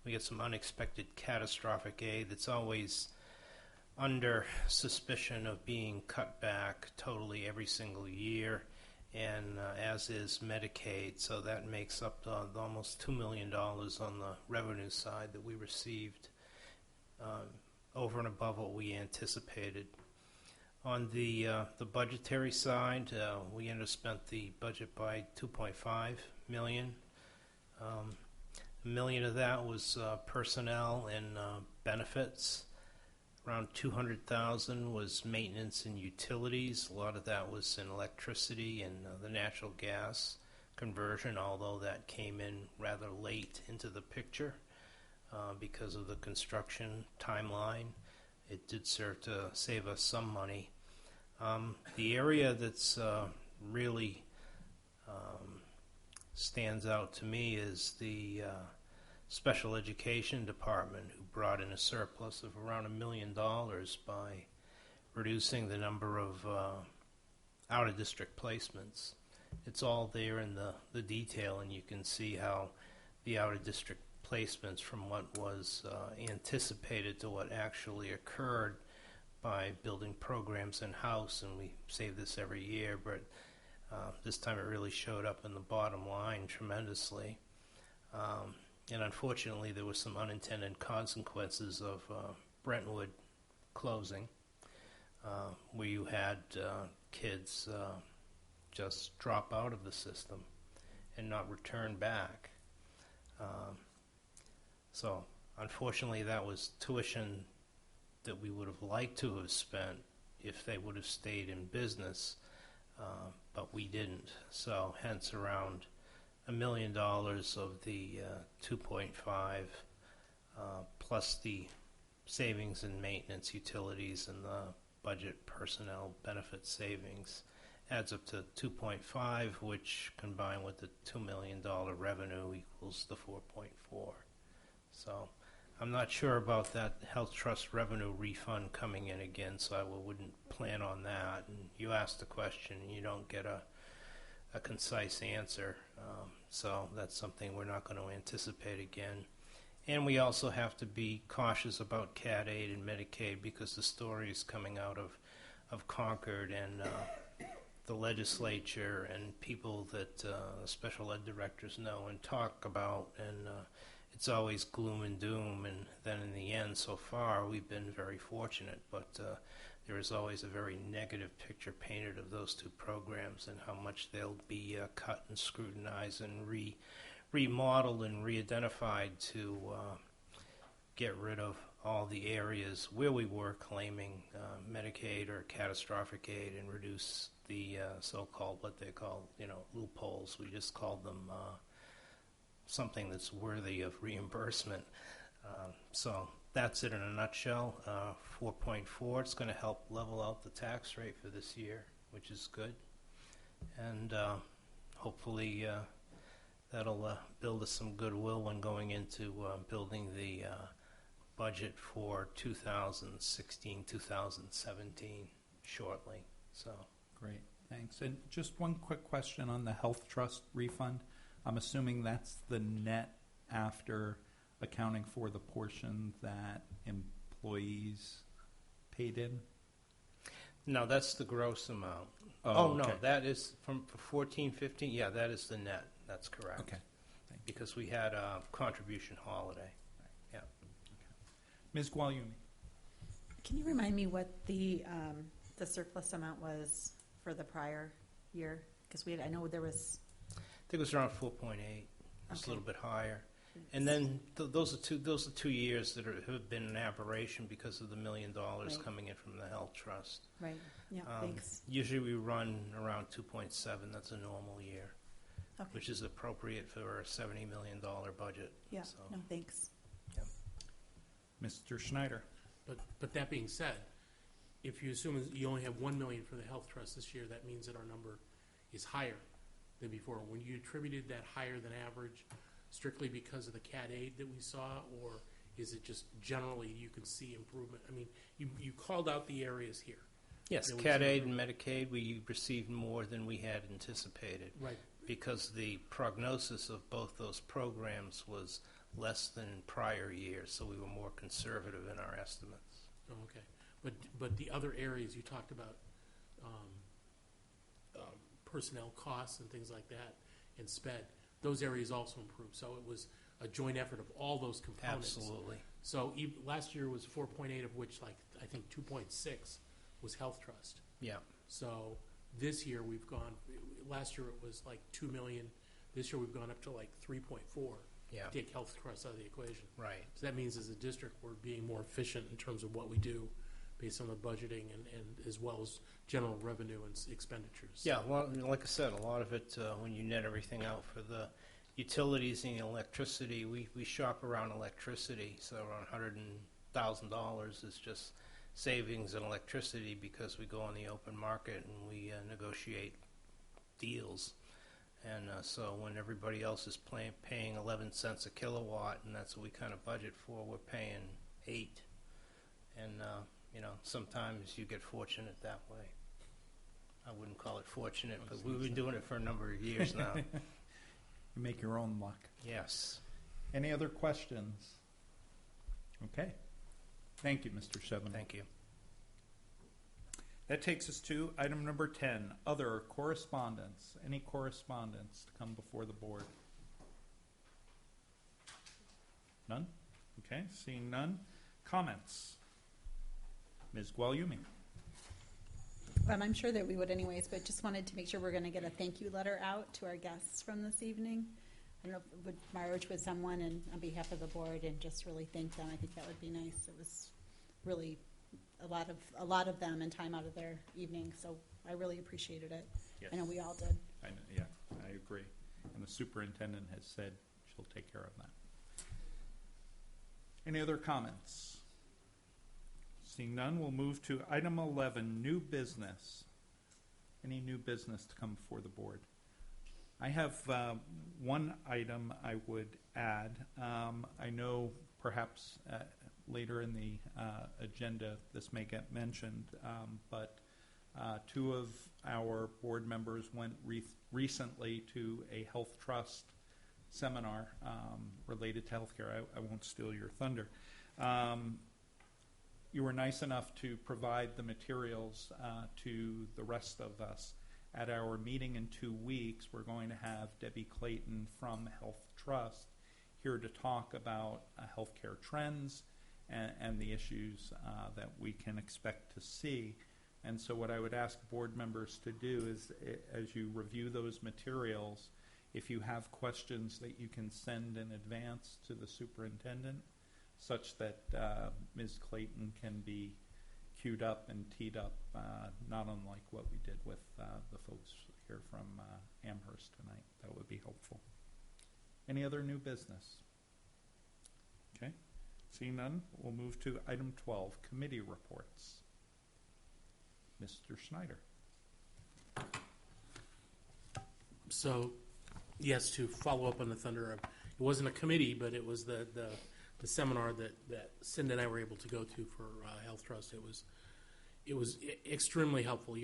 We get some unexpected catastrophic aid that's always under suspicion of being cut back totally every single year, and as is Medicaid, so that makes up almost $2 million on the revenue side that we received over and above what we anticipated. On the budgetary side, we underspent the budget by $2.5 million. $1 million of that was personnel and benefits. Around $200,000 was maintenance and utilities. A lot of that was in electricity and the natural gas conversion, although that came in rather late into the picture because of the construction timeline. It did serve to save us some money. The area that's really stands out to me is the Special Education Department, who brought in a surplus of around $1 million by reducing the number of out-of-district placements. It's all there in the detail, and you can see how the out-of-district placements from what was anticipated to what actually occurred by building programs in-house, and we say this every year, but This time it really showed up in the bottom line tremendously. And unfortunately, there were some unintended consequences of Brentwood closing, where you had kids just drop out of the system and not return back. So unfortunately, that was tuition that we would have liked to have spent if they would have stayed in business, but we didn't. So hence around $1 million of the 2.5 plus the savings and maintenance utilities and the budget personnel benefit savings adds up to 2.5, which combined with the $2 million revenue equals the 4.4. So I'm not sure about that health trust revenue refund coming in again, so I wouldn't plan on that. And you asked the question and you don't get a concise answer. So that's something we're not going to anticipate again. And we also have to be cautious about CAT aid and Medicaid because the story is coming out of Concord and the legislature and people that special ed directors know and talk about, and it's always gloom and doom, and then in the end, so far, we've been very fortunate, but there is always a very negative picture painted of those two programs and how much they'll be cut and scrutinized and remodeled and re-identified to get rid of all the areas where we were claiming Medicaid or catastrophic aid and reduce the so-called, what they call, loopholes. We just called them something that's worthy of reimbursement. So that's it in a nutshell. 4.4, it's going to help level out the tax rate for this year, which is good. And hopefully that'll build us some goodwill when going into building the budget for 2016, 2017 shortly. So Great, thanks. And just one quick question on the health trust refund. I'm assuming that's the net after accounting for the portion that employees paid in? No, that's the gross amount. Oh, no, okay. that is from 14, 15. Yeah, that is the net. That's correct. Okay. Because we had a contribution holiday. Yeah. Ms. Guagliumi. Can you remind me what the surplus amount was for the prior year? Because I know there was. I think it was around 4.8. It's a little bit higher. And then those are 2 years that have been an aberration because of the $1 million coming in from the health trust. Right. Yeah. Thanks. Usually we run around 2.7. That's a normal year, Okay. which is appropriate for a $70 million budget. Yeah. So, No, thanks. yeah. Mr. Schneider. But that being said, if you assume you only have $1 million for the health trust this year, that means that our number is higher than before. When you attributed that higher than average strictly because of the CAT aid that we saw, or is it just generally you can see improvement? I mean, you called out the areas here. Yes, CAT aid and Medicaid, we received more than we had anticipated. Right. Because the prognosis of both those programs was less than in prior years, so we were more conservative in our estimates. Oh, okay. But the other areas you talked about, personnel costs and things like that, and SPED, those areas also improved. So it was a joint effort of all those components. Absolutely. So last year was 4.8, of which I think 2.6 was health trust. Yeah. So this year we've gone. Last year it was like $2 million. This year we've gone up to like 3.4. Yeah. Take health trust out of the equation. Right. So that means as a district we're being more efficient in terms of what we do, based on the budgeting and as well as general revenue and expenditures. Yeah, well, like I said, a lot of it, when you net everything out for the utilities and the electricity, we shop around electricity, so around $100,000 is just savings in electricity because we go on the open market and we negotiate deals. And so when everybody else is paying 11 cents a kilowatt, and that's what we kind of budget for, we're paying 8. And sometimes you get fortunate that way. I wouldn't call it fortunate, but we've been doing it for a number of years now. You make your own luck. Yes. Any other questions? Okay. Thank you, Mr. Shevin. Thank you. That takes us to item number 10, other correspondence. Any correspondence to come before the board? None? Okay, seeing none. Comments? Ms. Guagliumi. I'm sure that we would anyways, but just wanted to make sure we're going to get a thank you letter out to our guests from this evening. I don't know if would merge with someone and on behalf of the board and just really thank them. I think that would be nice. It was really a lot of them and time out of their evening, so I really appreciated it. Yes. I know we all did. Yeah, I agree. And the superintendent has said she'll take care of that. Any other comments? Seeing none, we'll move to item 11, new business. Any new business to come before the board? I have one item I would add. I know perhaps later in the agenda this may get mentioned, but two of our board members went recently to a health trust seminar related to healthcare. I won't steal your thunder. You were nice enough to provide the materials to the rest of us. At our meeting in 2 weeks, we're going to have Debbie Clayton from Health Trust here to talk about healthcare trends and the issues that we can expect to see. And so what I would ask board members to do is, as you review those materials, if you have questions that you can send in advance to the superintendent, such that Ms. Clayton can be queued up and teed up, not unlike what we did with the folks here from Amherst tonight. That would be helpful. Any other new business? Okay. Seeing none, we'll move to item 12, committee reports. Mr. Schneider. So, yes, to follow up on the thunder, it wasn't a committee, but it was the seminar that Cindy and I were able to go to for Health Trust. It was extremely helpful.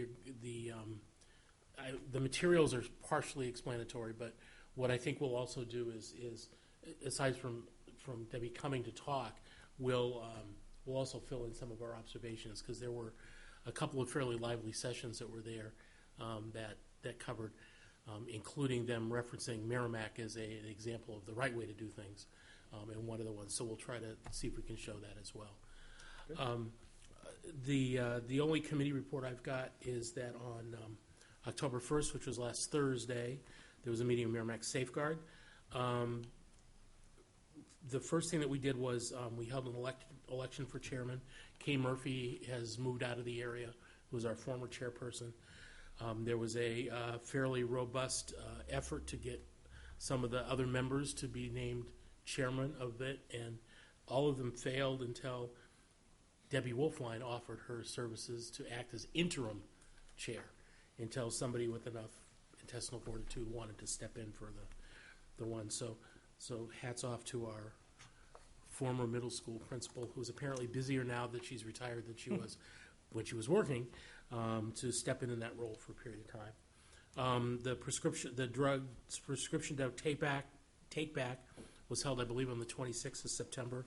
The materials are partially explanatory, but what I think we'll also do is aside from Debbie coming to talk, we'll also fill in some of our observations, because there were a couple of fairly lively sessions that were there that covered, including them referencing Merrimack as an example of the right way to do things, in one of the ones. So we'll try to see if we can show that as well. The only committee report I've got is that on October 1st, which was last Thursday, there was a meeting of Merrimack Safeguard. The first thing that we did was we held an election for chairman. Kay Murphy has moved out of the area, who was our former chairperson. There was a fairly robust effort to get some of the other members to be named chairman of it, and all of them failed until Debbie Wolfline offered her services to act as interim chair, until somebody with enough intestinal fortitude wanted to step in for the one. So hats off to our former middle school principal, who's apparently busier now that she's retired than she was when she was working, to step in that role for a period of time. The drug's prescription drug take back was held, I believe, on the 26th of September.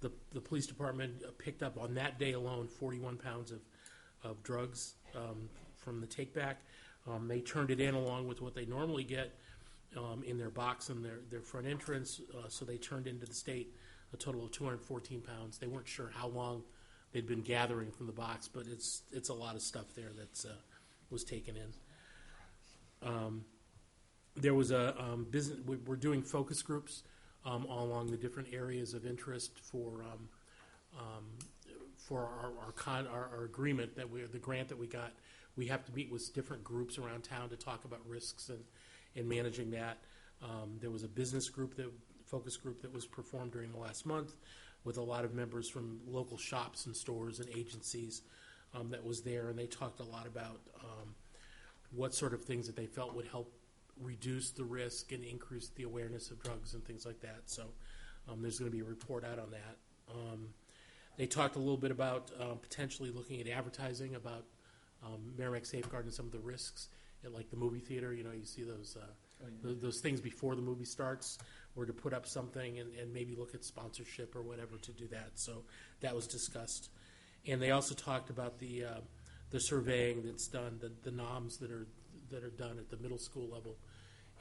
The police department picked up on that day alone 41 pounds of drugs from the take back. They turned it in along with what they normally get in their box and their front entrance, so they turned into the state a total of 214 pounds. They weren't sure how long they'd been gathering from the box, but it's a lot of stuff there that was taken in. There was a business. We're doing focus groups all along the different areas of interest for our agreement that the grant that we got. We have to meet with different groups around town to talk about risks and managing that. There was a business group, focus group, that was performed during the last month with a lot of members from local shops and stores and agencies that was there, and they talked a lot about what sort of things that they felt would help reduce the risk and increase the awareness of drugs and things like that. So there's going to be a report out on that. They talked a little bit about potentially looking at advertising about Merrimack Safeguard and some of the risks at, like, the movie theater. You see those things before the movie starts, or to put up something and maybe look at sponsorship or whatever to do that. So that was discussed. And they also talked about the the surveying that's done, the noms that are done at the middle school level,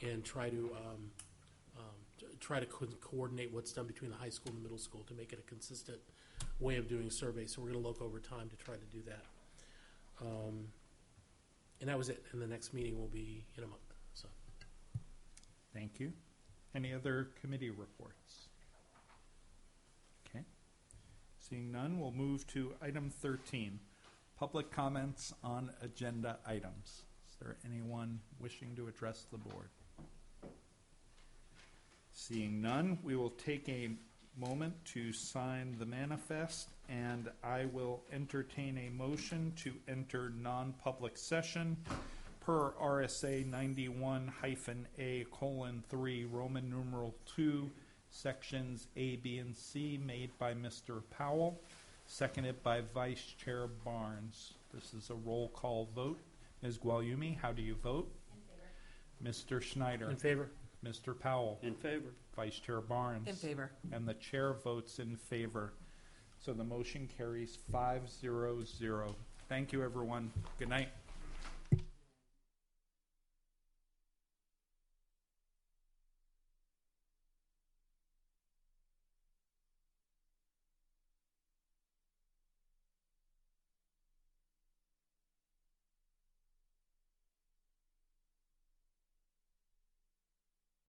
and try to coordinate what's done between the high school and the middle school to make it a consistent way of doing surveys. So we're going to look over time to try to do that. And that was it. And the next meeting will be in a month. So, Thank you. Any other committee reports? Okay. Seeing none, we'll move to item 13, public comments on agenda items. Is there anyone wishing to address the board? Seeing none, we will take a moment to sign the manifest, and I will entertain a motion to enter non-public session per RSA 91-A:3, Roman numeral 2, sections A, B, and C, made by Mr. Powell, seconded by Vice Chair Barnes. This is a roll call vote. Ms. Gualiumi, how do you vote? In favor. Mr. Schneider? in favor? Mr. Powell? In favor. Vice Chair Barnes? In favor. And the chair votes in favor. So the motion carries 5-0-0. Thank you, everyone. Good night.